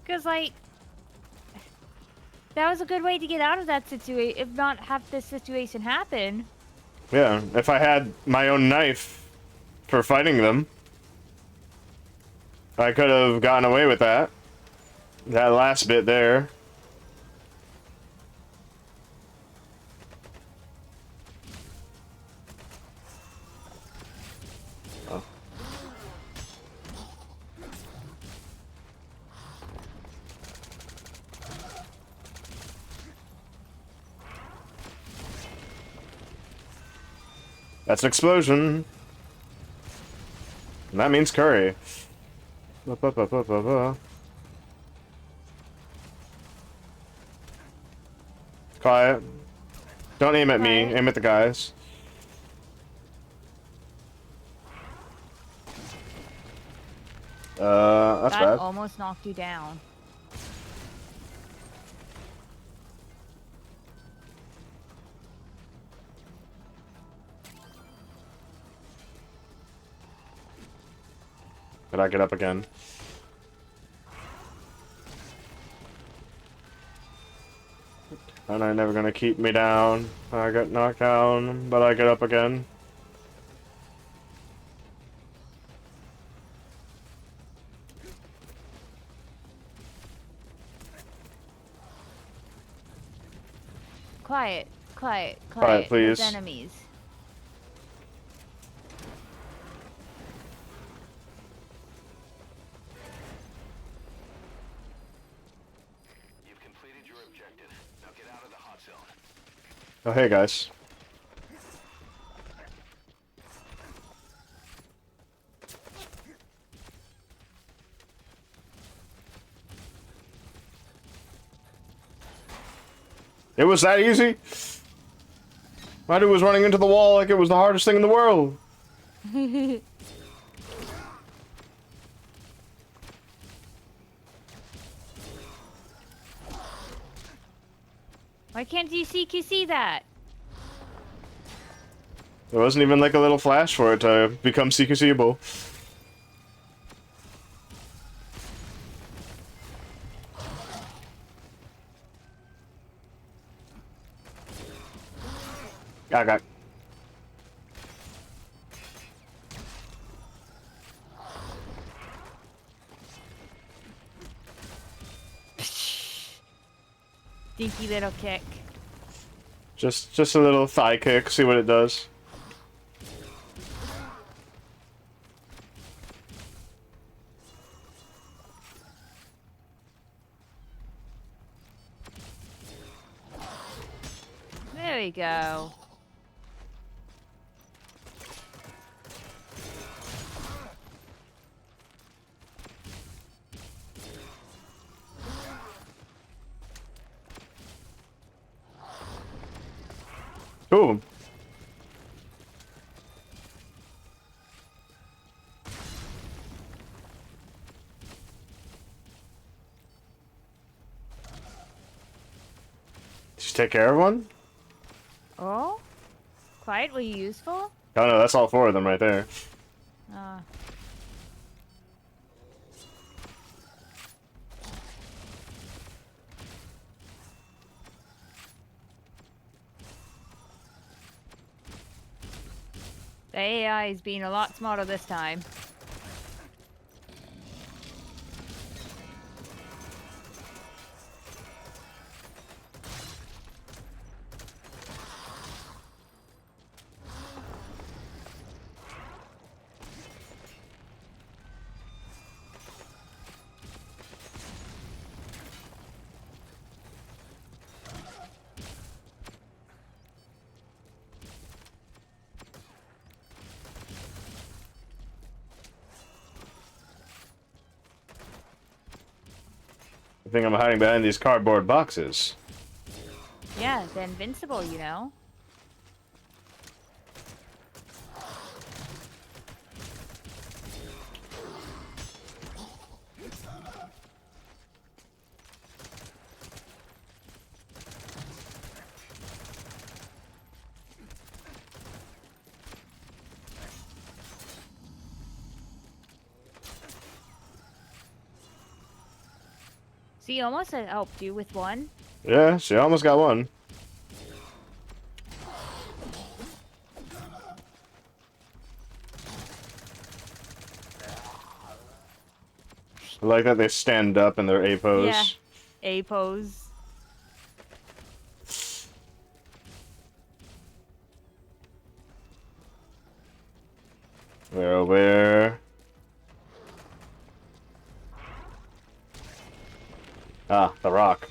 Because, like, that was a good way to get out of that situation, if not have this situation happen. Yeah, if I had my own knife for fighting them, I could have gotten away with that. That last bit there. Oh. That's an explosion. And that means curry. Ba, ba, ba, ba, ba, ba. Quiet. Don't aim at me. Quiet. Aim at the guys. That's That bad. almost knocked you down. But I get up again. And they're never gonna keep me down. I get knocked down, but I get up again. Quiet, quiet, Quiet, quiet. There's please. enemies. You've completed your objective. Now get out of the hot zone. Oh, hey, guys. It was that easy? My dude was running into the wall like it was the hardest thing in the world. Why can't you see that? There wasn't even like a little flash for it to become seeable. Got. Dinky little kick. Just a little thigh kick, see what it does. There we go. Cool. Did you take care of one? Oh? Quiet, were you useful? Oh no, that's all four of them right there. The AI is being a lot smarter this time. I think I'm hiding behind these cardboard boxes. Yeah, they're invincible, you know. See, almost helped you with one. Yeah, she almost got one. I like that they stand up in their A pose. Yeah, A pose. Where? Ah, the rock.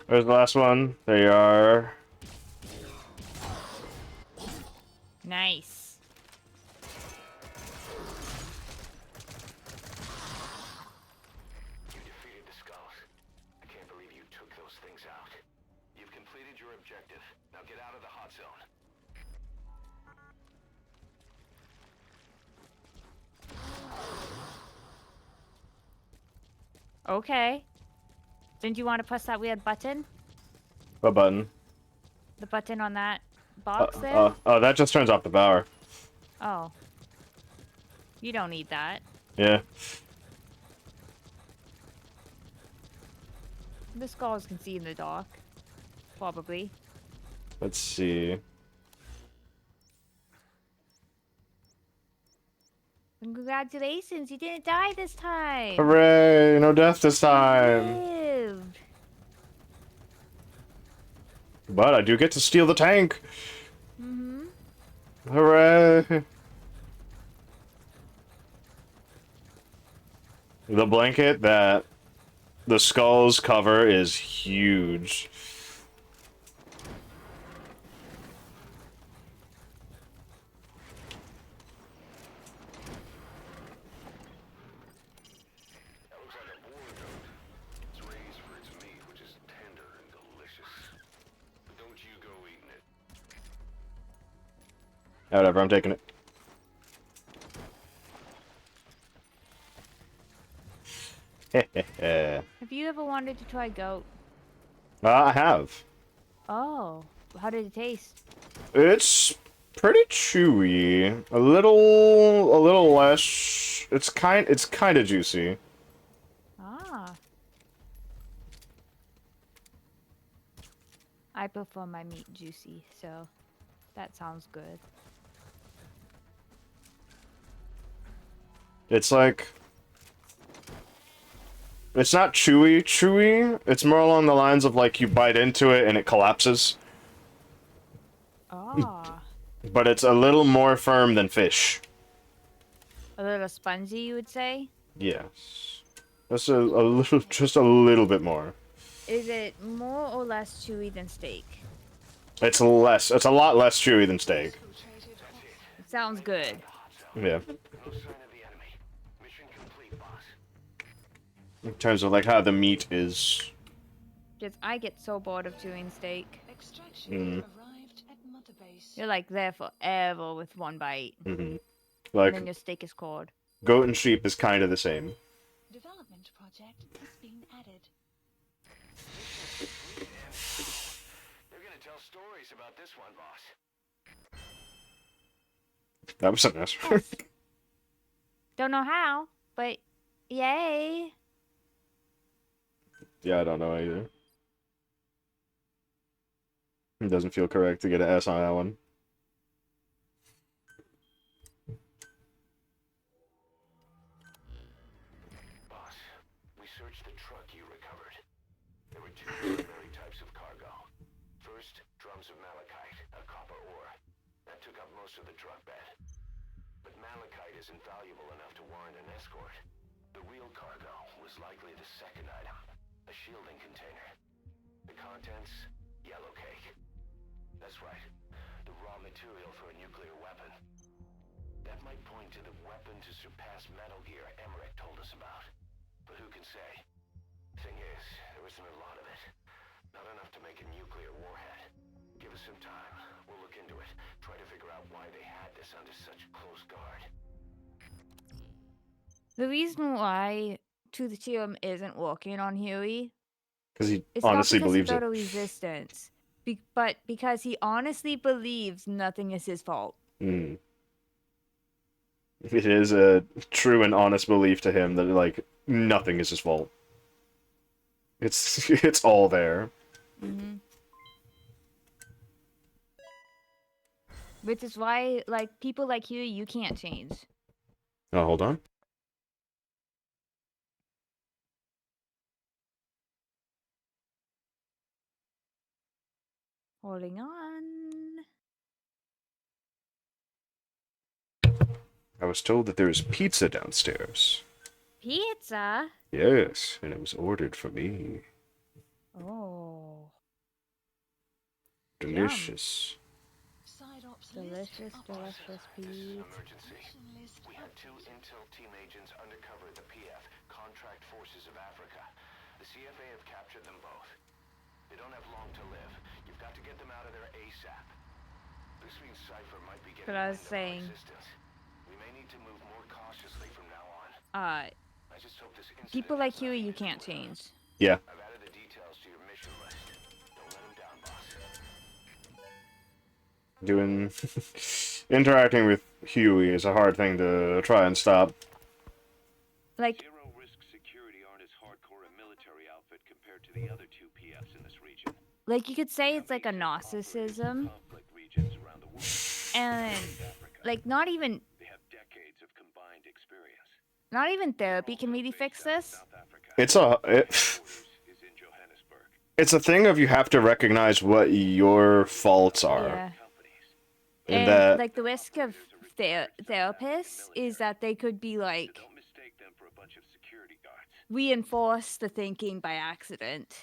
There's the last one. There you are. Nice. You defeated the skulls. I can't believe you took those things out. Okay. Didn't you want to press that weird button? What button? The button on that box there? Oh, that just turns off the power. Oh. You don't need that. Yeah. The skulls can see in the dark. Probably. Let's see. Congratulations, you didn't die this time. Hooray! No death this time. Lived. But I do get to steal the tank. Mm-hmm. Hooray! The blanket that the skulls cover is huge. That looks like a boar goat. It's raised for its meat, which is tender and delicious. But don't you go eating it. Whatever, I'm taking it. Have you ever wanted to try goat? I have. Oh. How did it taste? It's pretty chewy. A little less. It's kind of juicy. Ah. I prefer my meat juicy, so that sounds good. It's like, it's not chewy. It's more along the lines of like you bite into it and it collapses. Ah. But it's a little more firm than fish. A little spongy, you would say? Yes. Just just a little bit more. Is it more or less chewy than steak? It's a lot less chewy than steak. It sounds good. Yeah. No sign of the enemy. Mission complete, boss. In terms of like how the meat is. Just I get so bored of chewing steak. Extraction arrived at Mother Base. You're like there forever with one bite. Mm-hmm. And Like, then your steak is cold. goat and sheep is kind of the same. Development project has been added. They're gonna tell stories about this one, boss. That was something else. Don't know how, but yay. Yeah, I don't know either. It doesn't feel correct to get an S on that one. Boss, we searched the truck you recovered. There were two primary types of cargo. First, drums of malachite, a copper ore. That took up most of the truck bed. But malachite isn't valuable enough to warrant an escort. The real cargo was likely the second item, a shielding container. The contents, yellow cake. That's right, the raw material for a nuclear weapon. That might point to the weapon to surpass Metal Gear Emmerich told us about. But who can say? Thing is, there isn't a lot of it. Not enough to make a nuclear warhead. Give us some time. We'll look into it. Try to figure out why they had this under such close guard. The reason why Truth Serum isn't working on Huey Because he is honestly not because believes he it. got a resistance, but because he honestly believes nothing is his fault. Mm. It is a true and honest belief to him that, like, nothing is his fault. It's all there. Mm-hmm. Which is why, like, people like Huey, you can't change. Oh, hold on. Holding on. I was told that there is pizza downstairs. Pizza? Yes, and it was ordered for me. Oh. Delicious. Side ops Delicious, list delicious This is an pizza. emergency. Mission list We had two Intel team agents undercover at the PF, Contract Forces of Africa. The CFA have captured them both. They don't have long to live. You've got to get them out of there ASAP. This means Cypher might be getting But I was wind of our saying- existence. We may need to move more cautiously from now on. Uh, I just hope this incident People like has not Huey you ended can't well. change. Yeah. I've added the details to your mission list. Don't let him down, boss. Doing interacting with Huey is a hard thing to try and stop. Like, Zero Risk Security aren't as hardcore a military outfit compared to the other two PFs in this region. you could say it's like a Companies have operated in narcissism, conflict regions around the world. and Africa. like not even They have decades of combined experience. therapy can really fix this. South Africa. It's a Headquarters is in Johannesburg. it's a thing of you have to recognize what your faults are, Yeah. Companies. and And that like the risk of therapists is that they could be like Don't mistake them for a bunch of security guards. reinforce the thinking by accident.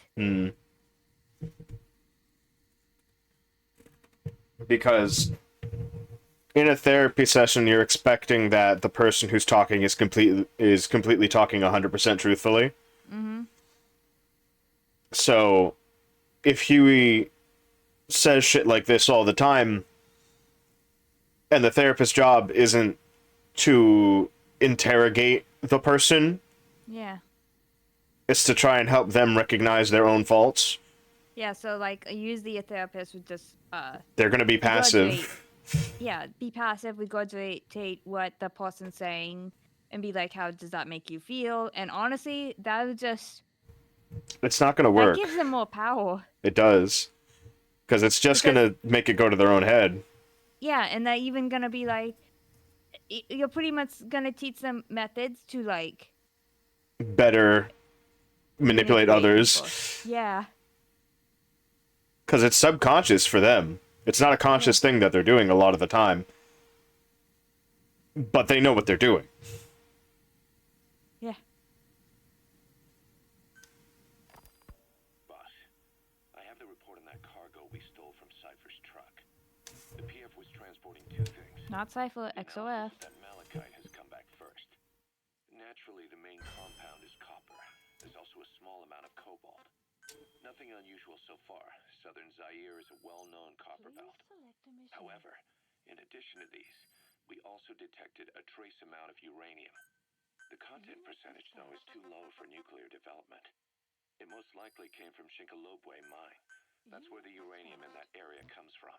because in a therapy session you're expecting that the person who's talking is completely talking 100% truthfully. So if Huey says shit like this all the time, and the therapist's job isn't to interrogate the person, Yeah. it's to try and help them recognize their own faults. Yeah, so like usually a therapist would just They're going to be passive. be passive, regurgitate what the person's saying and be like, how does that make you feel? And honestly, that would just It's not going to that work. gives them more power. It does. Because it's just going to make it go to their own head. Yeah, and they're even gonna be like, you're pretty much gonna teach them methods to like Better manipulate others. people. Yeah. Because it's subconscious for them. It's not a conscious thing that they're doing a lot of the time. But they know what they're doing. Yeah. Boss, I have the report on that cargo we stole from Cypher's truck. The PF was transporting two things. Not Cypher, The XOF. analysis of that malachite has come back first. Naturally, the main compound is copper. There's also a small amount of cobalt. Nothing unusual so far. Southern Zaire is a well-known copper belt. However, in addition to these, we also detected a trace amount of uranium. The content percentage, though, is too low for nuclear development. It most likely came from Shinkalobwe mine. That's where the uranium in that area comes from.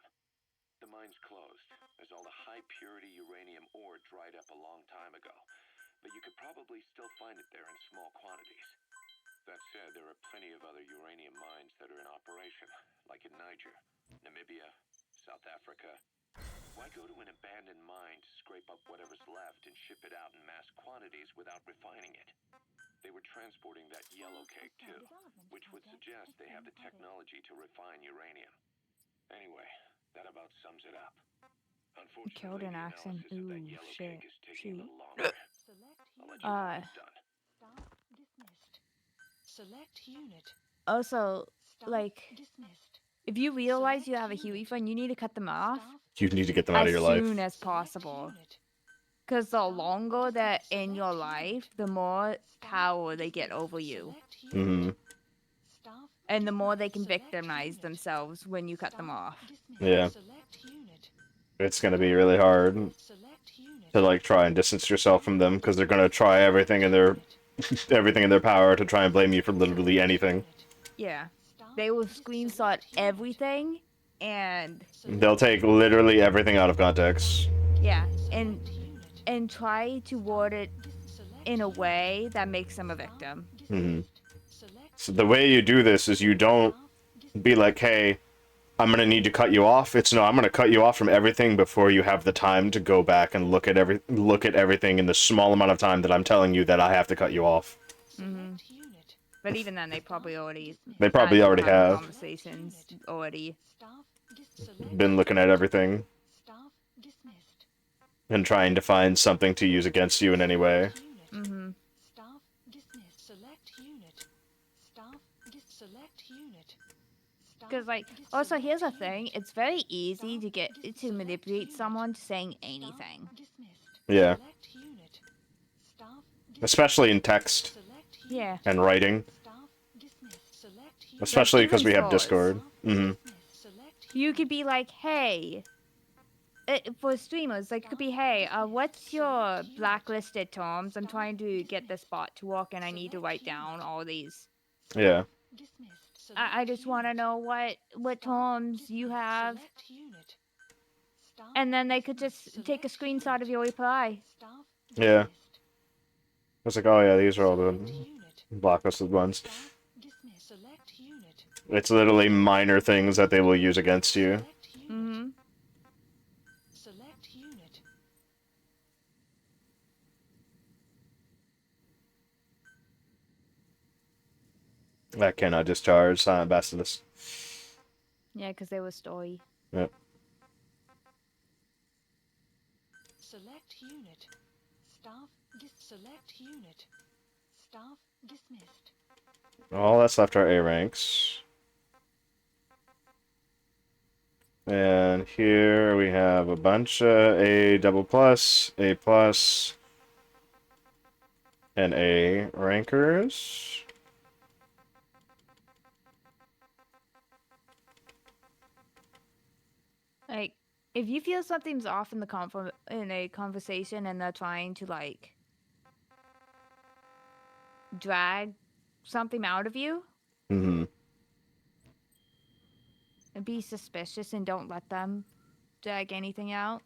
The mine's closed, as all the high-purity uranium ore dried up a long time ago. But you could probably still find it there in small quantities. That said, there are plenty of other uranium mines that are in operation, like in Niger, Namibia, South Africa. Why go to an abandoned mine to scrape up whatever's left and ship it out in mass quantities without refining it? They were transporting that yellow cake too, which would suggest they have the technology to refine uranium. Anyway, that about sums it up. Unfortunately, Killed an the accent. analysis of that Ooh, yellow shit. cake is taking a Shoot. little longer. I'll let you know when it's done. Staff dismissed. Select unit. Also, Staff like, dismissed. if you realize you have a Huey friend, you need to cut them off Staff You need to get them out of as your life. soon as select possible. unit. Because the longer they're in your life, the more power they get over you. Select unit. Staff And the more they can Select victimize unit. themselves when you cut them Staff off. dismissed. Yeah. Select unit. It's going to be really hard Select unit. to like try and distance yourself from them because they're going to try everything in their power to try and blame you for literally anything. Yeah. They will screenshot everything and They'll take literally everything out of context. yeah, and try to word it in a way that makes them a victim. So the way you do this is you don't be like, hey, I'm going to need to cut you off. It's no, I'm going to cut you off from everything before you have the time to go back and look at everything in the small amount of time that I'm telling you that I have to cut you off. But even then, they probably already They probably already had have conversations already. been looking at everything and trying to find something to use against you in any way. Mm-hmm. Staff dismissed. Select unit. Staff select unit. Because, like, also here's the thing: it's very easy to get to manipulate someone to saying anything. Yeah. Especially in text Yeah. and writing. Especially because we have Discord. Mm-hmm. You could be like, "Hey, for streamers, like it could be, hey, what's your blacklisted terms? I'm trying to get this bot to work, and I need to write down all these. Yeah. Dismissed. I just want to know what terms you have, Select unit. Staff and then they could just dismissed. take a Select screenshot of unit. your reply. Staff Yeah. dismissed. It's like, oh yeah, these are all Select the unit. blacklisted ones. Staff dismissed. Select unit. It's literally minor things that they will use against you. Select unit. Mm-hmm. Select unit. That cannot discharge Silent Basilisk. Yeah, because they were story. Yep. Select unit. Staff select unit. Staff dismissed. All that's left are A ranks. And here we have a bunch of A double plus, A plus, and A rankers. Like, if you feel something's off in in a conversation, and they're trying to like drag something out of you, Mm-hmm. and be suspicious and don't let them drag anything out.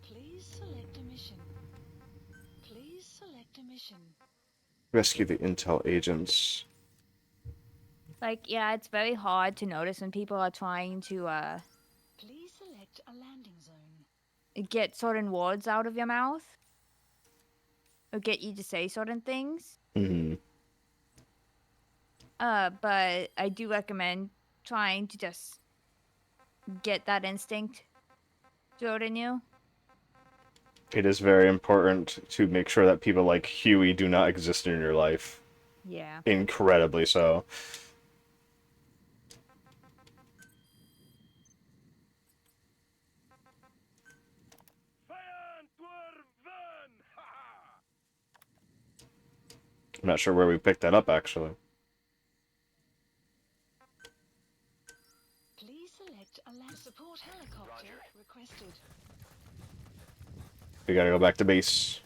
Please select a mission. Please select a mission. Rescue the intel agents. Like, yeah, it's very hard to notice when people are trying to Please select a landing zone. get certain words out of your mouth, or get you to say certain things. Mm-hmm. But I do recommend trying to just get that instinct drilled in you. It is very important to make sure that people like Huey do not exist in your life. Yeah. Incredibly so. I'm not sure where we picked that up, actually. Please select a land support helicopter requested. We gotta go back to base.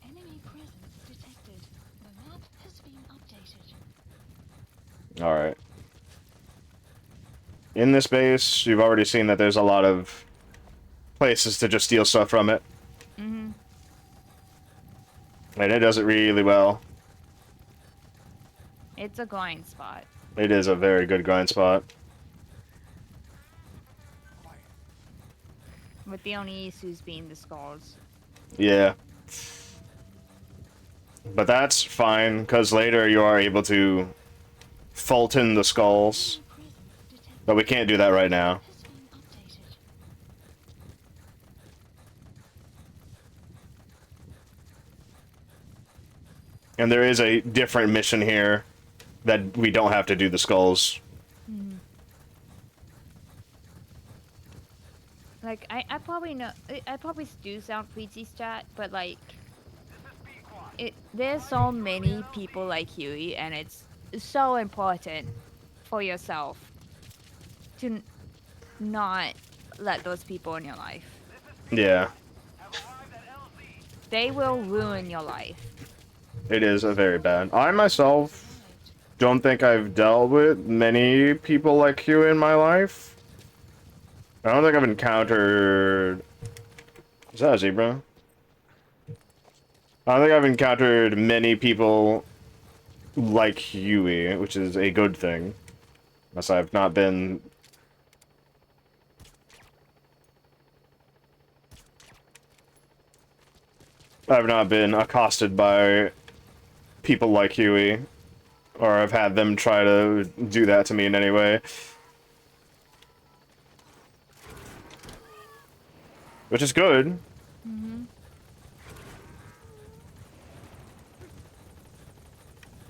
Enemy presence detected. The map has been updated. Alright. In this base, you've already seen that there's a lot of places to just steal stuff from it. Mm-hmm. And it does it really well. It's a grind spot. It is a very good grind spot. With the only issues being the skulls. Yeah. But that's fine, because later you are able to Fulton the skulls. But we can't do that right now. Has been updated. And there is a different mission here that we don't have to do the skulls. Like, I probably know, I probably do sound preachy chat, but like, there's so many people like Huey, and it's so important for yourself to not let those people in your life. Yeah. They will ruin your life. It is a very bad. I myself don't think I've dealt with many people like you in my life. I don't think I've encountered... Is that a zebra? I don't think I've encountered many people like Huey, which is a good thing. Unless I've not been... I've not been accosted by people like Huey. Or I've had them try to do that to me in any way. Which is good. Mm-hmm.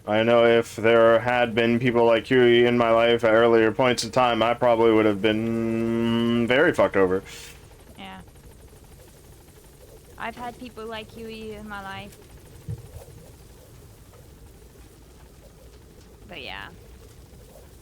I know if there had been people like Huey in my life at earlier points in time, I probably would have been very fucked over. Yeah. I've had people like Huey in my life. But yeah.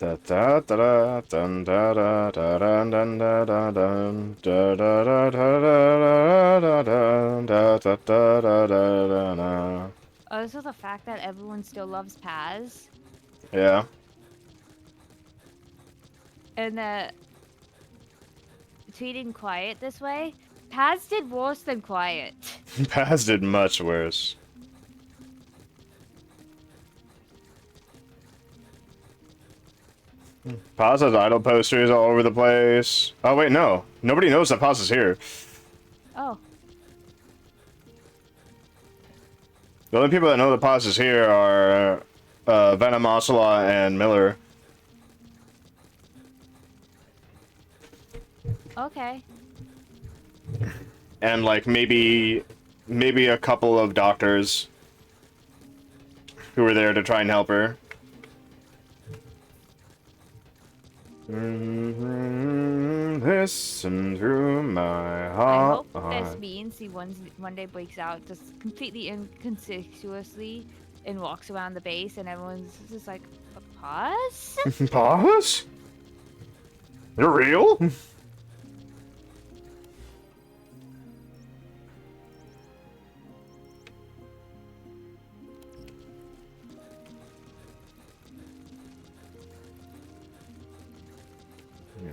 Da da da da dun da da da dun dun da da dun da da da da da da da da da da da da da. Also, the fact that everyone still loves Paz Yeah. and that treating Quiet this way, Paz did worse than Quiet. Paz did much worse. Paz has idol posters all over the place. Oh wait, no. Nobody knows that Paz is here. Oh, The only people that know that Paz is here are Venom, Ocelot, and Miller. okay. And like maybe a couple of doctors who were there to try and help her. Listen through my I heart. hope this means he one day breaks out just completely inconspicuously and walks around the base, and everyone's just like, Paz? Paz? You're real?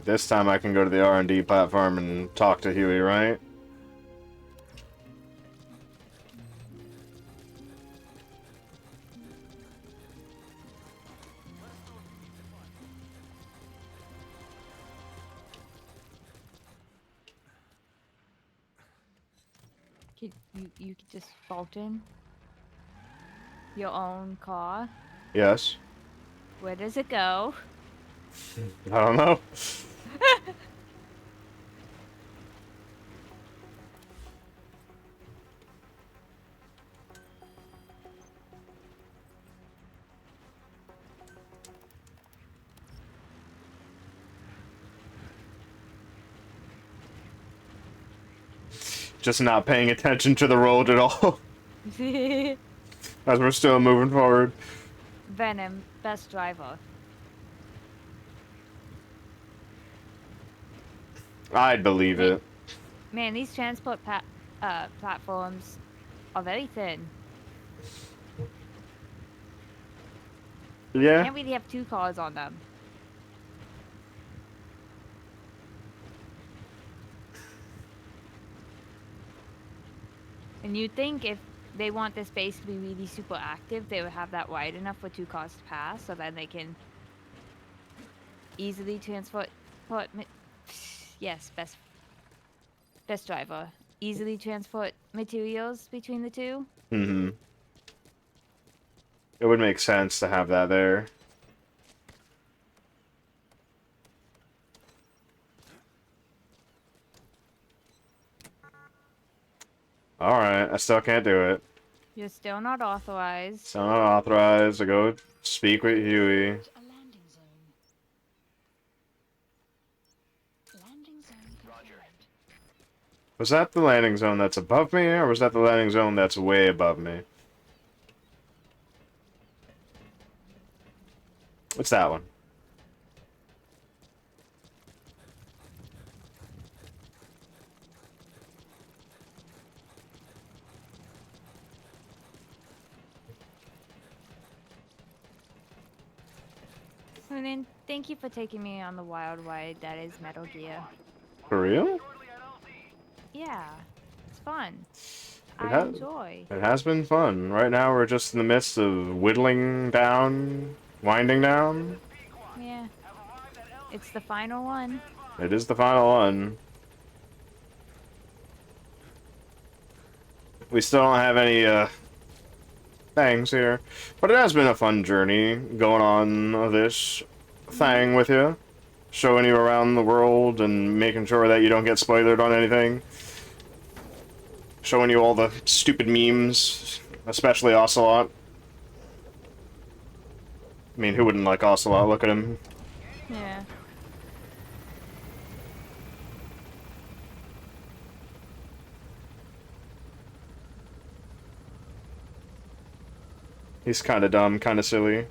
This time I can go to the R&D platform and talk to Huey, right? You could just bolt in your own car. Yes. Where does it go? I don't know. Just not paying attention to the road at all. As we're still moving forward. Venom, best driver. I'd believe it. Man, these transport platforms are very thin. Yeah. Can't really have two cars on them. And you'd think if they want this base to be really super active, they would have that wide enough for two cars to pass, so then they can easily transport. Yes, best driver. Easily transport materials between the two. Mm-hmm. It would make sense to have that there. Alright, I still can't do it. You're still not authorized. Still not authorized to go speak with Huey. A landing zone. Landing zone confirmed. Was that the landing zone that's above me, or was that the landing zone that's way above me? What's that one? And then thank you for taking me on the wild ride that is Metal Gear. For real? Yeah, it's fun. It I enjoy. It has been fun. Right now we're just in the midst of whittling down, winding down. Yeah. It's the final one. It is the final one. We still don't have any, things here. But it has been a fun journey going on this thing with you. Showing you around the world and making sure that you don't get spoiled on anything. Showing you all the stupid memes, especially Ocelot. I mean, who wouldn't like Ocelot? Look at him. Yeah. He's kind of dumb, kind of silly.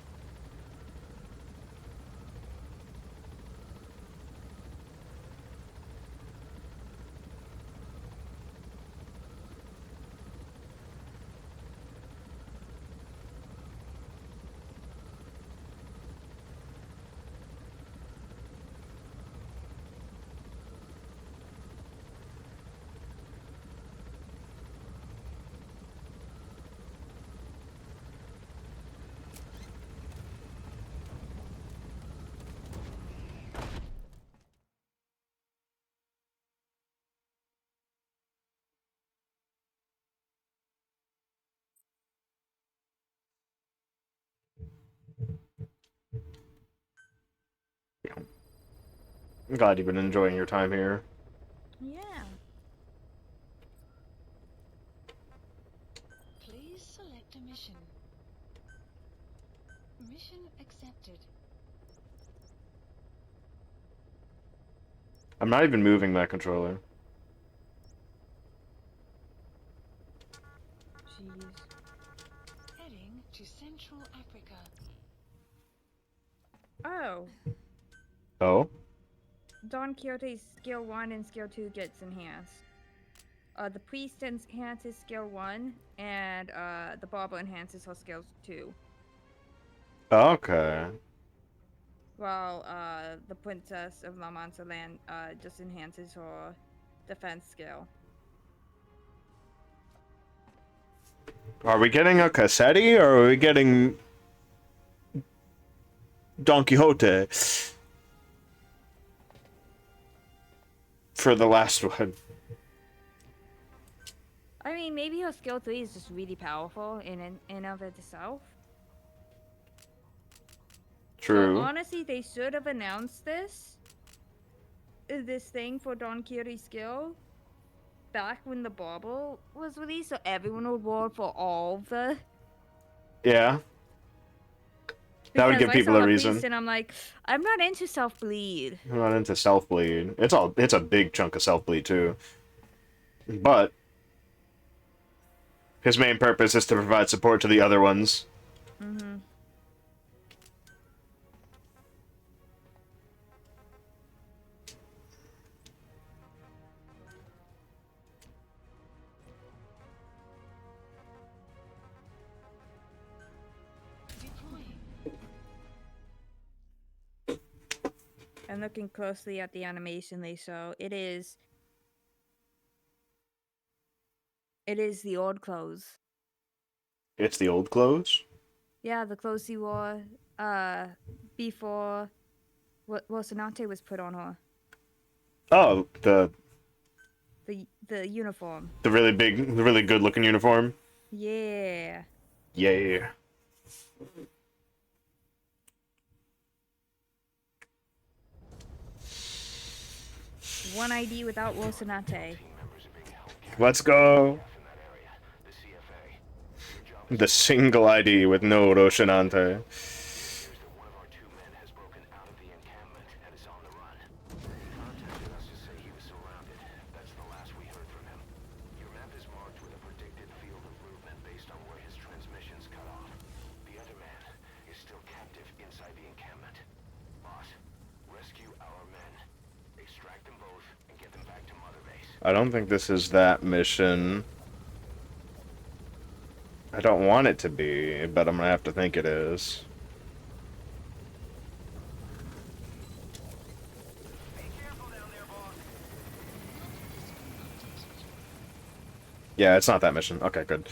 I'm glad you've been enjoying your time here. Yeah. Please select a mission. Mission accepted. I'm not even moving that controller. Jeez. Heading to Central Africa. Oh. Oh? Don Quixote's skill 1 and skill 2 gets enhanced. The priest enhances skill 1, and the barber enhances her skill 2. Okay. While the princess of La Mancha Land just enhances her defense skill. Are we getting a Cassetti, or are we getting Don Quixote for the last one? I mean, maybe her skill 3 is just really powerful in of itself. True. So honestly, they should have announced this thing for Don Quixote's skill back when the bauble was released, so everyone would roll for all the. Yeah. That would give people a reason. Priest and I'm like, I'm not into self bleed. I'm not into self bleed. It's a big chunk of self bleed too. But his main purpose is to provide support to the other ones. Mm-hmm. I'm looking closely at the animation they show. It is the old clothes. It's the old clothes? Yeah, the clothes he wore before Rocinante was put on her. Oh, the uniform. The really big, the really good looking uniform? Yeah. Yeah. One ID without Rocinante. Let's go. The single ID with no Rocinante. I don't think this is that mission. I don't want it to be, but I'm gonna have to think it is. Yeah, it's not that mission. Okay, good.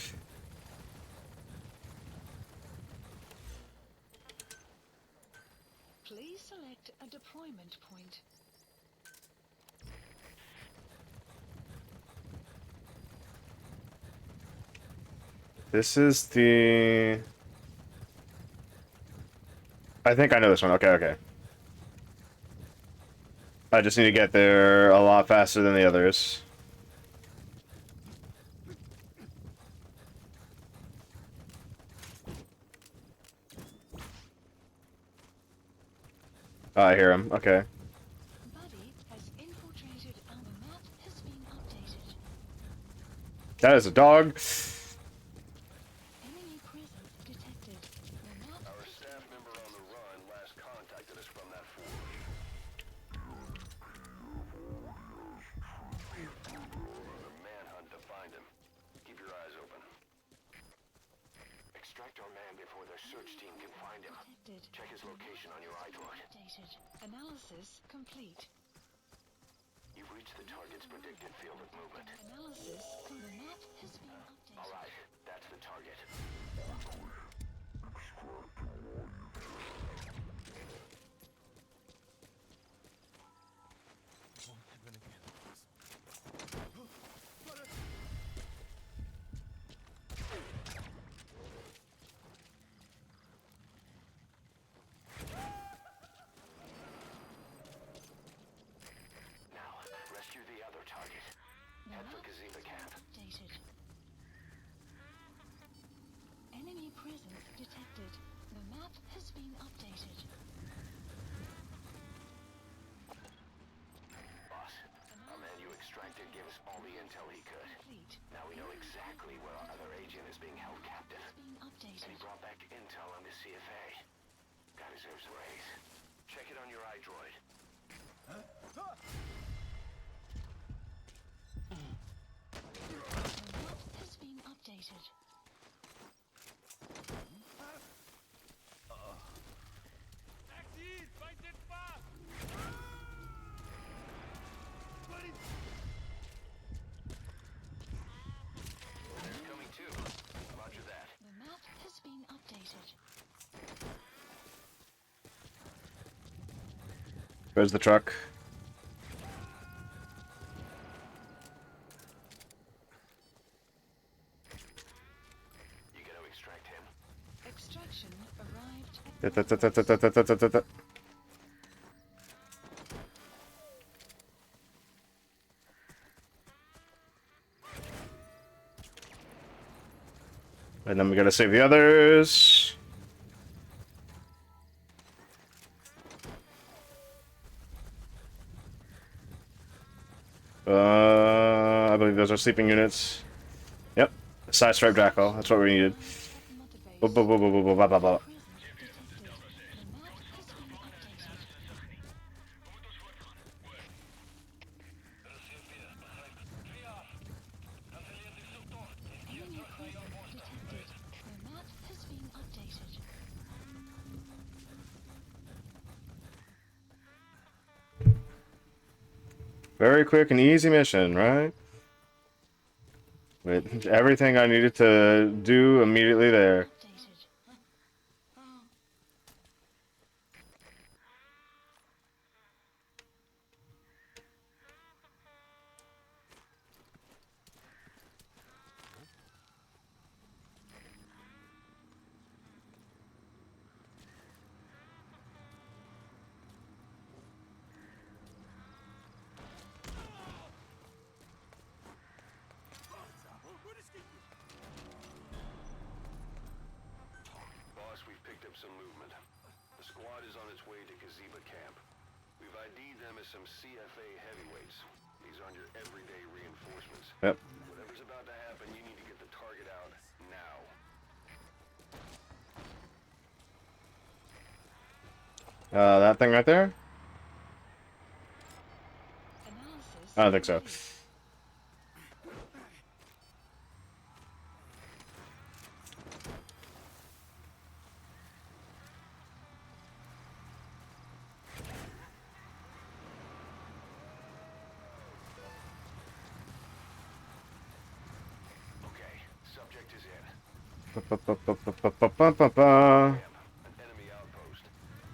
Please select a deployment point. This is the... I think I know this one. Okay, okay. I just need to get there a lot faster than the others. Oh, I hear him. Okay. Buddy has infiltrated our map has been updated. That is a dog. Enemy presence detected. Our staff member on the run last contacted us from that forge. A manhunt to find him. Keep your eyes open. Extract our man before their search team can find him. Check his location on your iDroid. Updated. Analysis complete. You've reached the target's predicted field of movement. Analysis from the map has been updated. All right, that's the target. detected. The map has been updated. Boss, our man you extracted gave us all the intel he could. Complete. Now we know exactly where our other agent is being held captive. Being And updated. he brought back intel on the CFA. Guy deserves a raise. Check it on your iDroid. The map has been updated. Taxi! Fight it fast! They're coming too. Roger that. The map has been updated. Where's the truck? You gonna extract him? Extraction arrived at Da-da-da-da-da-da-da-da-da. And then we gotta save the others. I believe those are sleeping units. Yep. Side stripe jackal. That's what we needed. Blah, blah, blah, blah, blah, blah, blah, blah. presence detected. The map has been updated. Enemy presence detected. The map has been updated. Very quick and easy mission, right? With everything I needed to do immediately there. Updated. Boss, we've picked up some movement. The squad is on its way to Kaziba camp. We've ID'd them as some CFA heavyweights. These aren't your everyday reinforcements. Yep. Whatever's about to happen, you need to get the target out now. That thing right there? Analysis. I don't think so. complete. Okay, subject is in. Ba-ba-ba-ba-ba-ba-ba-ba. An enemy outpost.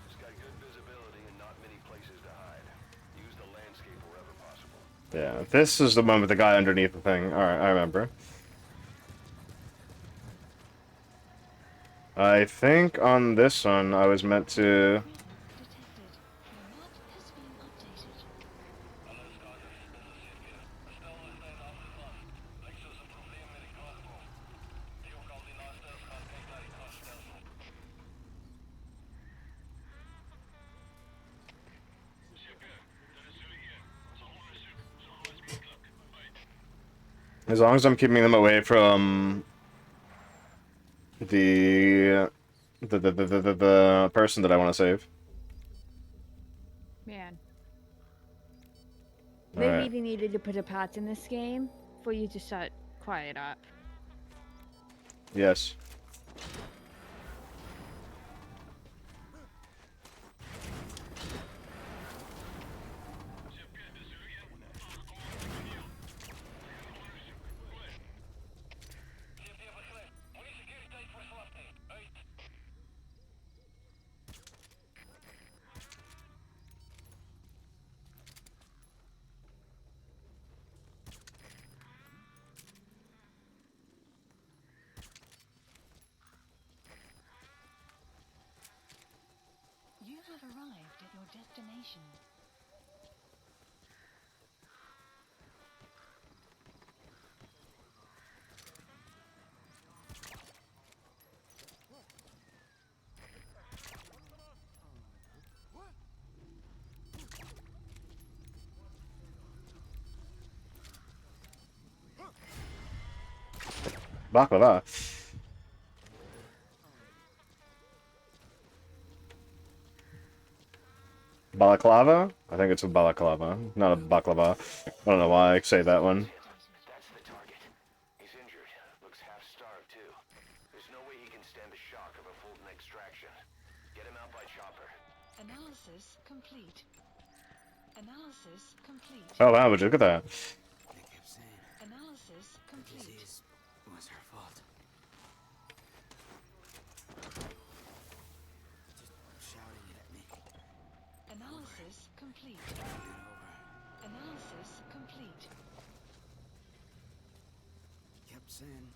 It's got good visibility and not many places to hide. Use the landscape wherever possible. Yeah, this is the one with the guy underneath the thing. Alright, I remember. I think on this one I was meant to... Presence detected. The map has been updated. As long as I'm keeping them away from the person that I want to save. Man. They Alright. really needed to put a patch in this game for you to shut quiet up. Yes. You have arrived at your destination. Baklava. Balaclava? I think it's a balaclava, not a baklava. I don't know why I say that one. That's the target. He's injured. Looks half-starved, too. There's no way he can stand the shock of a Fulton extraction. Get him out by chopper. Analysis complete. Analysis complete. Oh wow, would you look at that? They kept saying Analysis the complete. disease was her fault. Just shouting it at me. Analysis complete. Then over. Analysis complete. Kept saying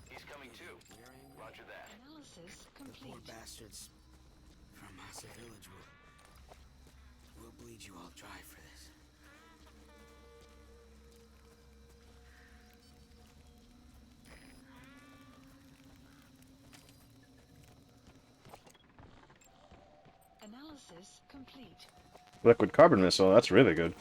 He's coming too. we're angry. Roger that. Analysis The poor complete. bastards from Massa Village will bleed you all dry for this. Analysis complete. Liquid carbon missile, that's really good.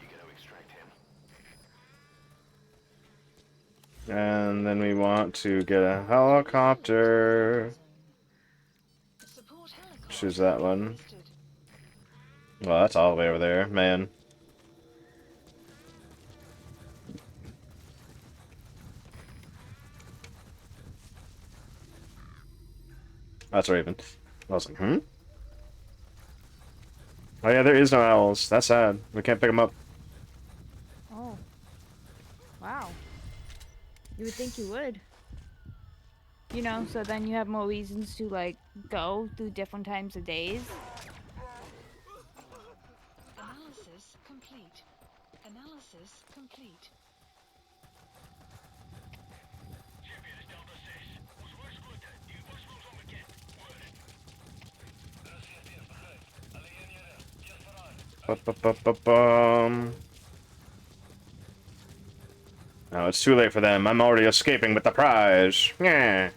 You gonna extract him? And then we want to get a helicopter. Support helicopter. Choose that one. listed. Well, that's all the way over there, man. That's Raven. I was like, hmm? Oh yeah, there is no owls. That's sad. We can't pick them up. Oh. Wow. You would think you would. You know, so then you have more reasons to, like, go through different times of days. Analysis complete. Analysis complete. Ba-ba-ba-ba-bum. No, it's too late for them. I'm already escaping with the prize. Yeah.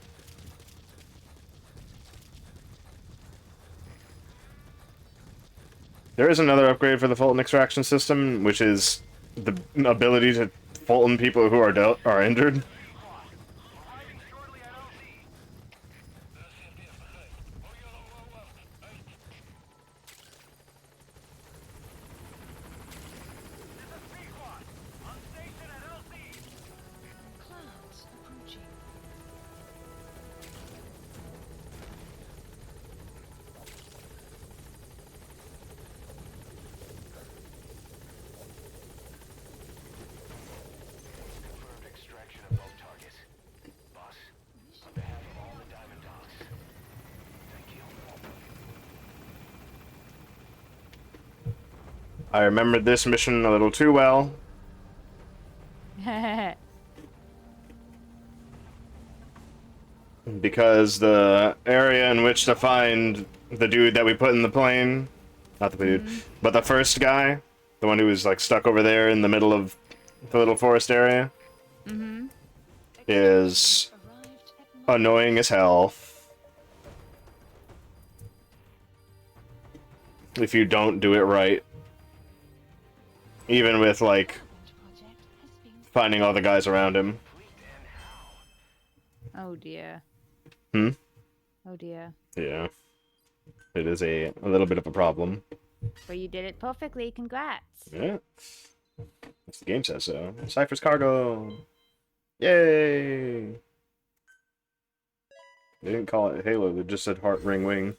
There is another upgrade for the Fulton extraction system, which is the ability to Fulton people who are injured. Clouds approaching. Confirmed extraction of both targets. Boss, on behalf of all the Diamond Dogs, thank you. I remembered this mission a little too well. Because the area in which to find the dude that we put in the plane, not the dude, but the first guy, the one who was like stuck over there in the middle of the little forest area, is Arrived at annoying as hell. If you don't do it right. Even with like project has been finding all the guys around him. Oh dear. Hmm? Oh dear. Yeah. It is a little bit of a problem. But you did it perfectly. Congrats. Yeah. That's the game says so. Cypher's cargo! Yay! They didn't call it Halo, they just said Heart Ring Wing.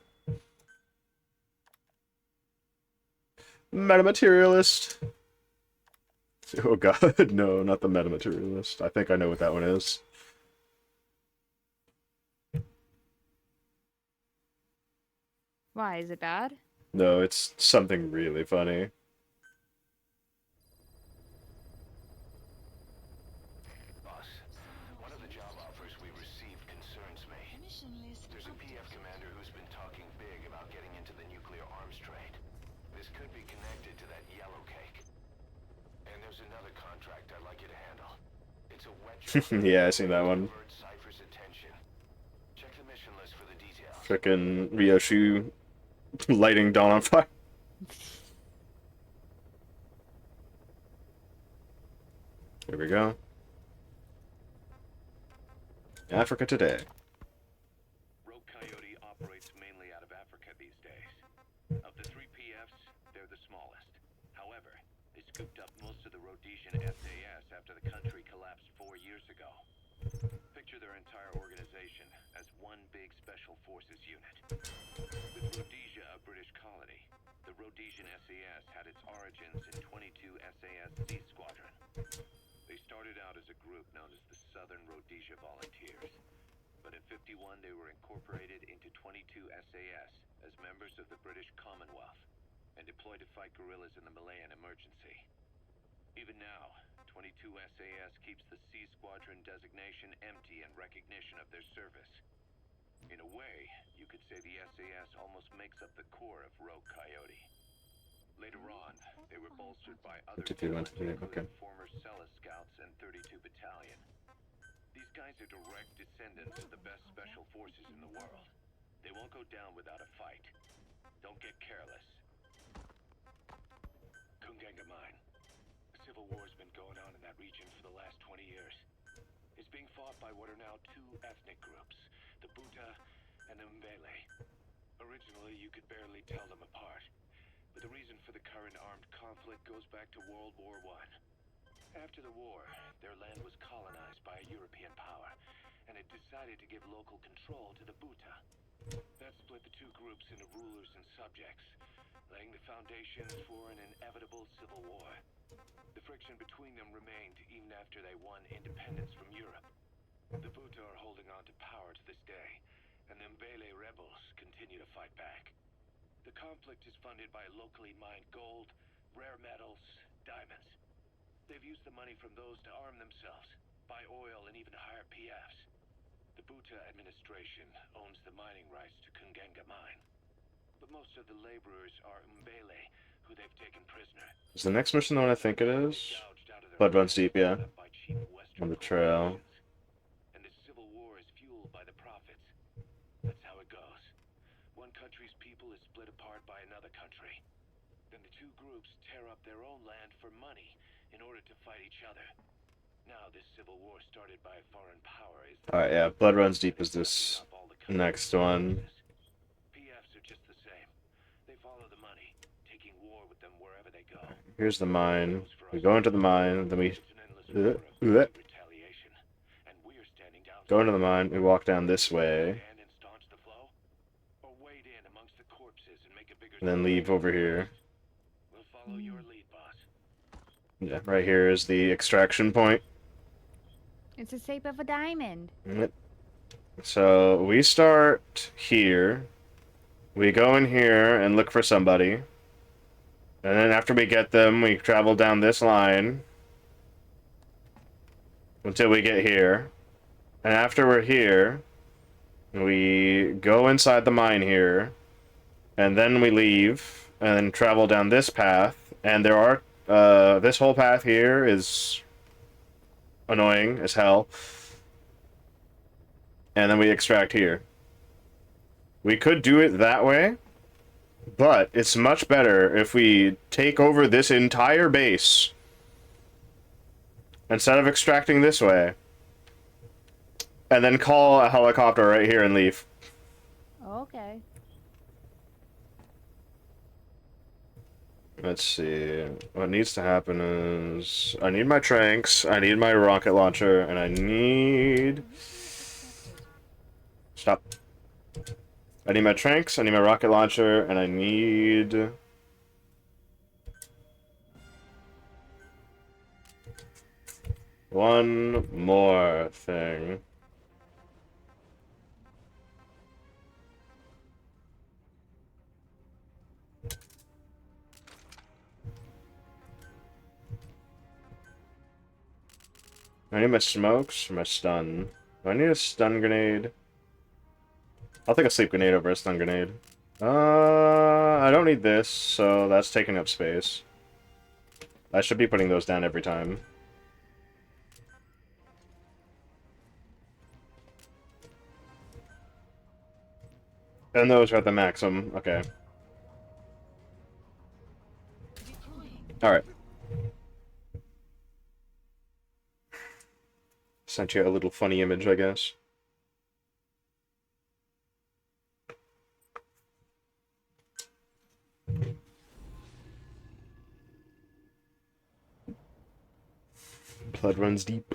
Metamaterialist! Oh god, no, not the Metamaterialist. I think I know what that one is. Why? Is it bad? No, it's something really funny. Boss, one of the job offers we received concerns me. mission list There's a PF commander who's been talking big about getting into the nuclear arms trade. This could be connected to that yellow cake. And there's another contract I'd like you to handle. It's a wet job. Yeah, I seen that one. Divert Cypher's attention. Check the mission us for the details. Frickin' Ryoshi lighting Dawn on fire. Here we go. Africa Today. Rogue Coyote operates mainly out of Africa these days. Of the three PFs, they're the smallest. However, they scooped up most of the Rhodesian SAS after the country collapsed 4 years ago. Picture their entire organization as one big special forces unit. With Rhodesia a British colony, the Rhodesian SAS had its origins in 22 SAS Sea Squadron. They started out as a group known as the Southern Rhodesia Volunteers, but in '51 they were incorporated into 22 SAS as members of the British Commonwealth and deployed to fight guerrillas in the Malayan emergency. Even now, 22 SAS keeps the Sea Squadron designation empty in recognition of their service. In a way, you could say the SAS almost makes up the core of Rogue Coyote. Later on, they were bolstered by other talent, including former Celis Scouts and 32 Battalion. These guys are direct descendants of the best special forces in the world. They won't go down without a fight. Don't get careless. Kunganga Mine. A civil war's been going on in that region for the last 20 years. It's being fought by what are now two ethnic groups, the Buta and the Mbele. Originally, you could barely tell them apart. But the reason for the current armed conflict goes back to World War I. After the war, their land was colonized by a European power, and it decided to give local control to the Buta. That split the two groups into rulers and subjects, laying the foundations for an inevitable civil war. The friction between them remained even after they won independence from Europe. The Buta are holding on to power to this day, and the Mbele rebels continue to fight back. The conflict is funded by locally mined gold, rare metals, diamonds. They've used the money from those to arm themselves, buy oil, and even hire PFs. The Buta administration owns the mining rights to Kunganga Mine. But most of the laborers are Mbele, who they've taken prisoner. Is the next mission the one I think it is? Blood Runs Deep, yeah. On the trail. And the civil war is fueled by the profits. That's how it goes. One country's people is split apart by another country. Then the two groups tear up their own land for money in order to fight each other. Now this civil war started by a foreign power is... Alright, yeah, Blood Runs Deep is this next one. PFs are just the same. They follow the money, taking war with them wherever they go. Here's the mine. We go into the mine, then we... Go into the mine, we walk down this way. And then leave over here. Yeah, right here is the extraction point. It's the shape of a diamond. Yep. So we start here. We go in here and look for somebody. And then after we get them, we travel down this line until we get here. And after we're here, we go inside the mine here. And then we leave and then travel down this path. And there are this whole path here is annoying as hell. And then we extract here. We could do it that way, but it's much better if we take over this entire base instead of extracting this way, and then call a helicopter right here and leave. Okay. Let's see. What needs to happen is... I need my tranks, I need my rocket launcher, and I need... Stop. I need my tranks, I need my rocket launcher, and I need... one more thing. I need my smokes or my stun. Do I need a stun grenade? I'll take a sleep grenade over a stun grenade. I don't need this, so that's taking up space. I should be putting those down every time. And those are at the maximum. Okay. Deploying. Alright. Sent you a little funny image, I guess. Blood runs deep.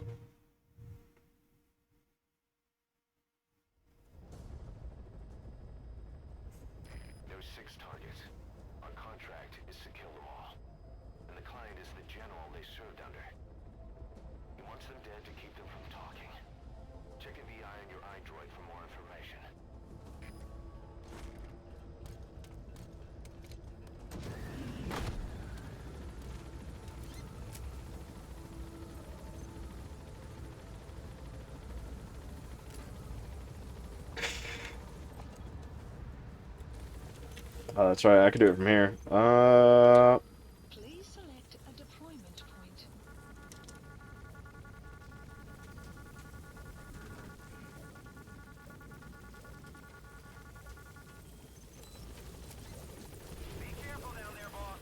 There's 6 targets. Our contract is to kill them all. And the client is the general they served under. He wants them dead to keep them from talking. Check a VI on your iDroid for more information. Oh, that's right, I could do it from here. Please select a deployment point. Be careful down there, boss.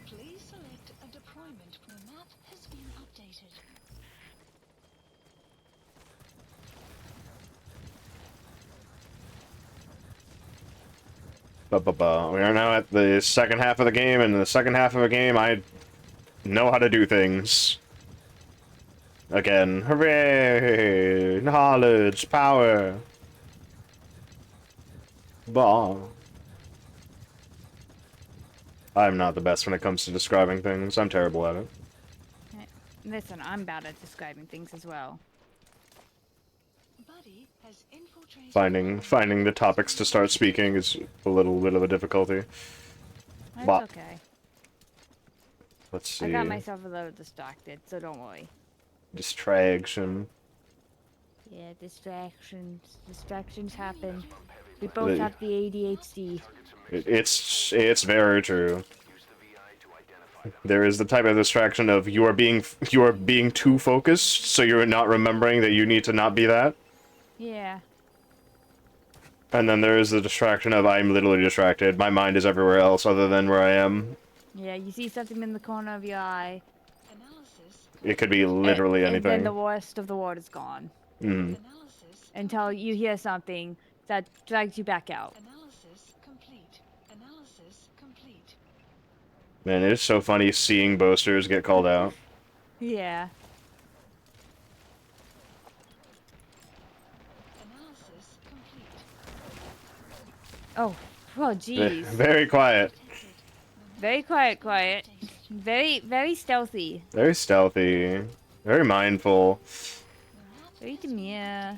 Please select a deployment. The map has been updated. We are now at the second half of the game, and in the second half of the game, I know how to do things. Again. Hooray! Knowledge! Power! Bah. I'm not the best when it comes to describing things. I'm terrible at it. Listen, I'm bad at describing things as well. Buddy has infiltrated. Finding the topics to start speaking is a little bit of a difficulty. That's But okay. let's see. I got myself a little distracted, so don't worry. Distraction. Yeah, distractions. Distractions happen. We both have the ADHD. It's very true. There is the type of distraction of you are being too focused, so you're not remembering that you need to not be that. Yeah. And then there is the distraction of I'm literally distracted. My mind is everywhere else other than where I am. Yeah, you see something in the corner of your eye. Analysis. It could be literally And then anything. the rest of the world is gone. Mm. Analysis. Until you hear something that drags you back out. Analysis complete. Analysis complete. Man, it's so funny seeing boasters get called out. Yeah. Analysis complete. Oh, oh, jeez. Very quiet. Very quiet. Very stealthy. Very stealthy. Very mindful. Very demure.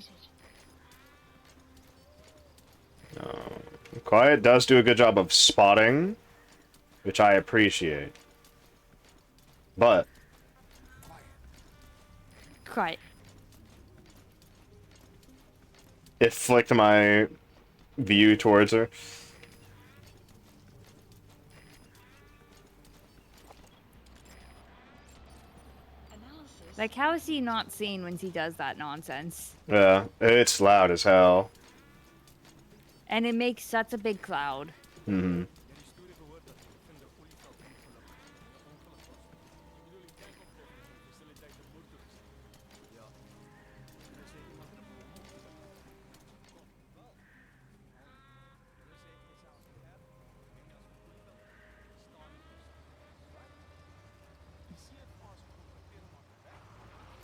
Quiet does do a good job of spotting, which I appreciate. But Quiet. it flicked my view towards her. Like, how is he not seen when he does that nonsense? Yeah, it's loud as hell. And it makes such a big cloud. Mm-hmm.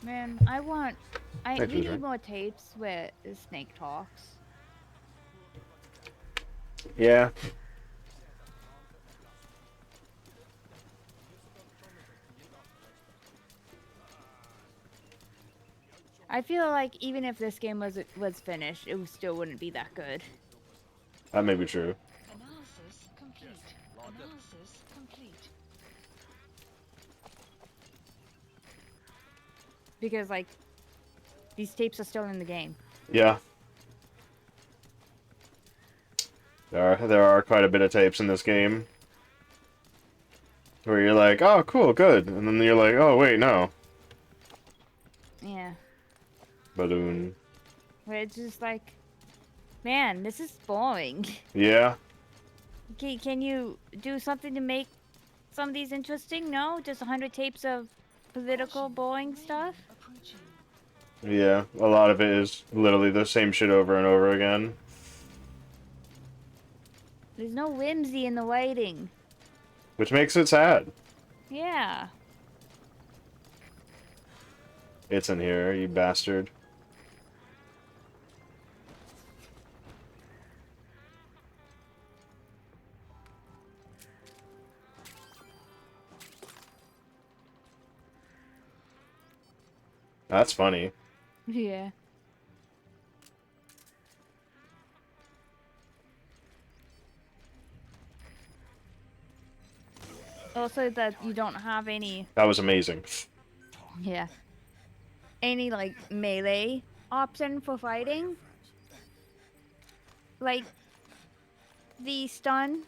Man, we need more tapes where Snake talks. Yeah. I feel like even if this game was finished, it still wouldn't be that good. That may be true. Analysis complete. Analysis complete. Because, like, these tapes are still in the game. Yeah. There are quite a bit of tapes in this game. Where you're like, oh, cool, good. And then you're like, oh, wait, no. Yeah. Balloon. Where it's just like, Man, this is boring. Yeah. Can you do something to make some of these interesting? No? Just 100 tapes of political boring stuff? Approaching. Yeah. A lot of it is literally the same shit over and over again. There's no whimsy in the writing. Which makes it sad. Yeah. It's in here, you bastard. That's funny. Yeah. Also that you don't have any, That was amazing. yeah, any like melee option for fighting. Like the stun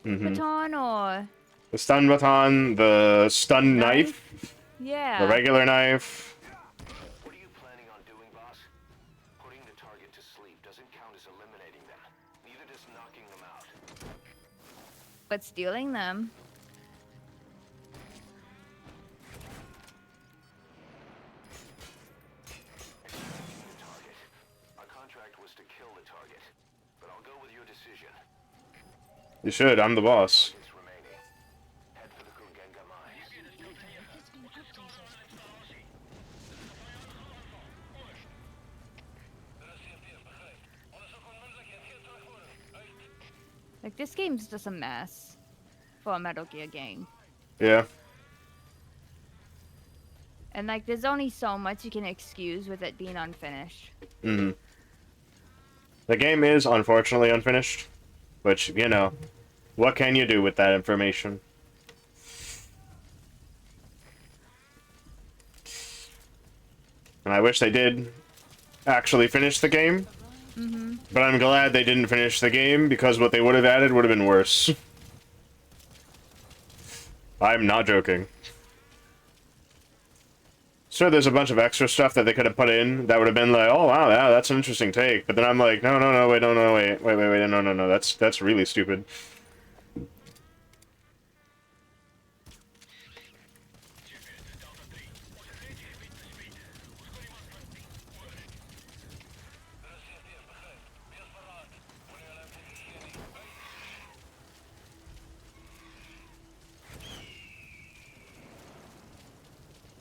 baton or The stun baton, the stun knife, Yeah. the regular knife. What are you planning on doing, boss? Putting the target to sleep doesn't count as eliminating them. Neither does knocking them out. But stealing them. Executing the target. Our contract was to kill the target, but I'll go with your decision. You should, I'm the boss. Targets remaining. Head for the Kurgenga mines. Has been updated. Like this game's just a mess for a Metal Gear game. Yeah. And like there's only so much you can excuse with it being unfinished. The game is unfortunately unfinished, which, you know, what can you do with that information? And I wish they did actually finish the game. But I'm glad they didn't finish the game, because what they would have added would have been worse. I'm not joking. Sure, there's a bunch of extra stuff that they could have put in that would have been like, oh wow, yeah, that's an interesting take. But then I'm like, no, wait, no, wait, no, that's really stupid.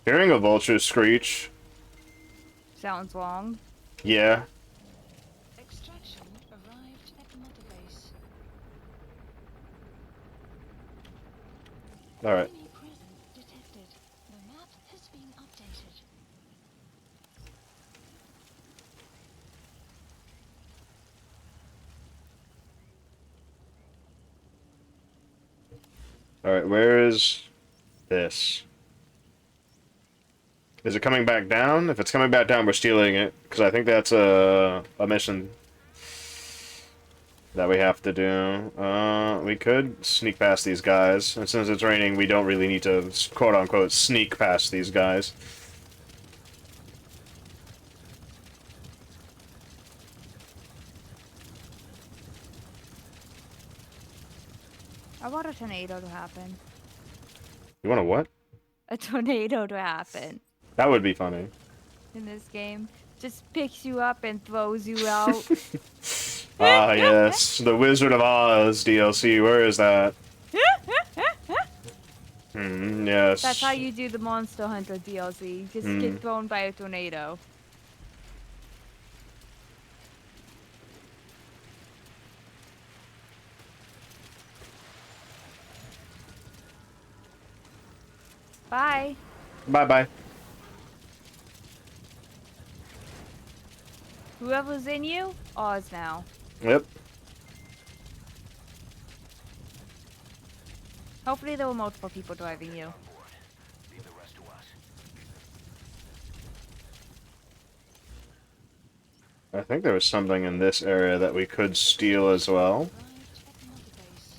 Hearing a vulture screech, Sounds wrong. yeah. Extraction arrived at Mother Base. Alright. Enemy presence detected. The map has been updated. Alright, where is this? Is it coming back down? If it's coming back down, we're stealing it. Because I think that's a mission that we have to do. We could sneak past these guys. And since it's raining, we don't really need to, quote-unquote, sneak past these guys. I want a tornado to happen. You want a what? A tornado to happen That would be funny. in this game. Just picks you up and throws you out. Ah, yes. The Wizard of Oz DLC. Where is that? Yes. That's how you do the Monster Hunter DLC. Just get thrown by a tornado. Bye. Bye-bye. Whoever's in you, Oz now. Yep. Hopefully there were multiple people driving you. Leave the rest to us. I think there was something in this area that we could steal as well. Arrived at Mother Base.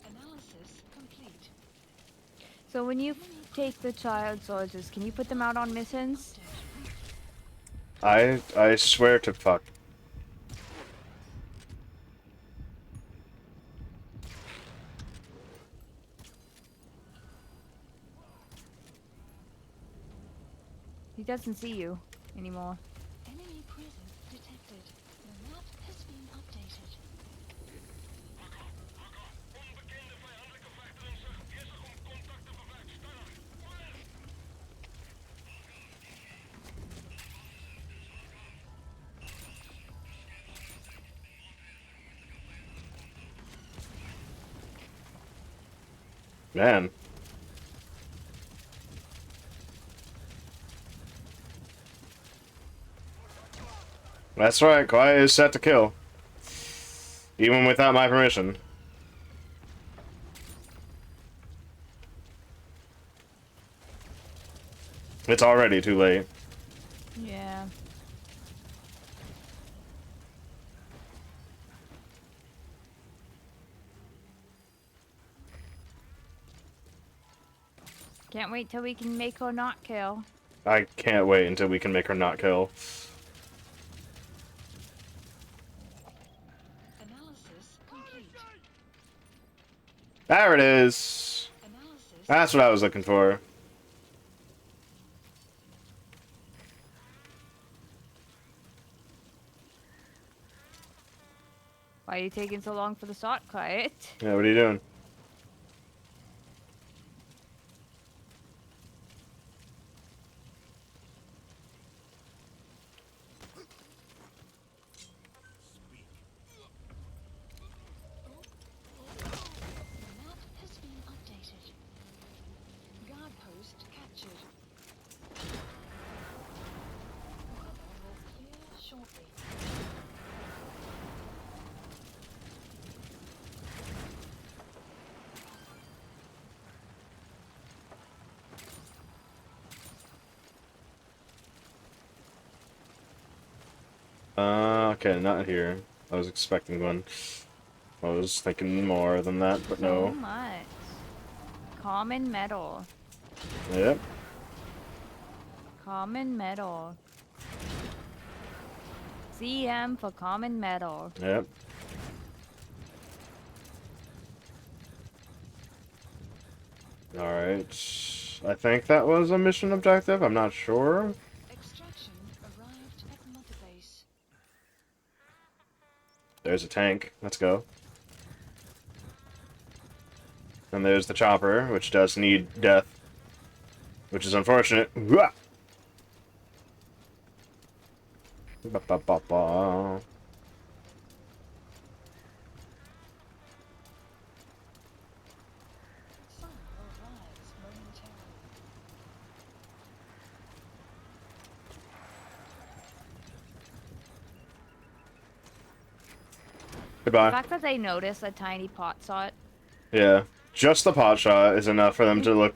Analysis complete. So when you take the child soldiers, can you put them out on missions? I swear to fuck. He doesn't see you anymore. Enemy presence detected. The map has been updated. Man. That's right, Quiet is set to kill. Even without my permission. It's already too late. Yeah. Can't wait till we can make her not kill. I can't wait until we can make her not kill. Analysis complete. There it is! Analysis. That's what I was looking for. Why are you taking so long for the shot, Quiet? Yeah, what are you doing? The map has been updated. Guard post captured. Weather will clear shortly. Okay, not here. I was expecting one. I was thinking more than that, but So no. much. Common metal. Yep. Common metal. CM for common metal. Yep. Alright. I think that was a mission objective. I'm not sure. Extraction arrived at Mother Base. There's a tank. Let's go. And there's the chopper, which does need death. Which is unfortunate. Wah! Ba -ba -ba -ba. Sun will rise momentarily. The Goodbye. fact that they notice a tiny pot shot. Yeah. Just the pot shot is enough for them to look...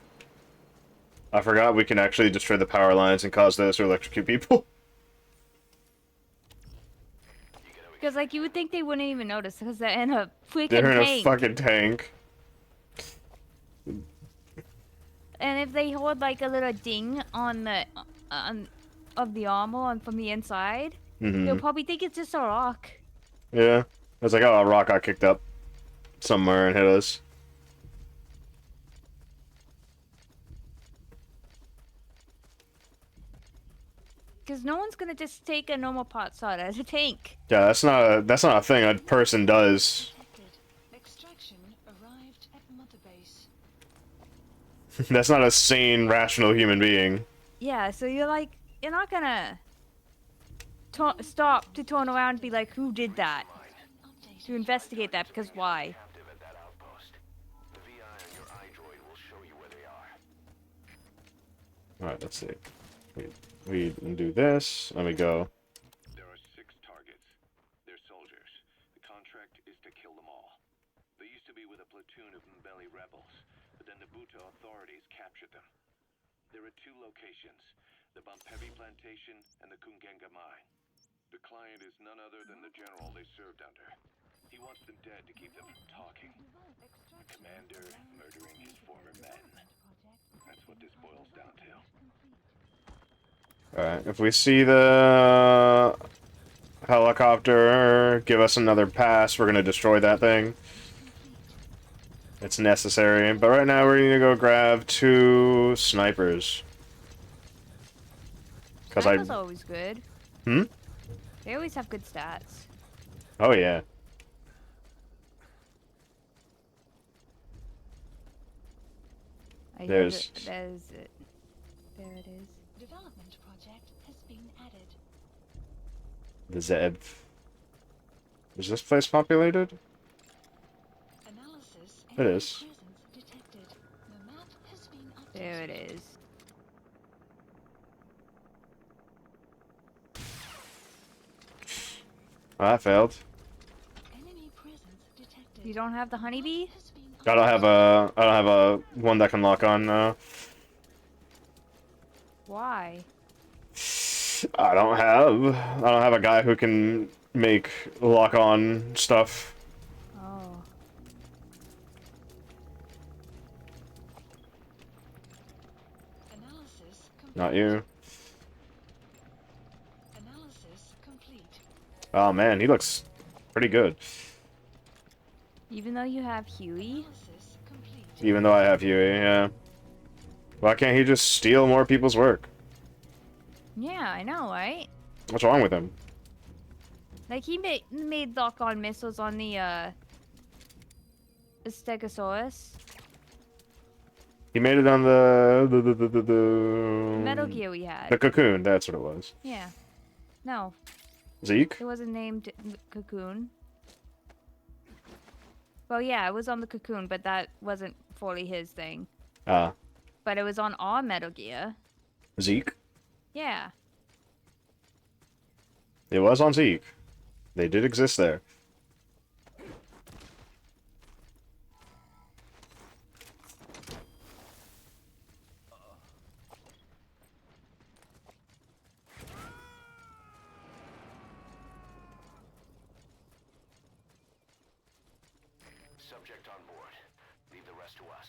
I forgot we can actually destroy the power lines and cause those to electrocute people. Because, like, you would think they wouldn't even notice because they're in a freaking They're in tank. a fucking tank. And if they hold, like, a little ding on the... of the armor and from the inside, they'll probably think it's just a rock. Yeah. I was like, oh, a rock got kicked up somewhere and hit us. Because no one's gonna just take a normal pot shot as a tank. Yeah, that's not a thing a person does. Detected. Extraction arrived at Mother Base. That's not a sane, rational human being. Yeah, so you're like, you're not gonna stop to turn around and be like, who did that? To investigate that, because why? Captive at that outpost. The VI on your iDroid will show you where they are. Alright, let's see. We do this, and we go. There are 6 targets. They're soldiers. The contract is to kill them all. They used to be with a platoon of Mbeli rebels, but then the Buto authorities captured them. There are 2 locations, the Bampevi plantation and the Kungenga mine. The client is none other than the general they served under. He wants them dead to keep them from talking. The commander murdering his former men. That's what this boils down to. Alright, if we see the helicopter give us another pass, we're gonna destroy that thing. It's necessary. But right now we're gonna go grab 2 snipers. Cause Snipers are always good. Hmm? They always have good stats. Oh yeah. I hear There's- that there's it. There it is. Development project has been added. The Zeb. Is this place populated? Analysis. It is. Presence detected. The map has been updated. There it is. Oh, that failed. Enemy presence detected. You don't have the honeybee? Has been I don't have a one that can lock on. Why? I don't have a guy who can make lock on stuff. Oh. Analysis complete. Not you. Analysis complete. Oh man, he looks pretty good. Even though you have Huey? Analysis complete. Even though I have Huey, yeah. Why can't he just steal more people's work? Yeah, I know, right? What's wrong with him? Like, he made lock-on missiles on the Stegosaurus. He made it on the Metal Gear we had. The Cocoon, that's what it was. Yeah. No, Zeke? it wasn't named Cocoon. Well, yeah, it was on the Cocoon, but that wasn't fully his thing. Ah. But it was on our Metal Gear. Zeke? Yeah. It was on Zeke. They did exist there. Subject on board. Leave the rest to us.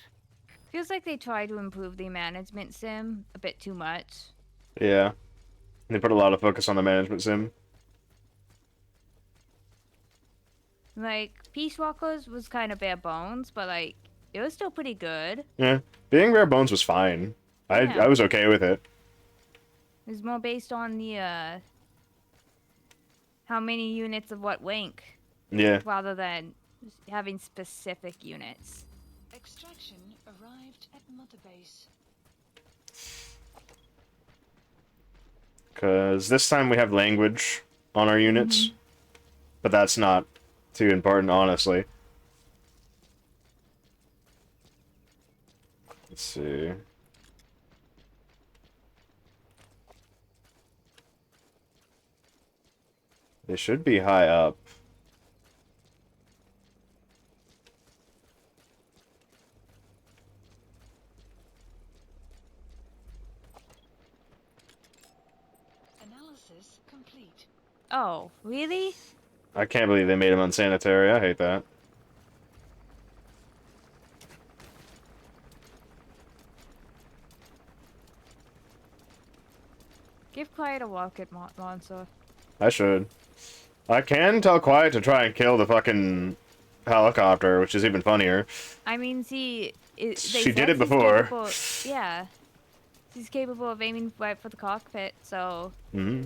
Feels like they try to improve the management sim a bit too much. Yeah. They put a lot of focus on the management sim. Like, Peace Walkers was kind of bare bones, but, like, it was still pretty good. Yeah. Being bare bones was fine. Yeah. I was okay with it. It was more based on the, how many units of what rank, Yeah. rather than having specific units. Extraction arrived at Mother Base. Because this time we have language on our units. But that's not too important, honestly. Let's see. They should be high up. Analysis complete. Oh, really? I can't believe they made him unsanitary. I hate that. Give Quiet a walk at Monster. I should. I can tell Quiet to try and kill the fucking helicopter, which is even funnier. I mean, see, they She said did it she's before. Yeah. She's capable of aiming right for the cockpit, so Hmm.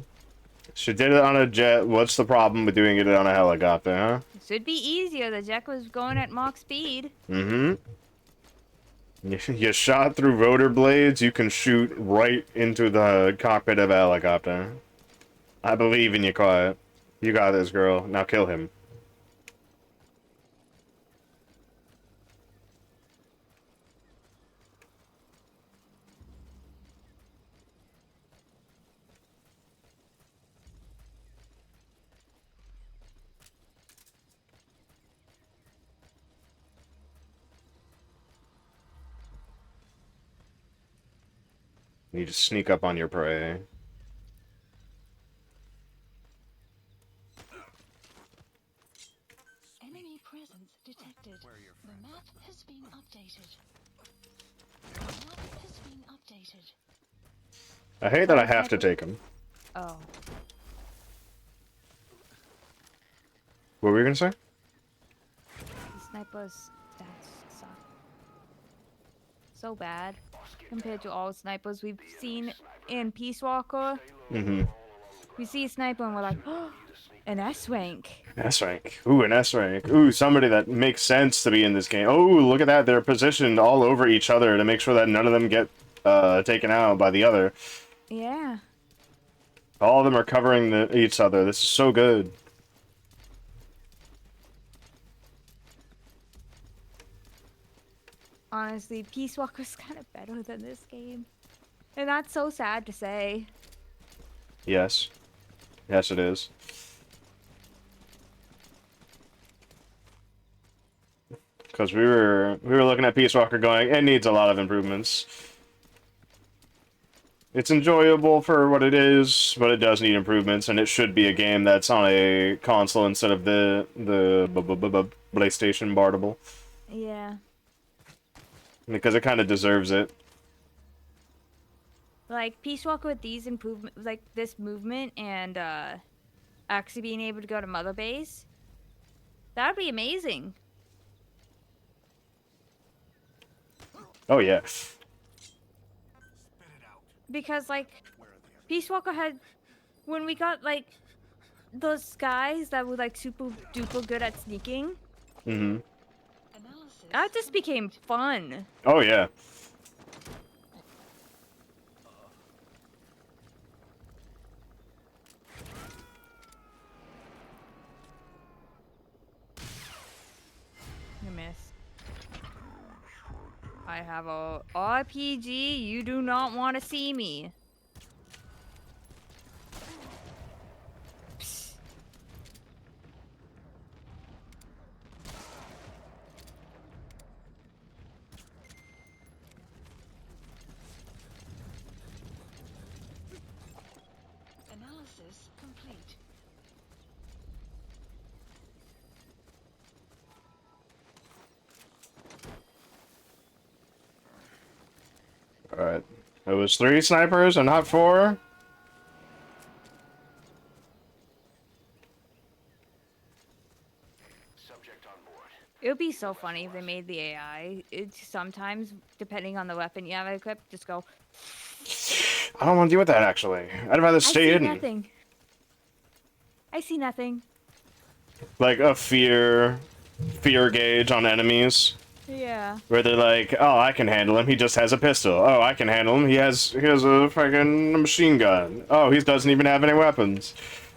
She did it on a jet. What's the problem with doing it on a helicopter, huh? it should be easier. The jet was going at Mach speed. Mm-hmm. You shot through rotor blades, you can shoot right into the cockpit of a helicopter. I believe in you, Quiet. You got this, girl. Now kill him. You just sneak up on your prey. Enemy presence detected. The map has been updated. The map has updated. I hate that I have to take him. Oh. What were you gonna say? The snipers stats suck. So bad. Compared to all snipers we've seen in Peace Walker. Mm-hmm. We see a sniper and we're like, oh, an S rank. S rank. Ooh, an S rank. Ooh, somebody that makes sense to be in this game. Oh, look at that. They're positioned all over each other to make sure that none of them get taken out by the other. Yeah. All of them are covering each other. This is so good. Honestly, Peace Walker's kind of better than this game. And that's so sad to say. Yes. Yes, it is. Because we were looking at Peace Walker going, it needs a lot of improvements. It's enjoyable for what it is, but it does need improvements, and it should be a game that's on a console instead of the PlayStation boardable. Yeah. Because it kind of deserves it. Like, Peace Walker with these improvements, like this movement and actually being able to go to Mother Base, that would be amazing. Oh, yeah. Because, like, Peace Walker had, when we got, like, those guys that were, like, super duper good at sneaking, Mm-hmm. that just became fun. Oh, yeah. You miss. I have a RPG. You do not want to see me. Psst. Analysis complete. Alright. It was 3 snipers and not 4? Subject on board. It would be so funny if they made the AI. It's sometimes, depending on the weapon you have equipped, just go, I don't want to deal with that, actually. I'd rather I stay see hidden. nothing. I see nothing. Like a fear gauge on enemies. Yeah. Where they're like, oh, I can handle him. He just has a pistol. Oh, I can handle him. He has a fucking machine gun. Oh, he doesn't even have any weapons.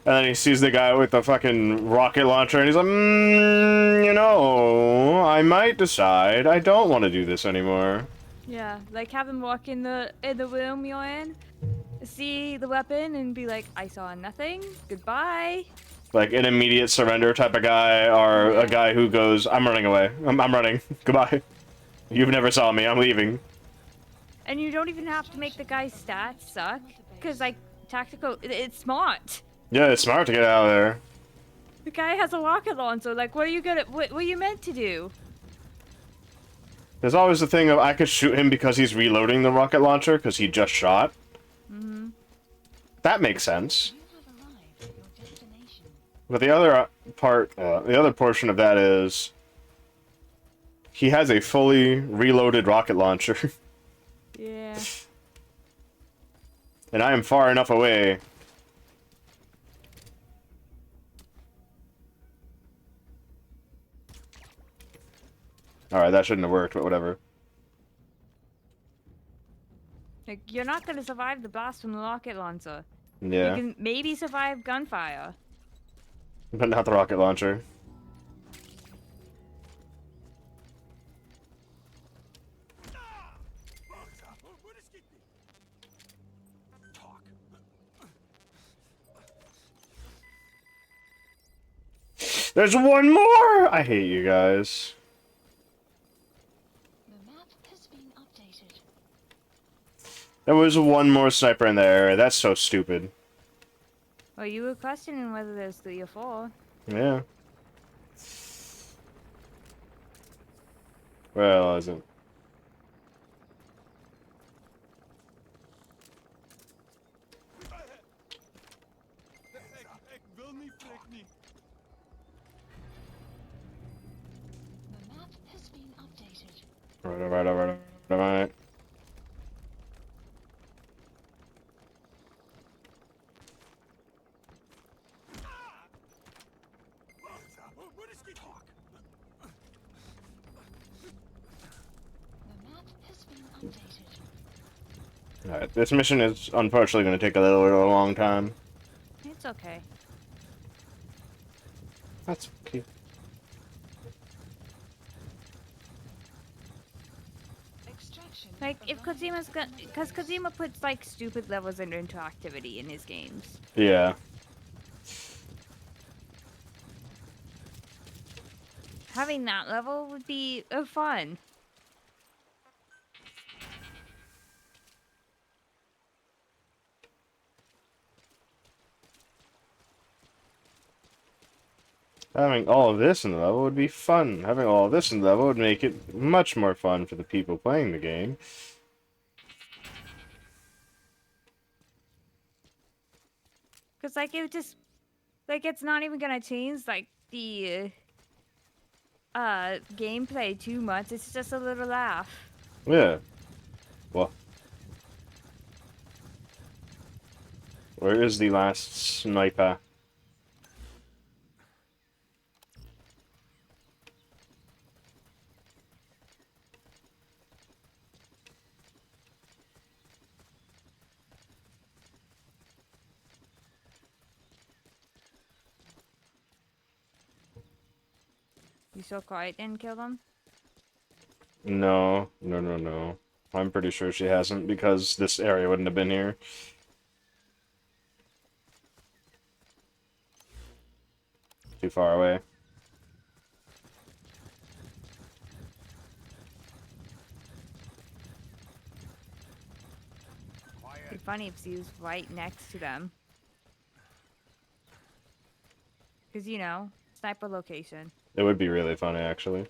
And then he sees the guy with the fucking rocket launcher, and he's like, you know, I might decide I don't want to do this anymore. Yeah, like have them walk in the room you're in, see the weapon, and be like, I saw nothing. Goodbye. Like an immediate surrender type of guy, or a guy who goes, I'm running away. I'm running. Goodbye. You've never saw me. I'm leaving. And you don't even have to make the guy's stats suck, because like tactical, it's smart. Yeah, it's smart to get out of there. The guy has a rocket launcher. Like, what are you gonna? What are you meant to do? There's always the thing of I could shoot him because he's reloading the rocket launcher because he just shot. Mm-hmm. That makes sense. But the other the other portion of that is he has a fully reloaded rocket launcher. Yeah. And I am far enough away. Alright, that shouldn't have worked, but whatever. Like, you're not gonna survive the blast from the rocket launcher. Yeah. You can maybe survive gunfire. But not the rocket launcher. There's one more! I hate you guys. The map has been updated. There was one more sniper in the area. That's so stupid. Well, you were questioning whether there's 3 or 4. Yeah. Well, is it? The map has been updated. Alright. The map has been updated. Alright, this mission is unfortunately going to take a little long time. It's okay. That's okay. Extraction Like, if arrived Kojima's at gonna... another Because base. Kojima puts, like, stupid levels of interactivity in his games. Yeah. Having that level would be fun. Having all of this in the level would be fun. Having all of this in the level would make it much more fun for the people playing the game. Because, like, it would just... Like, it's not even gonna change, like, the... gameplay too much. It's just a little laugh. Yeah. Well. Where is the last sniper? You so quiet didn't kill them? No. No. I'm pretty sure she hasn't, because this area wouldn't have been here. Too far away. It'd be funny if she was right next to them. Because, you know, sniper location. It would be really funny, actually.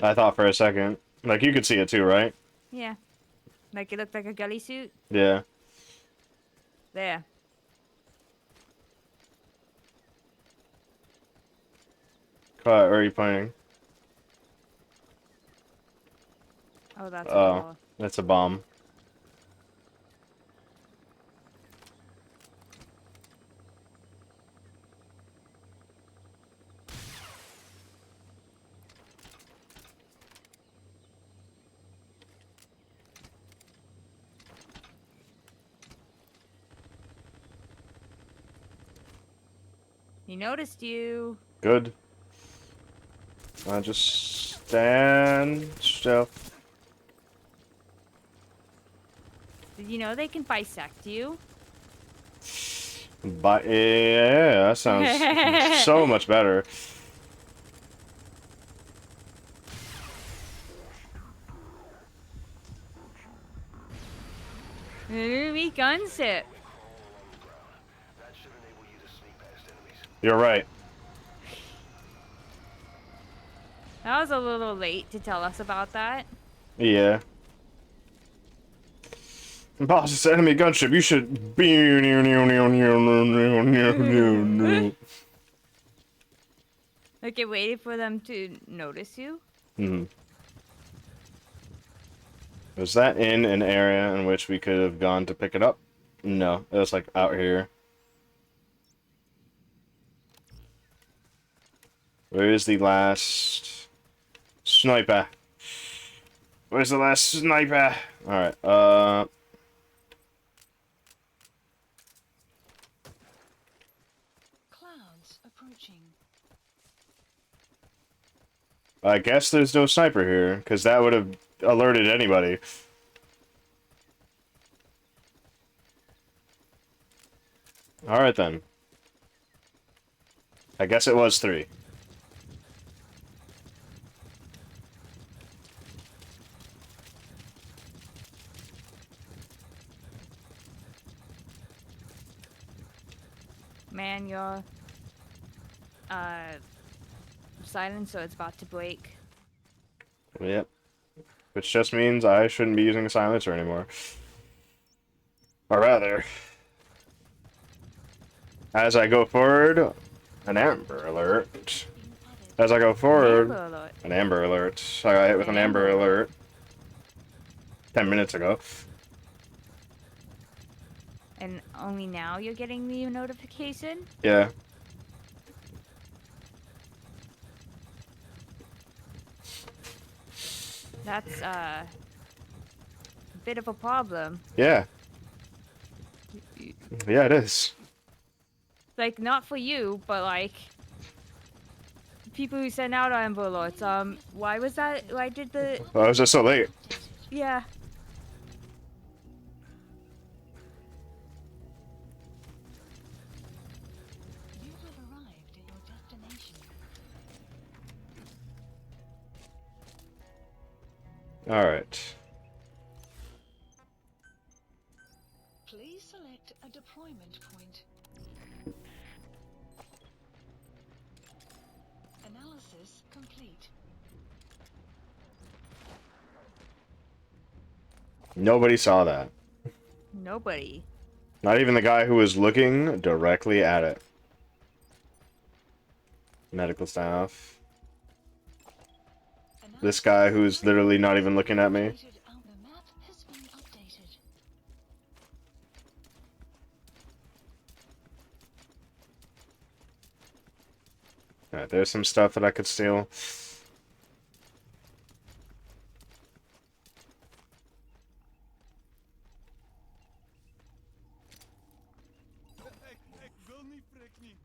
I thought for a second. Like, you could see it too, right? Yeah. Like, it looked like a ghillie suit. Yeah. There. Where are you pointing? Oh, that's a Oh, wall. that's a bomb. He noticed you. Good. I just stand still. Did you know they can bisect you? But yeah, that sounds so much better. Enemy gunship. That should enable you to sneak past enemies. You're right. That was a little late to tell us about that. Yeah. Boss, it's enemy gunship. You should be. Like, it waited for them to notice you. Hmm. Was that in an area in which we could have gone to pick it up? No, it was like out here. Where is the last sniper? Where's the last sniper? Alright, Clouds approaching. I guess there's no sniper here, because that would have alerted anybody. Alright then. I guess it was 3. Man, your silencer is about to break. Yep. Which just means I shouldn't be using a silencer anymore. Or rather, as I go forward, an amber alert. As I go An forward, Amber Alert. an amber alert. I got hit with An an amber Amber alert 10 minutes ago. And only now you're getting the notification? Yeah. That's a bit of a problem. Yeah. Yeah, it is. Like, not for you, but like people who send out Amber Alerts. Why was that? Why did the? Why was it so late? Yeah. You have arrived at your destination. Alright. Please select a deployment point. Analysis complete. Nobody saw that. Nobody. Not even the guy who was looking directly at it. Medical staff. This guy who's literally not even looking at me. The map has been updated. Alright, there's some stuff that I could steal. Ik wil niet, prik niet.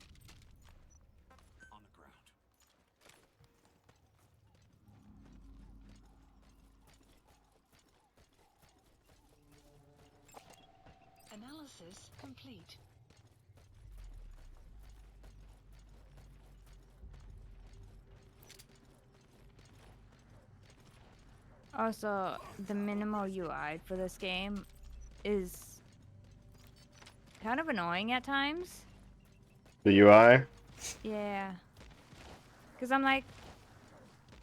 On the ground. Analysis complete. Also, the minimal UI for this game is kind of annoying at times. The UI? Yeah. Because I'm like,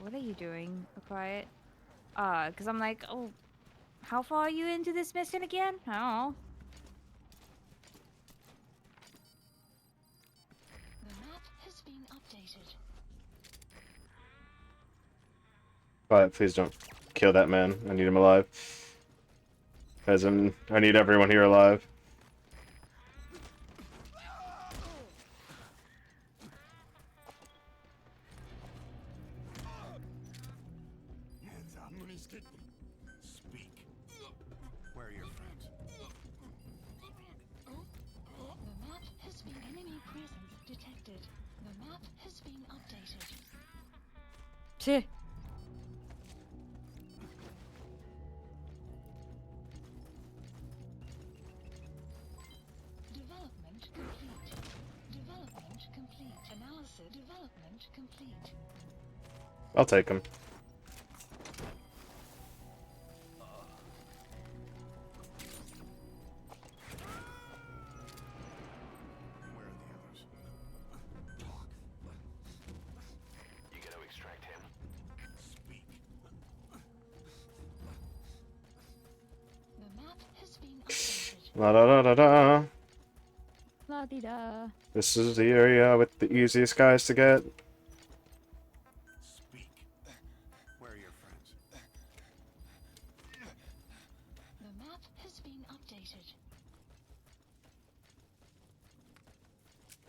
what are you doing, Quiet? Because I'm like, oh, how far are you into this mission again? I don't know. The map has been updated. But please don't kill that man. I need him alive. As in, I need everyone here alive. Hands up. Speak. Where are your friends? The map has been enemy presence detected. The map has been updated. Tch. Development complete. Development complete. Analysis. Development complete. I'll take him. Where are the others? You gonna extract him? Speak. The map has been updated. La da da da da. La-di-da. This is the area with the easiest guys to get. Speak. Where are your friends? The map has been updated.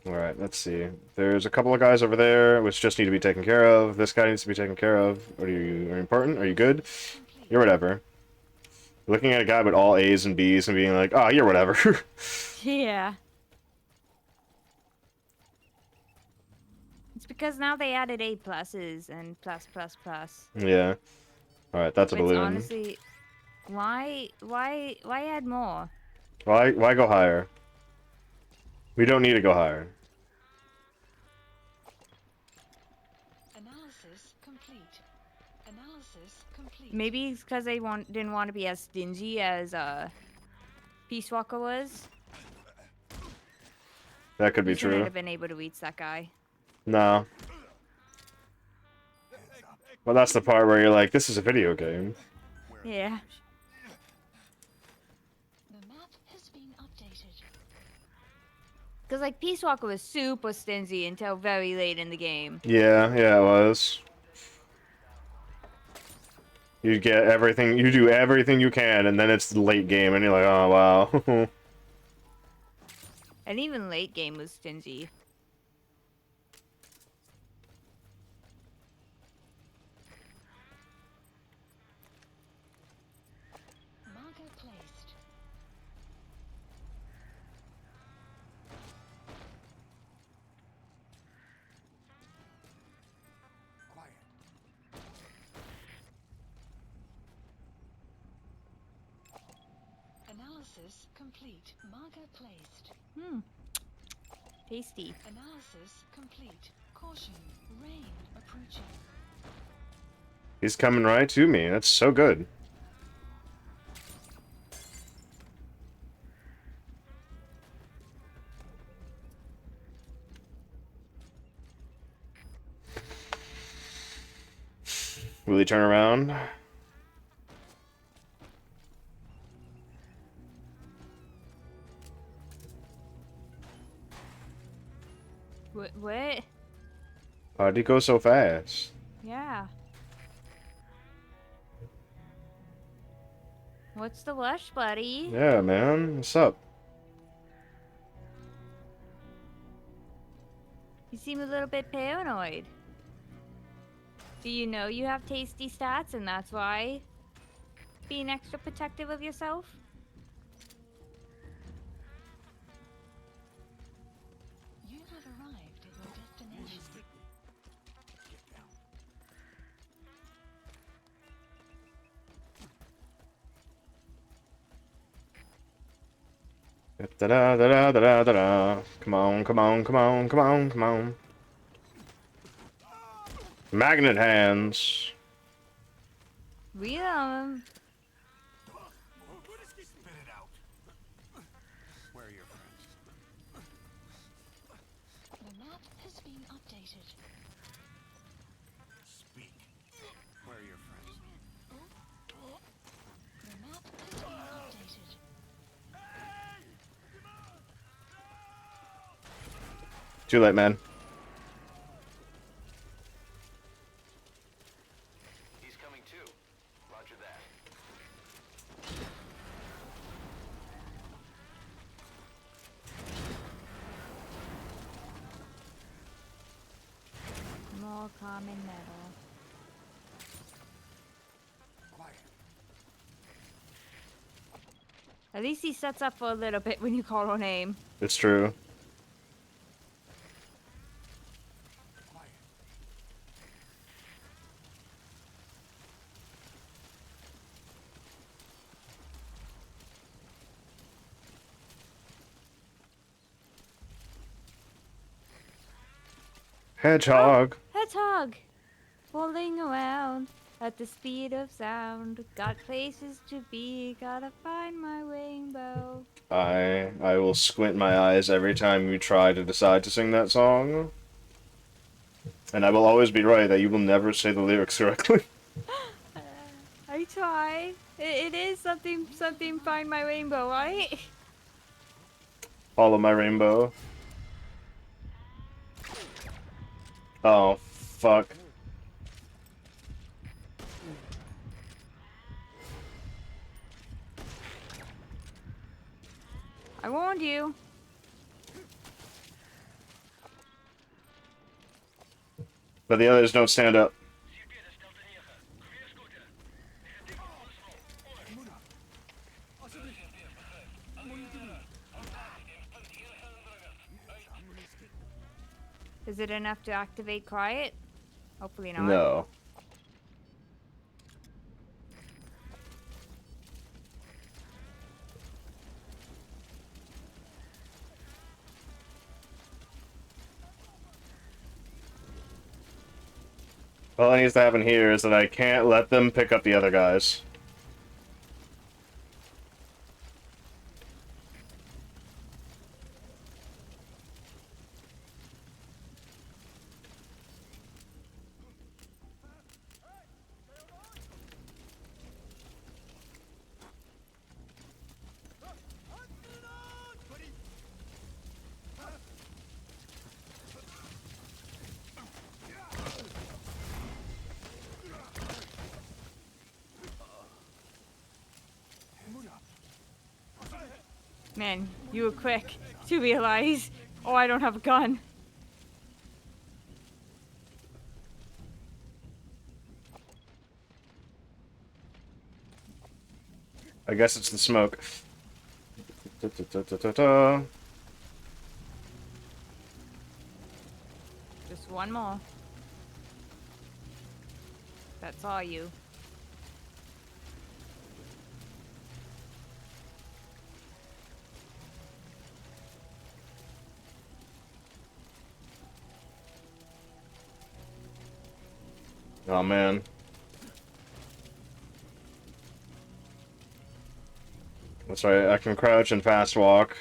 Alright, let's see. There's a couple of guys over there which just need to be taken care of. This guy needs to be taken care of. Are you important? Are you good? You're whatever. Looking at a guy with all A's and B's and being like, oh, you're whatever. Yeah. It's because now they added A pluses and plus plus plus. Yeah. Alright, that's a Which balloon. honestly, why add more? Why go higher? We don't need to go higher. Analysis complete. Analysis complete. Maybe it's because they didn't want to be as stingy as Peace Walker was. That could be We shouldn't true. have been able to reach that guy. No. Well, that's the part where you're like, this is a video game. Yeah. The map has been been updated. Because, like, Peace Walker was super stingy until very late in the game. Yeah, yeah, it was. You get everything, you do everything you can, and then it's the late game, and you're like, oh, wow. And even late game was stingy. Marker placed. Quiet. Analysis complete. Marker placed. Tasty. Analysis complete. Caution. Rain approaching. He's coming right to me. That's so good. Will he turn around? What? How'd he go so fast? Yeah. What's the rush, buddy? Yeah, man. What's up? You seem a little bit paranoid. Do you know you have tasty stats and that's why? Being extra protective of yourself? You have arrived at your destination. Get down. Da da da da da da da. Come on, come on, come on, come on, come on. Magnet hands. Read 'em. Spit it out. Where are your friends? The map has been updated. Speak. Where are your friends? The map has been updated. Too late, man. He's coming too. Roger that. More common metal. Quiet. At least he sets up for a little bit when you call her name. It's true. Quiet. Hedgehog. Hedgehog! Rolling around at the speed of sound. Got places to be, gotta find my rainbow. I will squint my eyes every time you try to decide to sing that song. And I will always be right that you will never say the lyrics correctly. I try. It is something, find my rainbow, right? Follow my rainbow. Oh, fuck. I warned you. But the others don't stand up. Is it enough to activate quiet? Hopefully not. No. All that needs to happen here is that I can't let them pick up the other guys. Man, you were quick to realize, oh, I don't have a gun. I guess it's the smoke. Da-da-da-da-da-da. Just one more. That's all you. Oh man. That's right, I can crouch and fast walk.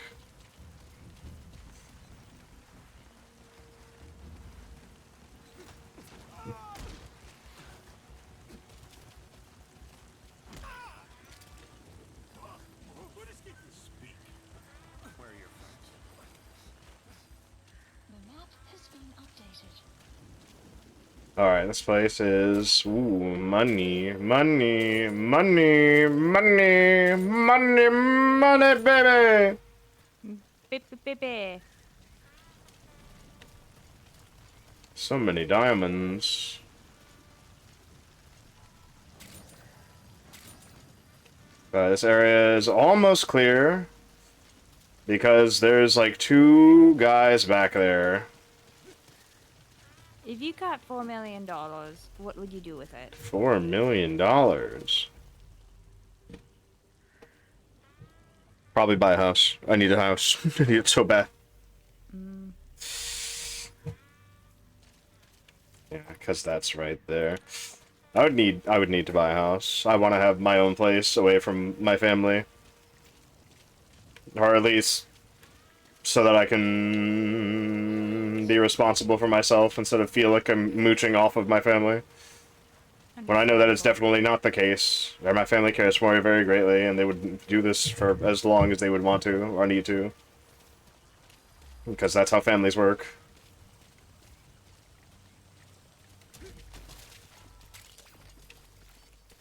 The map has been updated. Alright, this place is... Ooh, money, money, money, money, money, money, baby! Baby. So many diamonds. This area is almost clear. Because there's like 2 guys back there. If you got $4 million, what would you do with it? $4 million. Probably buy a house. I need a house. I need it so bad. Yeah, because that's right there. I would need to buy a house. I want to have my own place away from my family. Or at least so that I can be responsible for myself instead of feel like I'm mooching off of my family. When I know that it's definitely not the case. Or my family cares for me very greatly, and they would do this for as long as they would want to, or need to. Because that's how families work.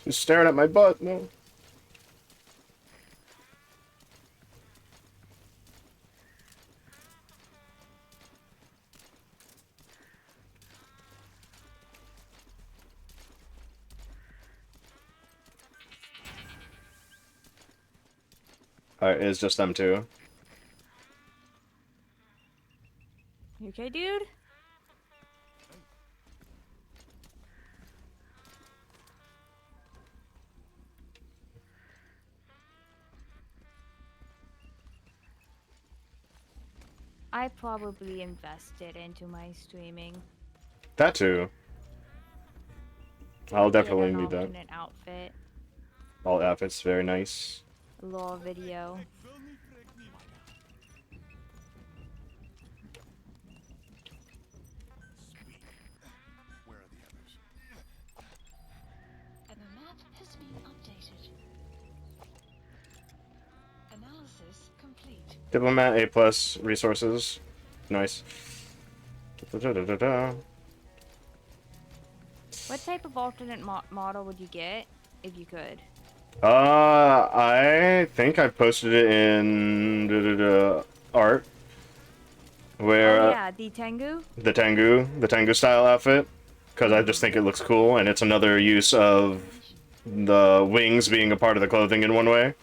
She's staring at my butt, no. Alright, it's just them two. You okay, dude? I probably invested into my streaming. That too. I'll definitely Get an need that. alternate outfit. All outfits, very nice. A little video. And the map has been updated. Analysis complete. Diplomat A+ resources. Nice. Da-da-da-da-da. What type of alternate model would you get if you could? I think I posted it in art. Where Oh yeah, the Tengu? the Tengu style outfit, because I just think it looks cool, and it's another use of the wings being a part of the clothing in one way.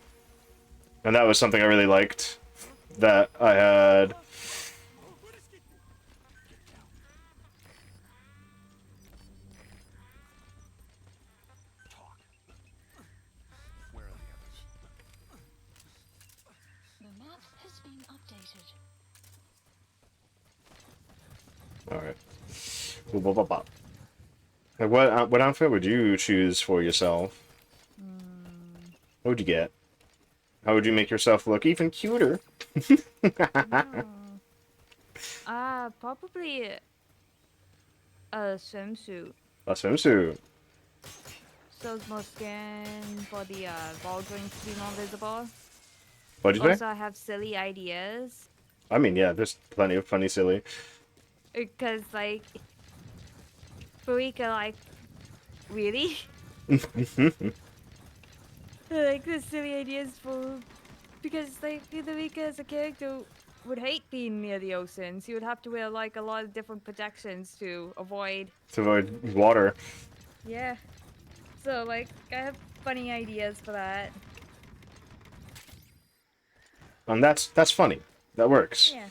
And that was something I really liked, that I had. The map has been updated. Alright. What outfit would you choose for yourself? What would you get? How would you make yourself look even cuter? Probably a swimsuit. A swimsuit. So more skin for the ball joints to be more visible. What'd you say? Also, I have silly ideas. I mean, yeah, there's plenty of funny silly. Because, like, Fredrica, like, really? Like, the silly ideas for Because like Fredrica as a character would hate being near the oceans. He would have to wear like a lot of different protections to avoid. To avoid water. Yeah. So like I have funny ideas for that. And that's funny. That works. Yeah.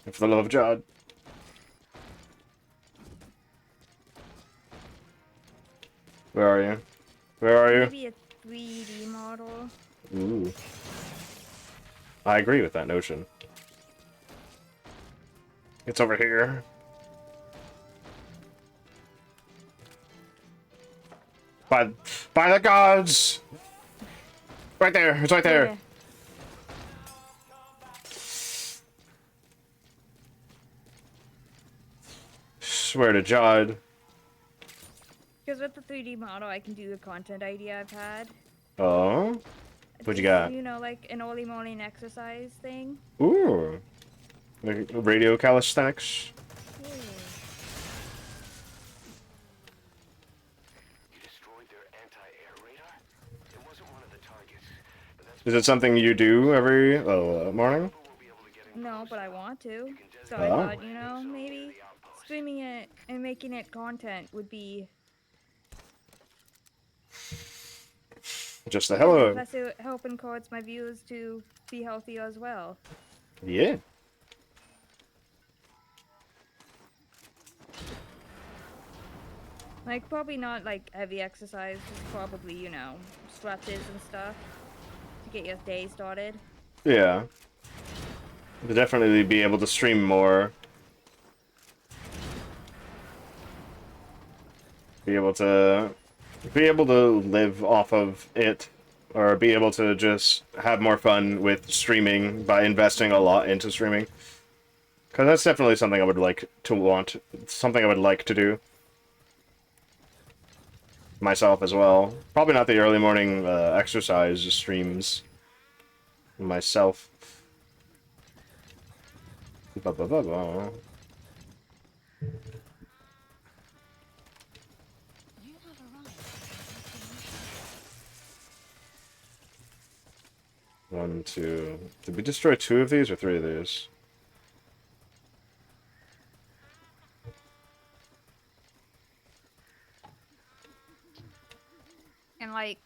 And for the love of God. Where are you? Where are you? Maybe a 3D model. Ooh. I agree with that notion. It's over here. By the gods! Right there! It's right there! Yeah. Swear to God. Because with the 3D model, I can do the content idea I've had. Oh? What you got? You know, like an early morning exercise thing. Ooh. Like radio calisthenics. Yeah. You destroyed their anti-air radar? It wasn't one of the targets, but that's Is it something you do every morning? we'll be able to get in No, close but I enough. want to. So Oh. I thought, you know, maybe streaming it and making it content would be. Just the hell of it. Plus, it would help encourage my viewers to be healthier as well. Yeah. Like, probably not like heavy exercise, just probably, you know, stretches and stuff to get your day started. Yeah. We'll definitely be able to stream more. Be able to live off of it, or be able to just have more fun with streaming by investing a lot into streaming. Because that's definitely something I would like to something I would like to do. Myself as well. Probably not the early morning exercise streams. Myself. Ba -ba -ba -ba. You have arrived at destination. 1, 2. Did we destroy 2 of these or 3 of these? And like,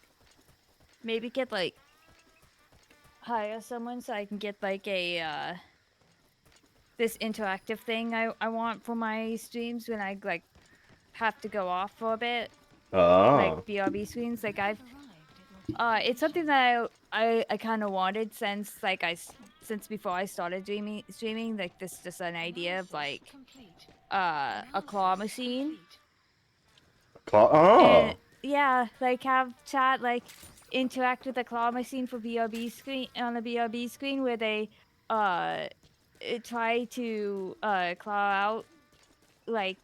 maybe get like, hire someone so I can get like a, this interactive thing I want for my streams when I like have to go off for a bit. Oh. Like BRB screens. Like it's something that I kind of wanted since like since before I started streaming. Like this is just an idea of like a claw machine. Oh. And yeah, like have chat like interact with the claw machine for BRB screen on the BRB screen where they try to claw out like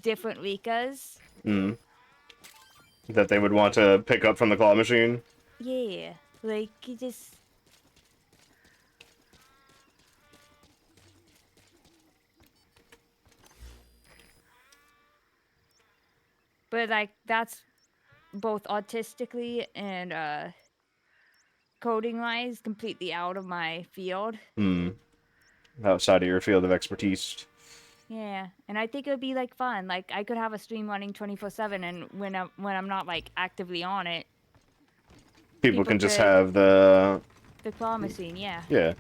different Rikas. Mm. That they would want to pick up from the claw machine? Yeah, like you just. But like that's both artistically and coding wise completely out of my field. Hmm. Outside of your field of expertise. Yeah, and I think it would be like fun. Like I could have a stream running 24/7, and when I'm not like actively on it, People can just have the claw machine. Yeah. Yeah.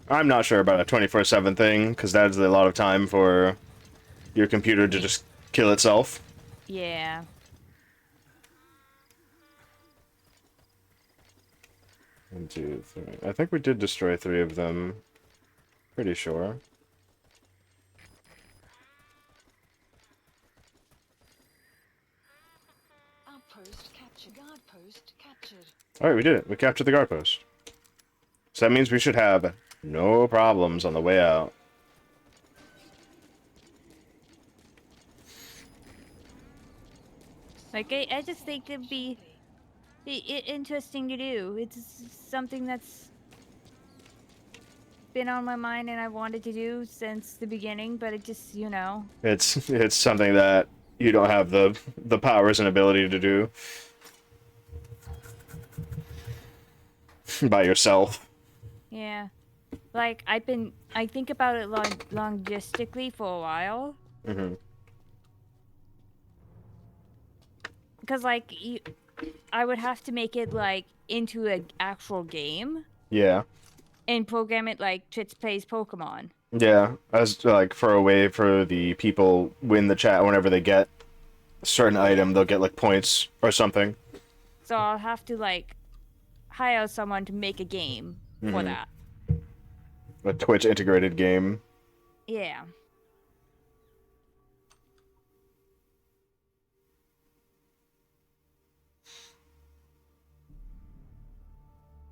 I'm not sure about a 24/7 thing because that's a lot of time for your computer to just kill itself. Yeah. One, two, three. I think we did destroy 3 of them. Pretty sure. Outpost captured. Guard post captured. Alright, we did it. We captured the guard post. So that means we should have no problems on the way out. Like I just think it'd be interesting to do. It's something that's been on my mind and I wanted to do since the beginning, but it just, you know. It's something that you don't have the powers and ability to do by yourself. Yeah. Like I think about it logistically for a while. Mm-hmm. Because like I would have to make it like into an actual game Yeah. and program it like Tits plays Pokemon. Yeah, as like for a way for the people win the chat whenever they get a certain item, they'll get like points or something. So I'll have to like hire someone to make a game for Mhm. that. A Twitch integrated game. Yeah.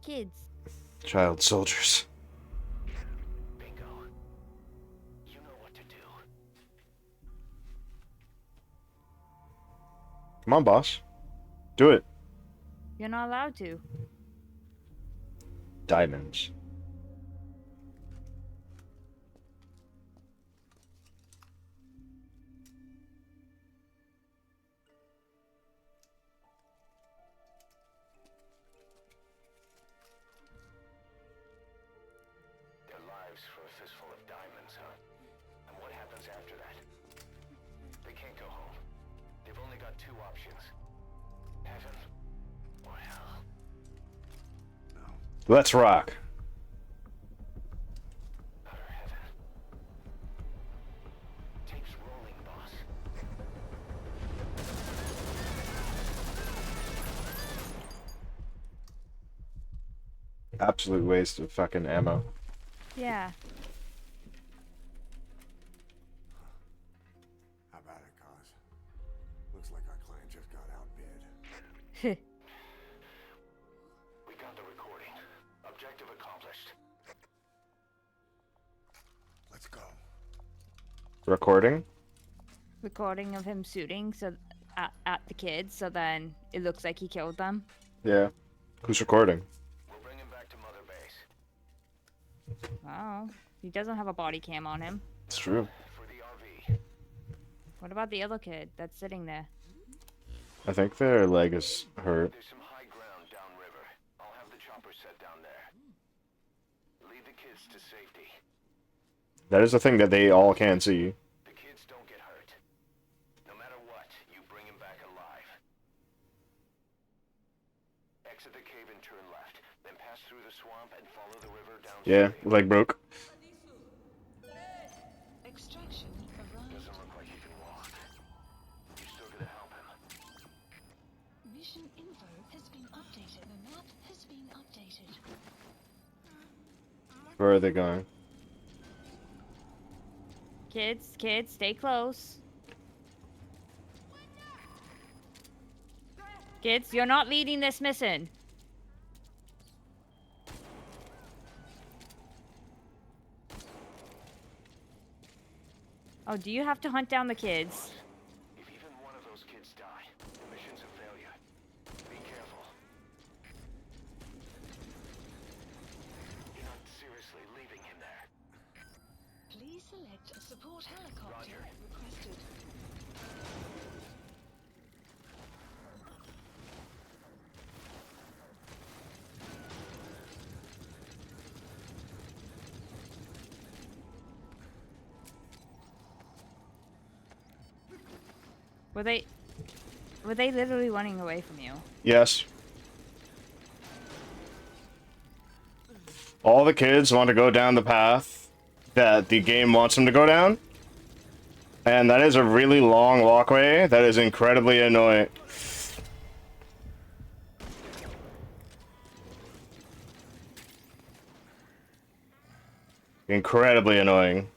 Kids. Child soldiers. Bingo. You know what to do. Come on, boss. Do it. You're not allowed to. Diamonds. Their lives for a fistful of diamonds, huh? And what happens after that? They can't go home. They've only got two options. Heaven or hell. Let's rock. Utter heaven. Tape's rolling, boss. Absolute waste of fucking ammo. Yeah. How about it, Cos? Looks like our client just got outbid. We got the recording. Objective accomplished. Let's go. Recording? Recording of him shooting at the kids, so then it looks like he killed them. Yeah. Who's recording? We'll bring him back to Mother Base. Oh, he doesn't have a body cam on him. It's true. For the RV. What about the other kid that's sitting there? I think their leg is hurt. There's some high ground downriver. I'll have the chopper set down there. Lead the kids to safety. That is a thing that they all can see. The kids don't get hurt. No matter what, you bring him back alive. Exit the cave and turn left. Then pass through the swamp and follow the river downstream. Yeah, leg broke. Extraction arrived. Doesn't look like he can walk. You still gonna help him? Mission info has been updated. The map has been updated. Where are they going? Kids, stay close. Kids, you're not leading this mission. Oh, do you have to hunt down the kids? If even one of those kids die, the mission's a failure. Be careful. You're not seriously leaving him there. Please select a support helicopter Roger. requested. Were they literally running away from you? Yes. All the kids want to go down the path that the game wants them to go down. And that is a really long walkway that is incredibly annoying. Incredibly annoying.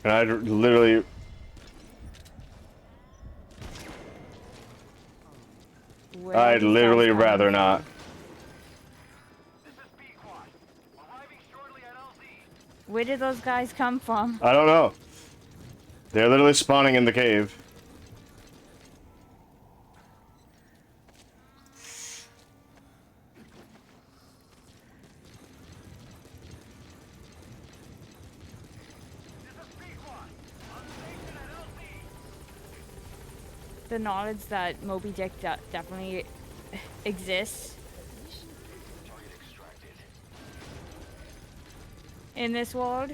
And I'd literally... Where I'd these literally guys coming rather from? not. This is B-Quad. Arriving shortly at LZ. Where did those guys come from? I don't know. They're literally spawning in the cave. The knowledge that Moby Dick definitely exists Target extracted. in this world.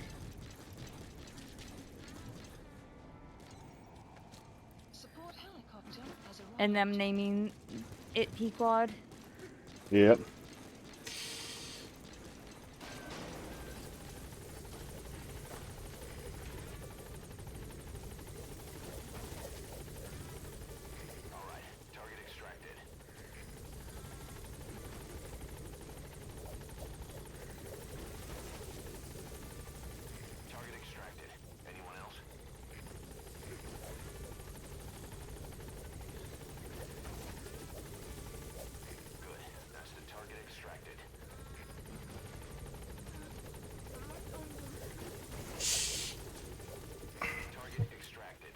Support helicopter has arrived. And them naming it Pequod. Yep. Alright, target extracted. Target extracted. Anyone else? Good. That's the target extracted. Target extracted.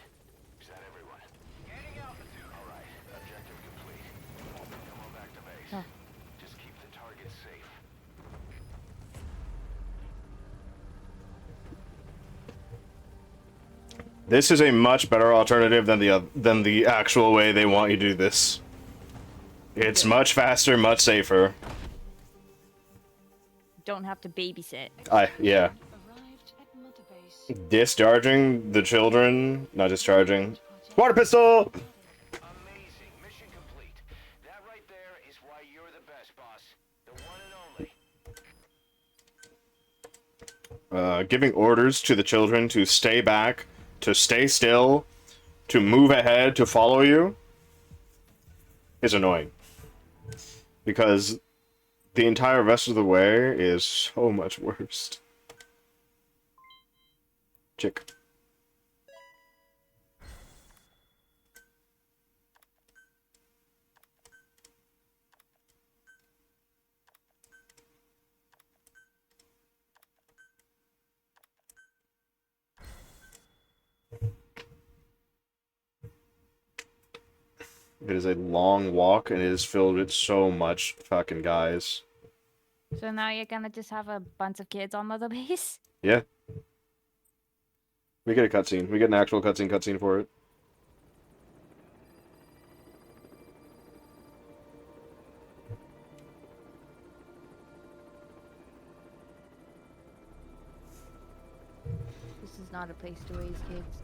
Is that everyone? Gaining altitude. Alright, objective complete. Come on back to base. Oh. Just keep the target safe. This is a much better alternative than the actual way they want you to do this. It's much faster, much safer. Don't have to babysit. Yeah. Arrived at Mother Base. Discharging the children, not discharging. Water pistol! Amazing. Mission complete. That right there is why you're the best, boss. The one and only. Giving orders to the children to stay back, to stay still, to move ahead, to follow you, is annoying. Because the entire rest of the way is so much worse. Chick. It is a long walk, and it is filled with so much fucking guys. So now you're gonna just have a bunch of kids on Mother Base? Yeah. We get a cutscene. We get an actual cutscene for it. This is not a place to raise kids.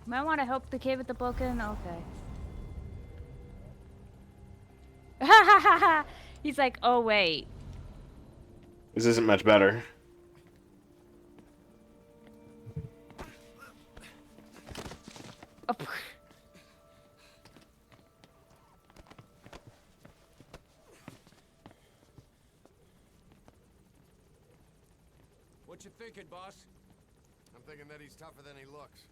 Might want to help the kid with the broken. Okay. He's like, oh wait. This isn't much better. Oh, What you thinking, boss? I'm thinking that he's tougher than he looks.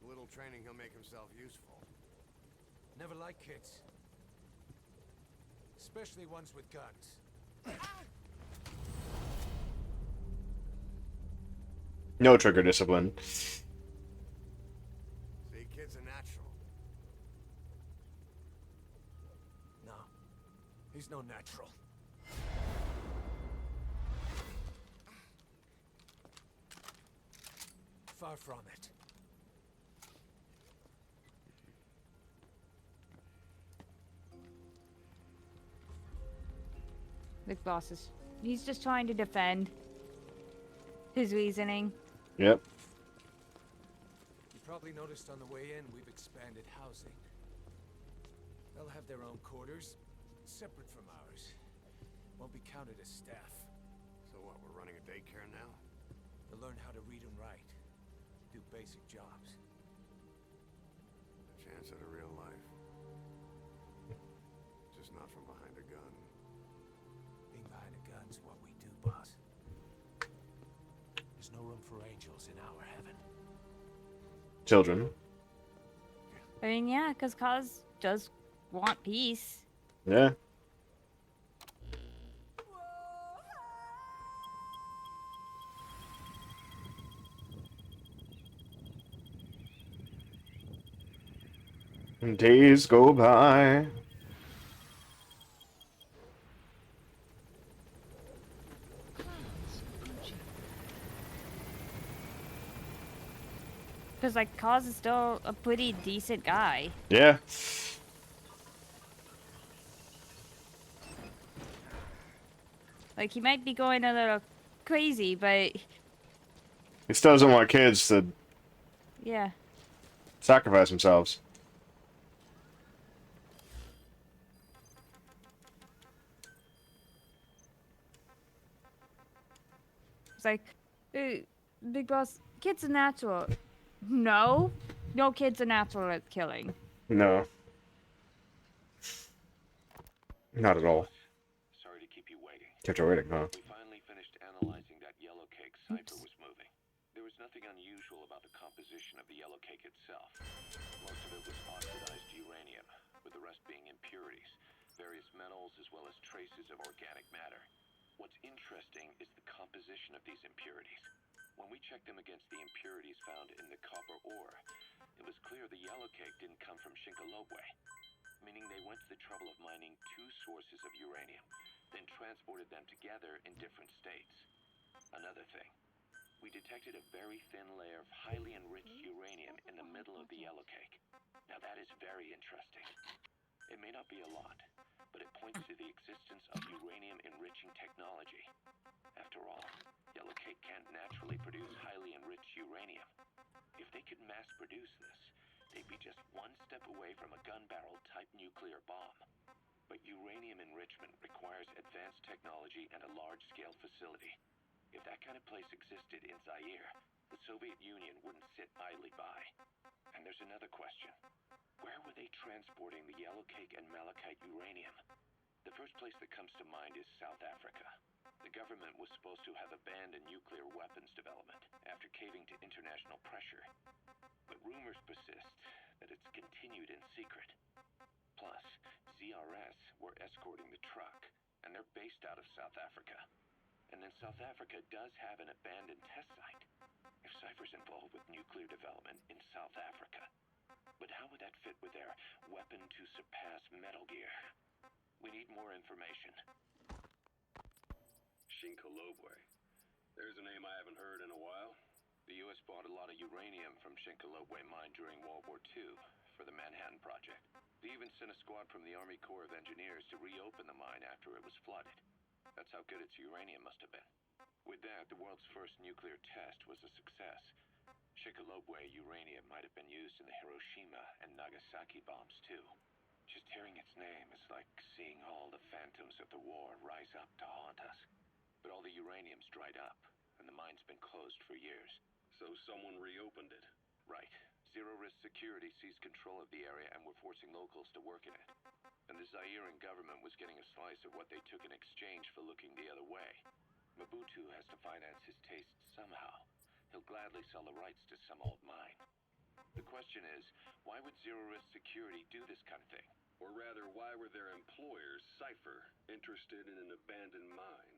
A little training, he'll make himself useful. Never like kids. Especially ones with guns. No trigger discipline. See, kid's a natural. No. He's no natural. Far from it. Big boss is. He's just trying to defend his reasoning. Yep. You probably noticed on the way in, we've expanded housing. They'll have their own quarters, separate from ours. Won't be counted as staff. So what, we're running a daycare now? They'll learn how to read and write. Do basic jobs. A chance at a real life. Just not from behind a gun. Being behind a gun's what we do, boss. There's no room for angels in children. I mean, yeah, because Kaz does want peace. Yeah. Days go by. Clouds approaching. Because, like, Kaz is still a pretty decent guy. Yeah. Like, he might be going a little crazy, but He still doesn't want kids to yeah. sacrifice themselves. It's like, Big Boss, kids are natural. No. No kids are natural at killing. No. Not at all. Sorry to keep you waiting. Kept you waiting, huh? We finally finished analyzing that yellow cake Cypher was moving. There was nothing unusual about the composition of the yellow cake itself. Most of it was oxidized uranium, with the rest being impurities, various metals, as well as traces of organic matter. What's interesting is the composition of these impurities. When we checked them against the impurities found in the copper ore, it was clear the yellow cake didn't come from Shinkolobwe, meaning they went to the trouble of mining two sources of uranium, then transported them together in different states. Another thing, we detected a very thin layer of highly enriched uranium in the middle of the yellow cake. Now that is very interesting. It may not be a lot, but it points to the existence of uranium-enriching technology. After all, yellow cake can't naturally produce highly enriched uranium. If they could mass-produce this, they'd be just one step away from a gun barrel-type nuclear bomb. But uranium enrichment requires advanced technology and a large-scale facility. If that kind of place existed in Zaire, the Soviet Union wouldn't sit idly by. And there's another question. Where were they transporting the yellow cake and malachite uranium? The first place that comes to mind is South Africa. The government was supposed to have abandoned nuclear weapons development after caving to international pressure. But rumors persist that it's continued in secret. Plus, ZRS were escorting the truck, and they're based out of South Africa. And then South Africa does have an abandoned test site. If Cypher's involved with nuclear development in South Africa. But how would that fit with their weapon to surpass Metal Gear? We need more information. Shinkolobwe. There's a name I haven't heard in a while. The U.S. bought a lot of uranium from Shinkolobwe mine during World War II for the Manhattan Project. They even sent a squad from the Army Corps of Engineers to reopen the mine after it was flooded. That's how good its uranium must have been. With that, the world's first nuclear test was a success. Shinkolobwe uranium might have been used in the Hiroshima and Nagasaki bombs, too. Just hearing its name is like seeing all the phantoms of the war rise up to haunt us. But all the uranium's dried up, and the mine's been closed for years. So someone reopened it. Right. Zero-risk security seized control of the area and were forcing locals to work in it. And the Zairean government was getting a slice of what they took in exchange for looking the other way. Mobutu has to finance his tastes somehow. He'll gladly sell the rights to some old mine. The question is, why would zero-risk security do this kind of thing? Or rather, why were their employers, Cypher, interested in an abandoned mine?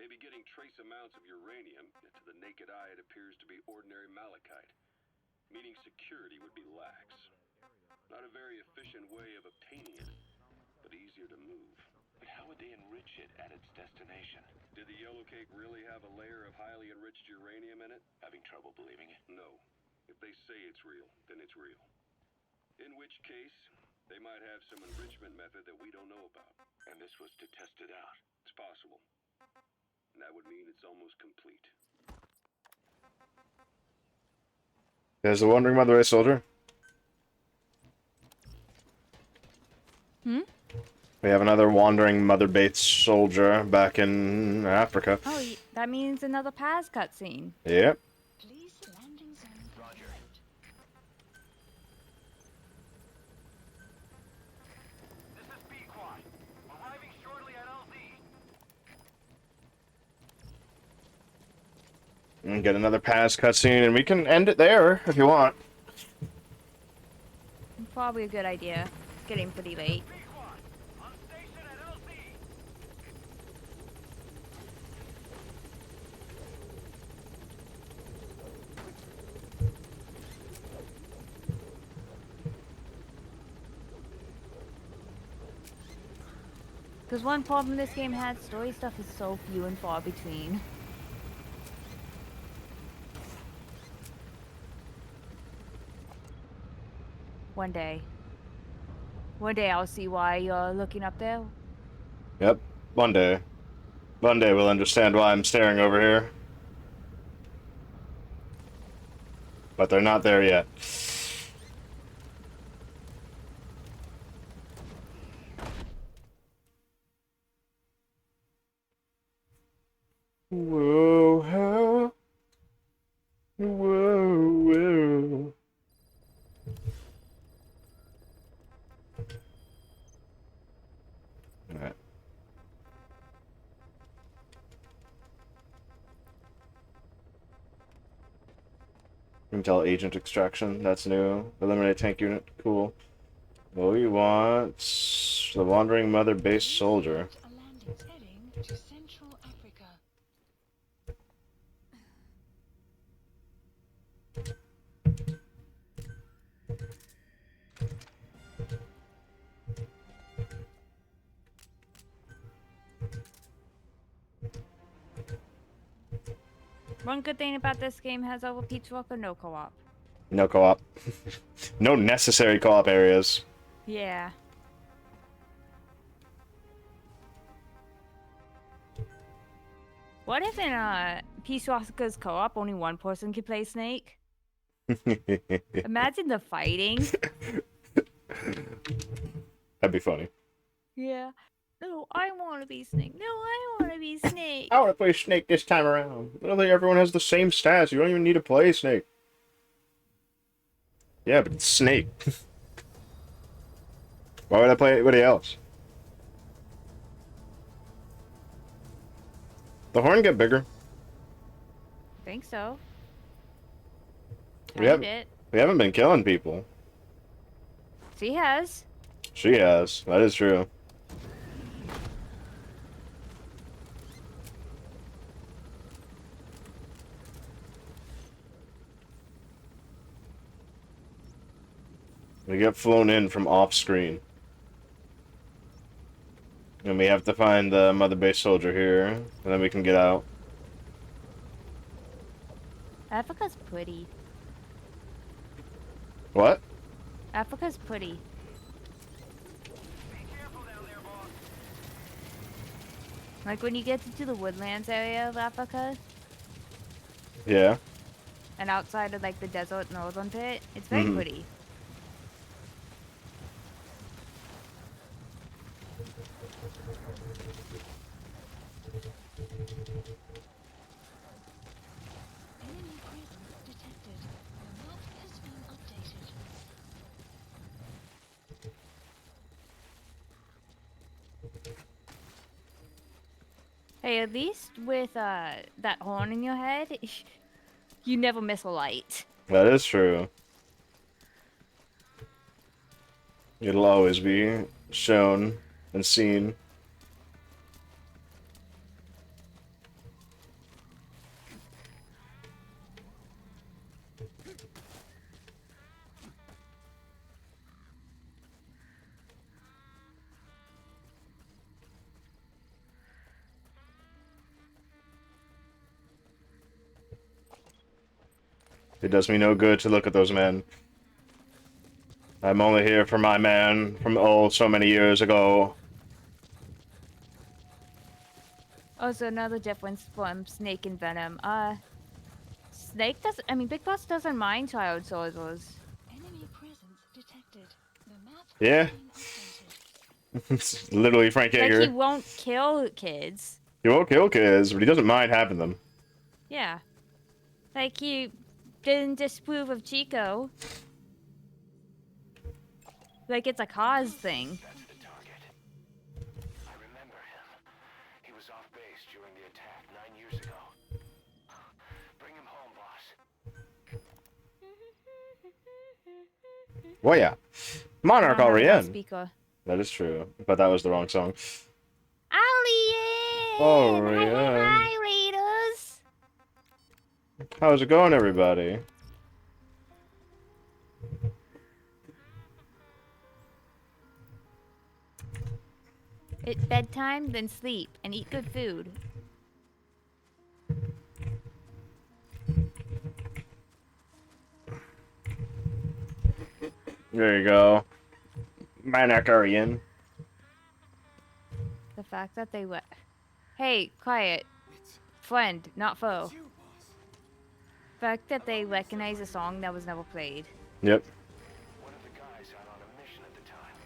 Maybe getting trace amounts of uranium, yet to the naked eye it appears to be ordinary malachite. Meaning security would be lax. Not a very efficient way of obtaining it, but easier to move. But how would they enrich it at its destination? Did the yellow cake really have a layer of highly enriched uranium in it? Having trouble believing it? No. If they say it's real, then it's real. In which case, they might have some enrichment method that we don't know about. And this was to test it out. It's possible. And that would mean it's almost complete. There's the Wandering Mother Base soldier. Hmm? We have another Wandering Mother Base soldier back in Africa. Oh, that means another Paz cutscene. Yep. Please landing zone. Roger. This is B-Quad. Arriving shortly at LZ. And get another Paz cutscene, and we can end it there if you want. Probably a good idea. It's getting pretty late. On station at LC. Because one problem this game had, story stuff is so few and far between. One day. One day I'll see why you're looking up there. Yep. One day. One day we'll understand why I'm staring over here. But they're not there yet. Whoa, how? Whoa, whoa. Alright. Intel agent extraction, that's new. Eliminate tank unit, cool. What we want... the wandering mother base soldier. A landing heading to Central Africa. One good thing about this game has over Peach Walker, no co-op. No co-op. No necessary co-op areas. Yeah. What if in Peace Walker's co-op only one person could play Snake? Imagine the fighting. That'd be funny. Yeah. No, I want to be Snake. No, I want to be Snake. I want to play Snake this time around. Literally everyone has the same stats. You don't even need to play Snake. Yeah, but it's Snake. Why would I play anybody else? The horn get bigger. I think so. We haven't been killing people. She has. She has. That is true. We get flown in from off screen. And we have to find the mother base soldier here, and then we can get out. Africa's pretty. What? Africa's pretty. Like when you get to the woodlands area of Africa Yeah. and outside of like the desert northern bit, it's very Mhm. pretty. Enemy presence detected. The map has been updated. Hey, at least with that horn in your head, you never miss a light. That is true. It'll always be shown and seen. It does me no good to look at those men. I'm only here for my man from oh so many years ago. Also, another difference from Snake and Venom. Snake doesn't. I mean, Big Boss doesn't mind child soldiers. Enemy presence detected. The map Yeah. has been updated. It's literally Frank Like he Yeager. won't kill kids. He won't kill kids, but he doesn't mind having them. Yeah. Like he didn't disapprove of Chico. Like it's a cause thing. That's the target. I remember him. He was off base during the attack 9 years ago. Bring him home, boss. Well, yeah. I Monarch don't have a Ariane. speaker. That is true, but that was the wrong song. Alien! Ariane. Hi, readers! How's it going, everybody? It's bedtime, then sleep, and eat good food. There you go. Monarch Ariane. The fact that they let... Hey, quiet. Friend, not foe. The fact that they recognize a song that was never played. Yep. One of the guys out on a mission at the time.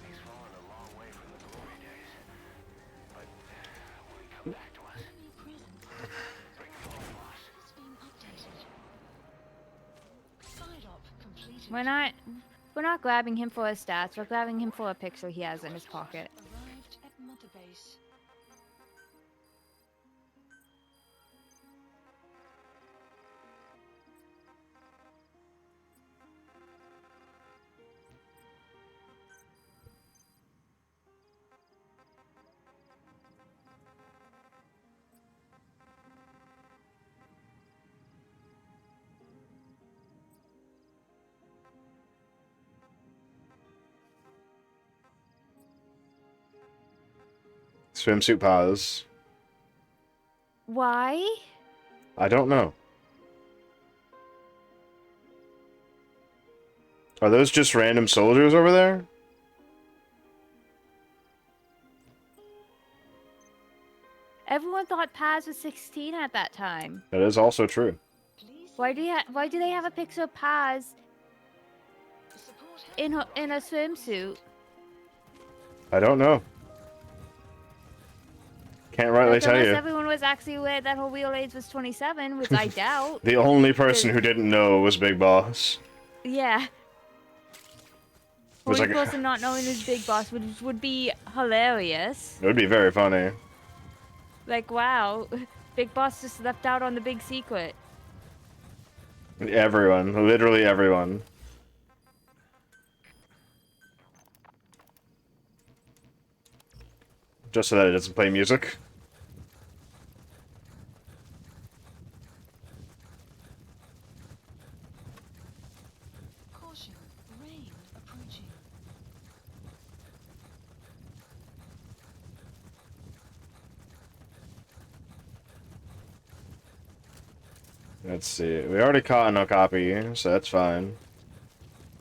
He's fallen a long way from the glory days. But will he come back to us? New present Bring him home, boss. has been updated. Side op completed. We're not grabbing him for his stats, we're grabbing him for a picture he has in his pocket. Arrived at Mother Base. Swimsuit pause. Why? I don't know. Are those just random soldiers over there? Everyone thought Paz was 16 at that time. That is also true. Why do they have a picture of Paz in a swimsuit? I don't know. Can't rightly Like, tell unless you. everyone was actually aware that her real age was 27, which I doubt. The only person who didn't know was Big Boss. Yeah. Was Only like- person not knowing is Big Boss, which would be hilarious. It would be very funny. Like, wow, Big Boss just left out on the big secret. Everyone. Literally everyone. Just so that it doesn't play music. Caution, rain approaching. Let's see. We already caught no copy, so that's fine.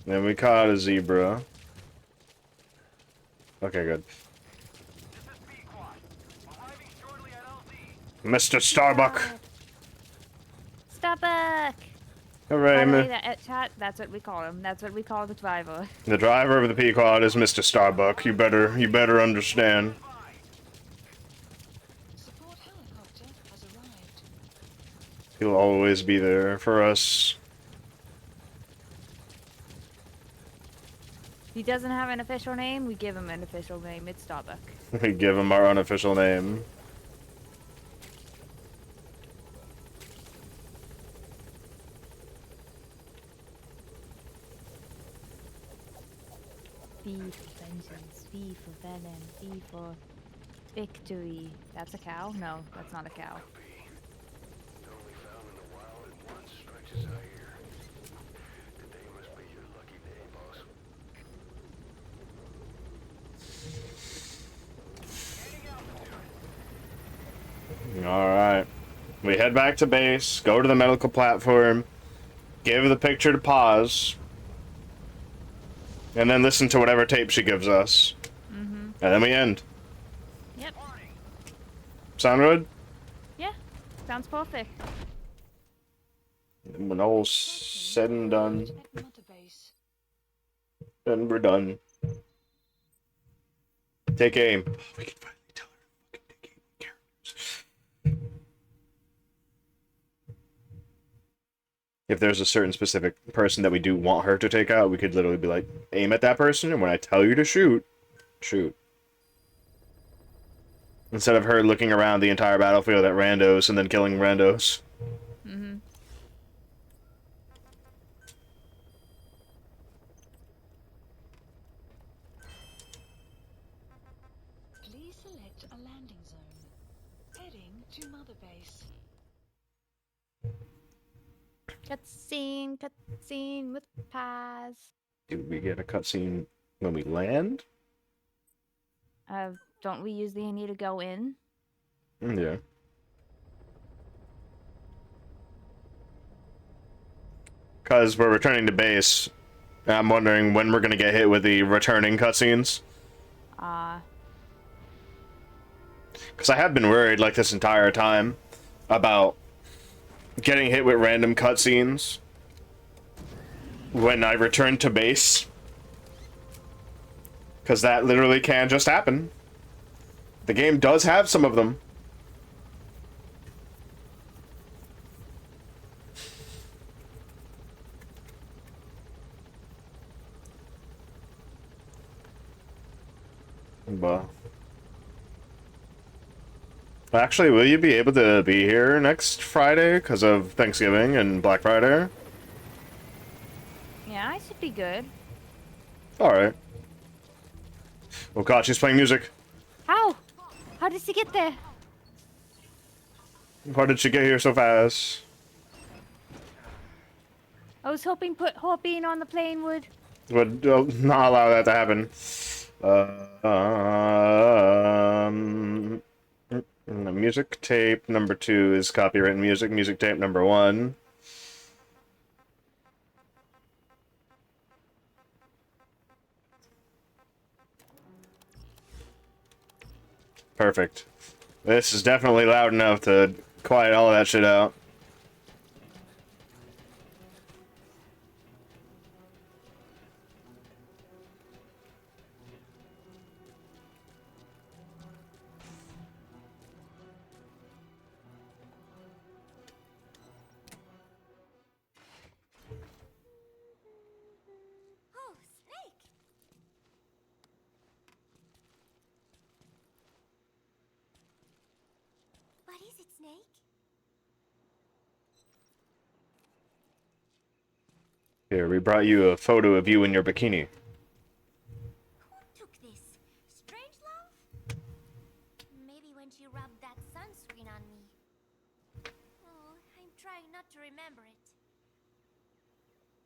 Then we caught a zebra. Okay, good. Mr. Starbuck. Starbuck! Hooray, By the way, man. that chat, that's what we call him. That's what we call the driver. The driver of the Pequod is Mr. Starbuck. You better understand. Support helicopter has arrived. He'll always be there for us. He doesn't have an official name, we give him an official name. It's Starbuck. We give him our unofficial name. V for vengeance, V for venom, V for victory. That's a cow? No, that's not a cow. Only found in the wild in one stretch as I hear. Today must be your lucky day, boss. Alright. We head back to base, go to the medical platform, give the picture to pause, and then listen to whatever tape she gives us. And then we end. Yep. Sound good? Yeah, sounds perfect. When all's said and done, Arrived at Mother Base. then we're done. Take aim. We can finally tell her fucking take aim characters. If there's a certain specific person that we do want her to take out, we could literally be like, aim at that person, and when I tell you to shoot, shoot. Instead of her looking around the entire battlefield at randos and then killing randos. select a landing zone. Heading to Mother Base. Cutscene with Paz. Do we get a cutscene when we land? Don't we usually need to go in? Yeah. Because we're returning to base, I'm wondering when we're gonna get hit with the returning cutscenes. Because I have been worried, like, this entire time about getting hit with random cutscenes when I return to base. Because that literally can just happen. The game does have some of them. But actually, will you be able to be here next Friday because of Thanksgiving and Black Friday? Yeah, I should be good. Alright. Oh god, she's playing music. How? How did she get there? How did she get here so fast? I was hoping hopping on the plane would. Would not allow that to happen. Music tape number 2 is copyright music. Music tape number 1. Perfect. This is definitely loud enough to quiet all of that shit out. Oh, Snake! What is it, Snake? Here, we brought you a photo of you in your bikini. Who took this? Strangelove? Maybe when she rubbed that sunscreen on me. Oh, I'm trying not to remember it.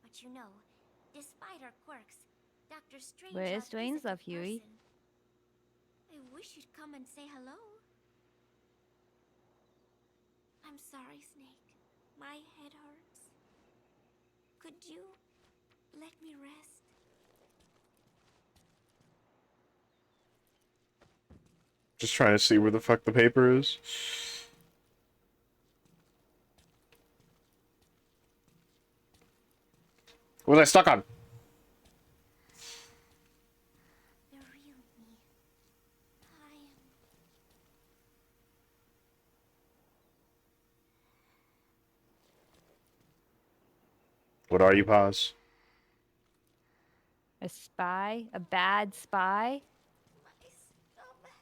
But you know, despite her quirks, Dr. Strangelove Where is is a Strangelove, good Huey? person. I wish you'd come and say hello. I'm sorry, Snake. My head hurts. Could you let me rest? Just trying to see where the fuck the paper is. What was I stuck on? The real me. I am. What are you, Paz? A spy? A bad spy? My stomach.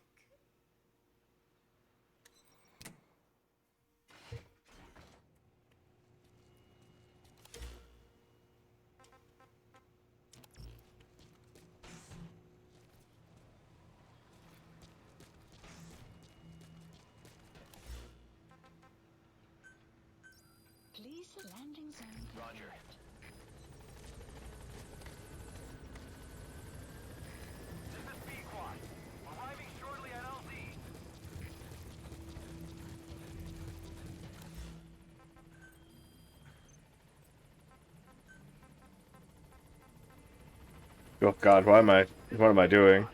Please the landing zone. Roger. This is Pequod. Arriving shortly at LZ. Oh god, what am I doing?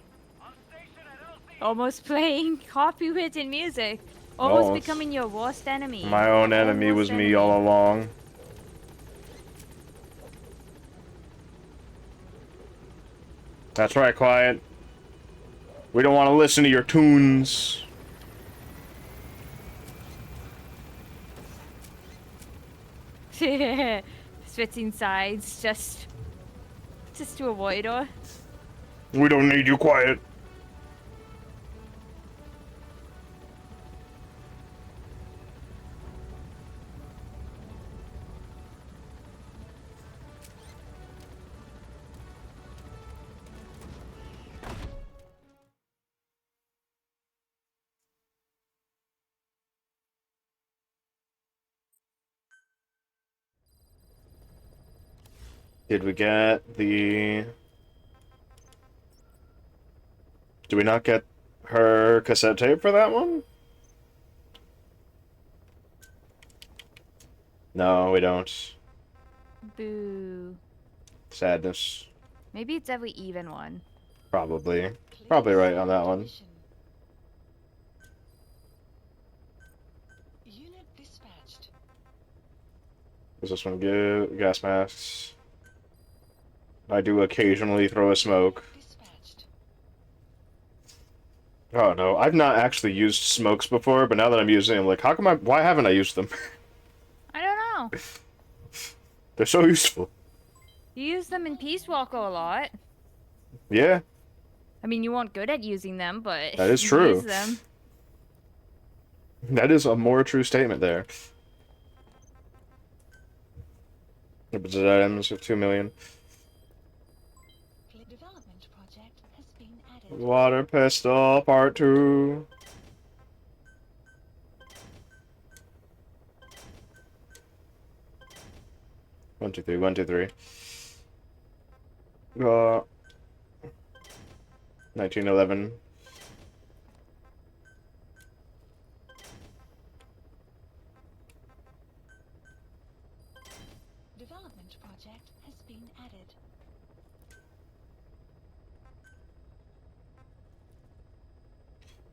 Almost playing copywritten music. Almost Almost. becoming your worst enemy. My own Your enemy was worst me enemy. all along. That's right, Quiet. We don't want to listen to your tunes. Switching sides just to avoid her. We don't need you, Quiet. Did we get the... Do we not get her cassette tape for that one? No, we don't. Boo. Sadness. Maybe it's every even one. Probably. Probably right on that one. Unit dispatched. Does this one give gas masks? I do occasionally throw a smoke. Dispatched. Oh no, I've not actually used smokes before, but now that I'm using them, like, why haven't I used them? I don't know. They're so useful. You use them in Peace Walker a lot. Yeah, I mean, you weren't good at using them, but that is you true. use them. That is a more true statement there. Budget items of 2 million. Development project has been added. Water pistol part 2. One, two, three, 1, 2, 3. 1911. Development project has been added.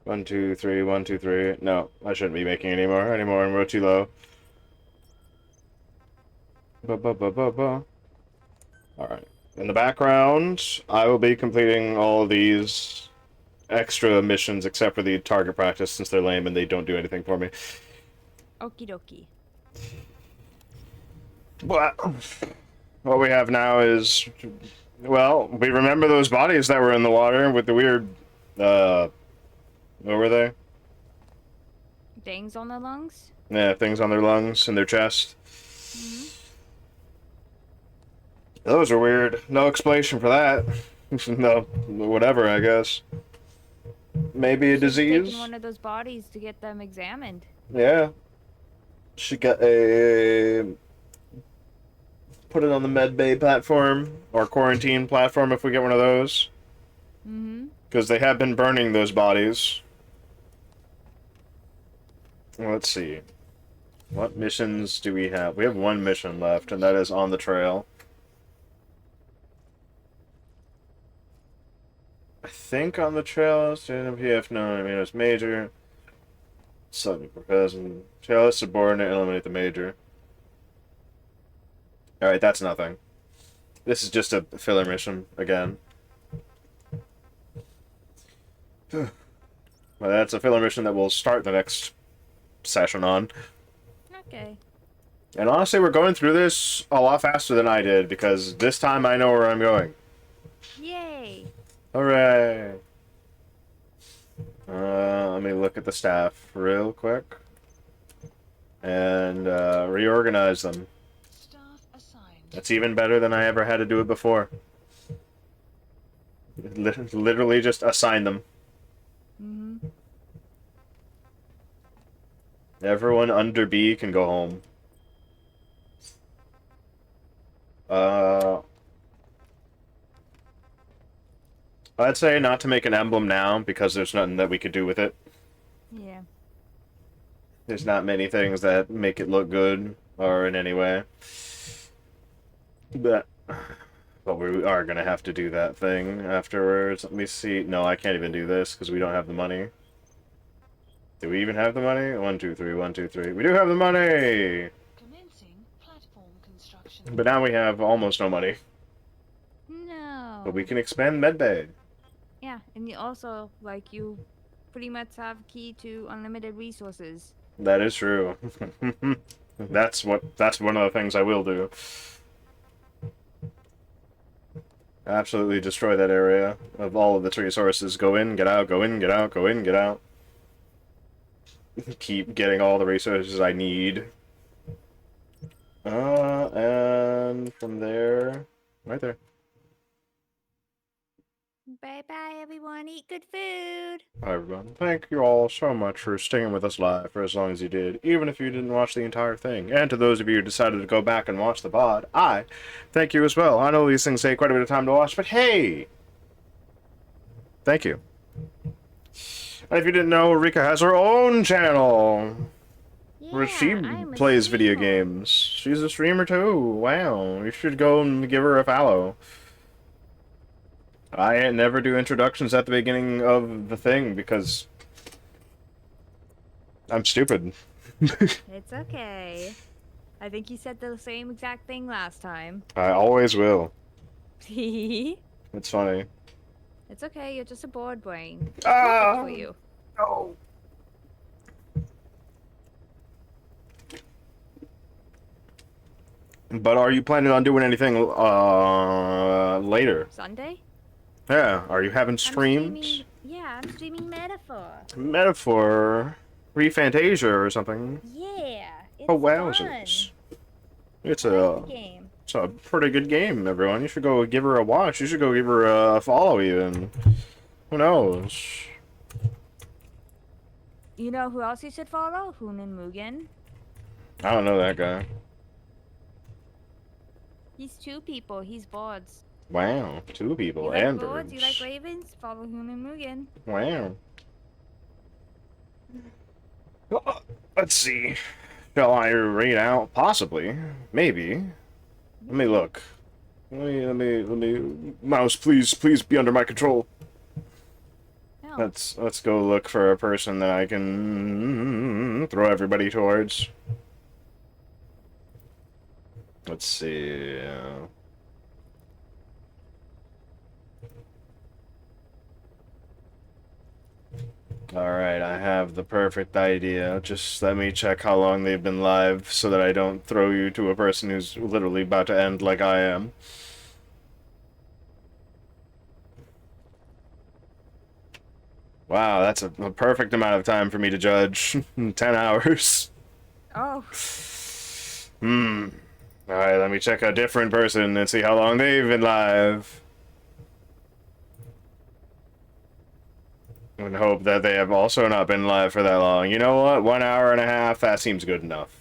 One, two, three, 1, 2, 3. No, I shouldn't be making any more and we're too low. Alright. In the background, I will be completing all of these extra missions except for the target practice since they're lame and they don't do anything for me. Okie dokie. But what we have now is, well, we remember those bodies that were in the water with the weird, what were they? Things on the lungs? Yeah, things on their lungs and their chest. Mm-hmm. Those are weird. No explanation for that. No, whatever, I guess. Maybe a disease? Taking one of those bodies to get them examined. Yeah. Should get a... Put it on the medbay platform, or quarantine platform if we get one of those. Mm-hmm. Because they have been burning those bodies. Let's see. What missions do we have? We have one mission left, and that is on the trail. I think on the trail, stand PF, no, I mean, it's major. Something for cousin. Trail is subordinate, eliminate the major. Alright, that's nothing. This is just a filler mission, again. Well, that's a filler mission that we'll start the next session on. Okay. And honestly, we're going through this a lot faster than I did, because this time I know where I'm going. Yay! Hooray! Let me look at the staff real quick. And, reorganize them. Staff assigned. That's even better than I ever had to do it before. Literally just assign them. Mm-hmm. Everyone under B can go home. I'd say not to make an emblem now, because there's nothing that we could do with it. Yeah. There's not many things that make it look good, or in any way. But we are gonna have to do that thing afterwards. Let me see. No, I can't even do this, because we don't have the money. Do we even have the money? 1, 2, 3, 1, 2, 3. We do have the money! Commencing platform construction. But now we have almost no money. No. But we can expand medbay. Yeah, and you also, like, you pretty much have key to unlimited resources. That is true. That's one of the things I will do. Absolutely destroy that area of all of its resources. Go in, get out, go in, get out, go in, get out. Keep getting all the resources I need. And from there, right there. Bye-bye, everyone. Eat good food. Hi, everyone. Thank you all so much for sticking with us live for as long as you did, even if you didn't watch the entire thing. And to those of you who decided to go back and watch the VOD, I thank you as well. I know these things take quite a bit of time to watch, but hey! Thank you. And if you didn't know, Rika has her own channel where she I'm a plays video streamer. games. She's a streamer too. Wow. You should go and give her a follow. I never do introductions at the beginning of the thing because I'm stupid. It's okay. I think you said the same exact thing last time. I always will. It's It's funny. okay, you're just a bored brain. It's Ah! perfect for you. No. But are you planning on doing anything later? Sunday? Yeah, are you having streams? I'm streaming Metaphor. Metaphor, Refantasia or something. Yeah, it's Oh, fun. wowzers. It's I like a the game. it's a pretty good game, everyone. You should go give her a watch. You should go give her a follow even. Who knows? You know who else you should follow? Hunan Mugen. I don't know that guy. He's two people. He's boards. Wow, two people You like and boards? birds. You like ravens? Follow Hunan Mugen. Wow. Let's see. Shall I read out? Possibly. Maybe. Let me look. Let me. Mouse, please be under my control. No. Let's go look for a person that I can throw everybody towards. Let's see. Alright, I have the perfect idea. Just let me check how long they've been live so that I don't throw you to a person who's literally about to end like I am. Wow, that's a perfect amount of time for me to judge. 10 hours. Oh. Alright, let me check a different person and see how long they've been live. And hope that they have also not been live for that long. You know what? 1 hour and a half, that seems good enough.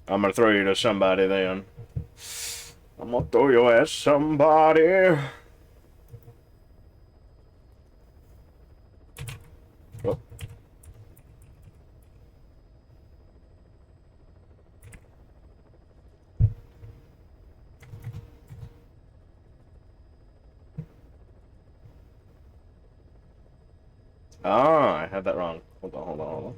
I'm gonna throw you to somebody then. I'm gonna throw you at somebody. Oh. Ah, I had that wrong. Hold on.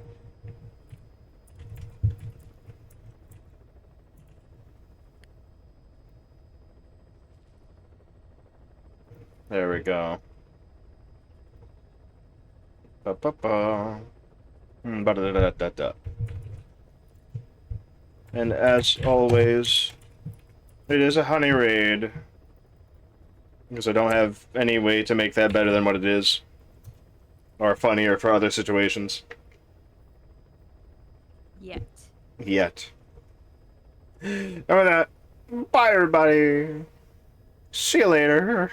There we go. Ba-ba-ba. Ba-da-da-da-da-da. And as always, it is a honey raid. Because I don't have any way to make that better than what it is. Or funnier for other situations. Yet. And with that, bye everybody. See you later.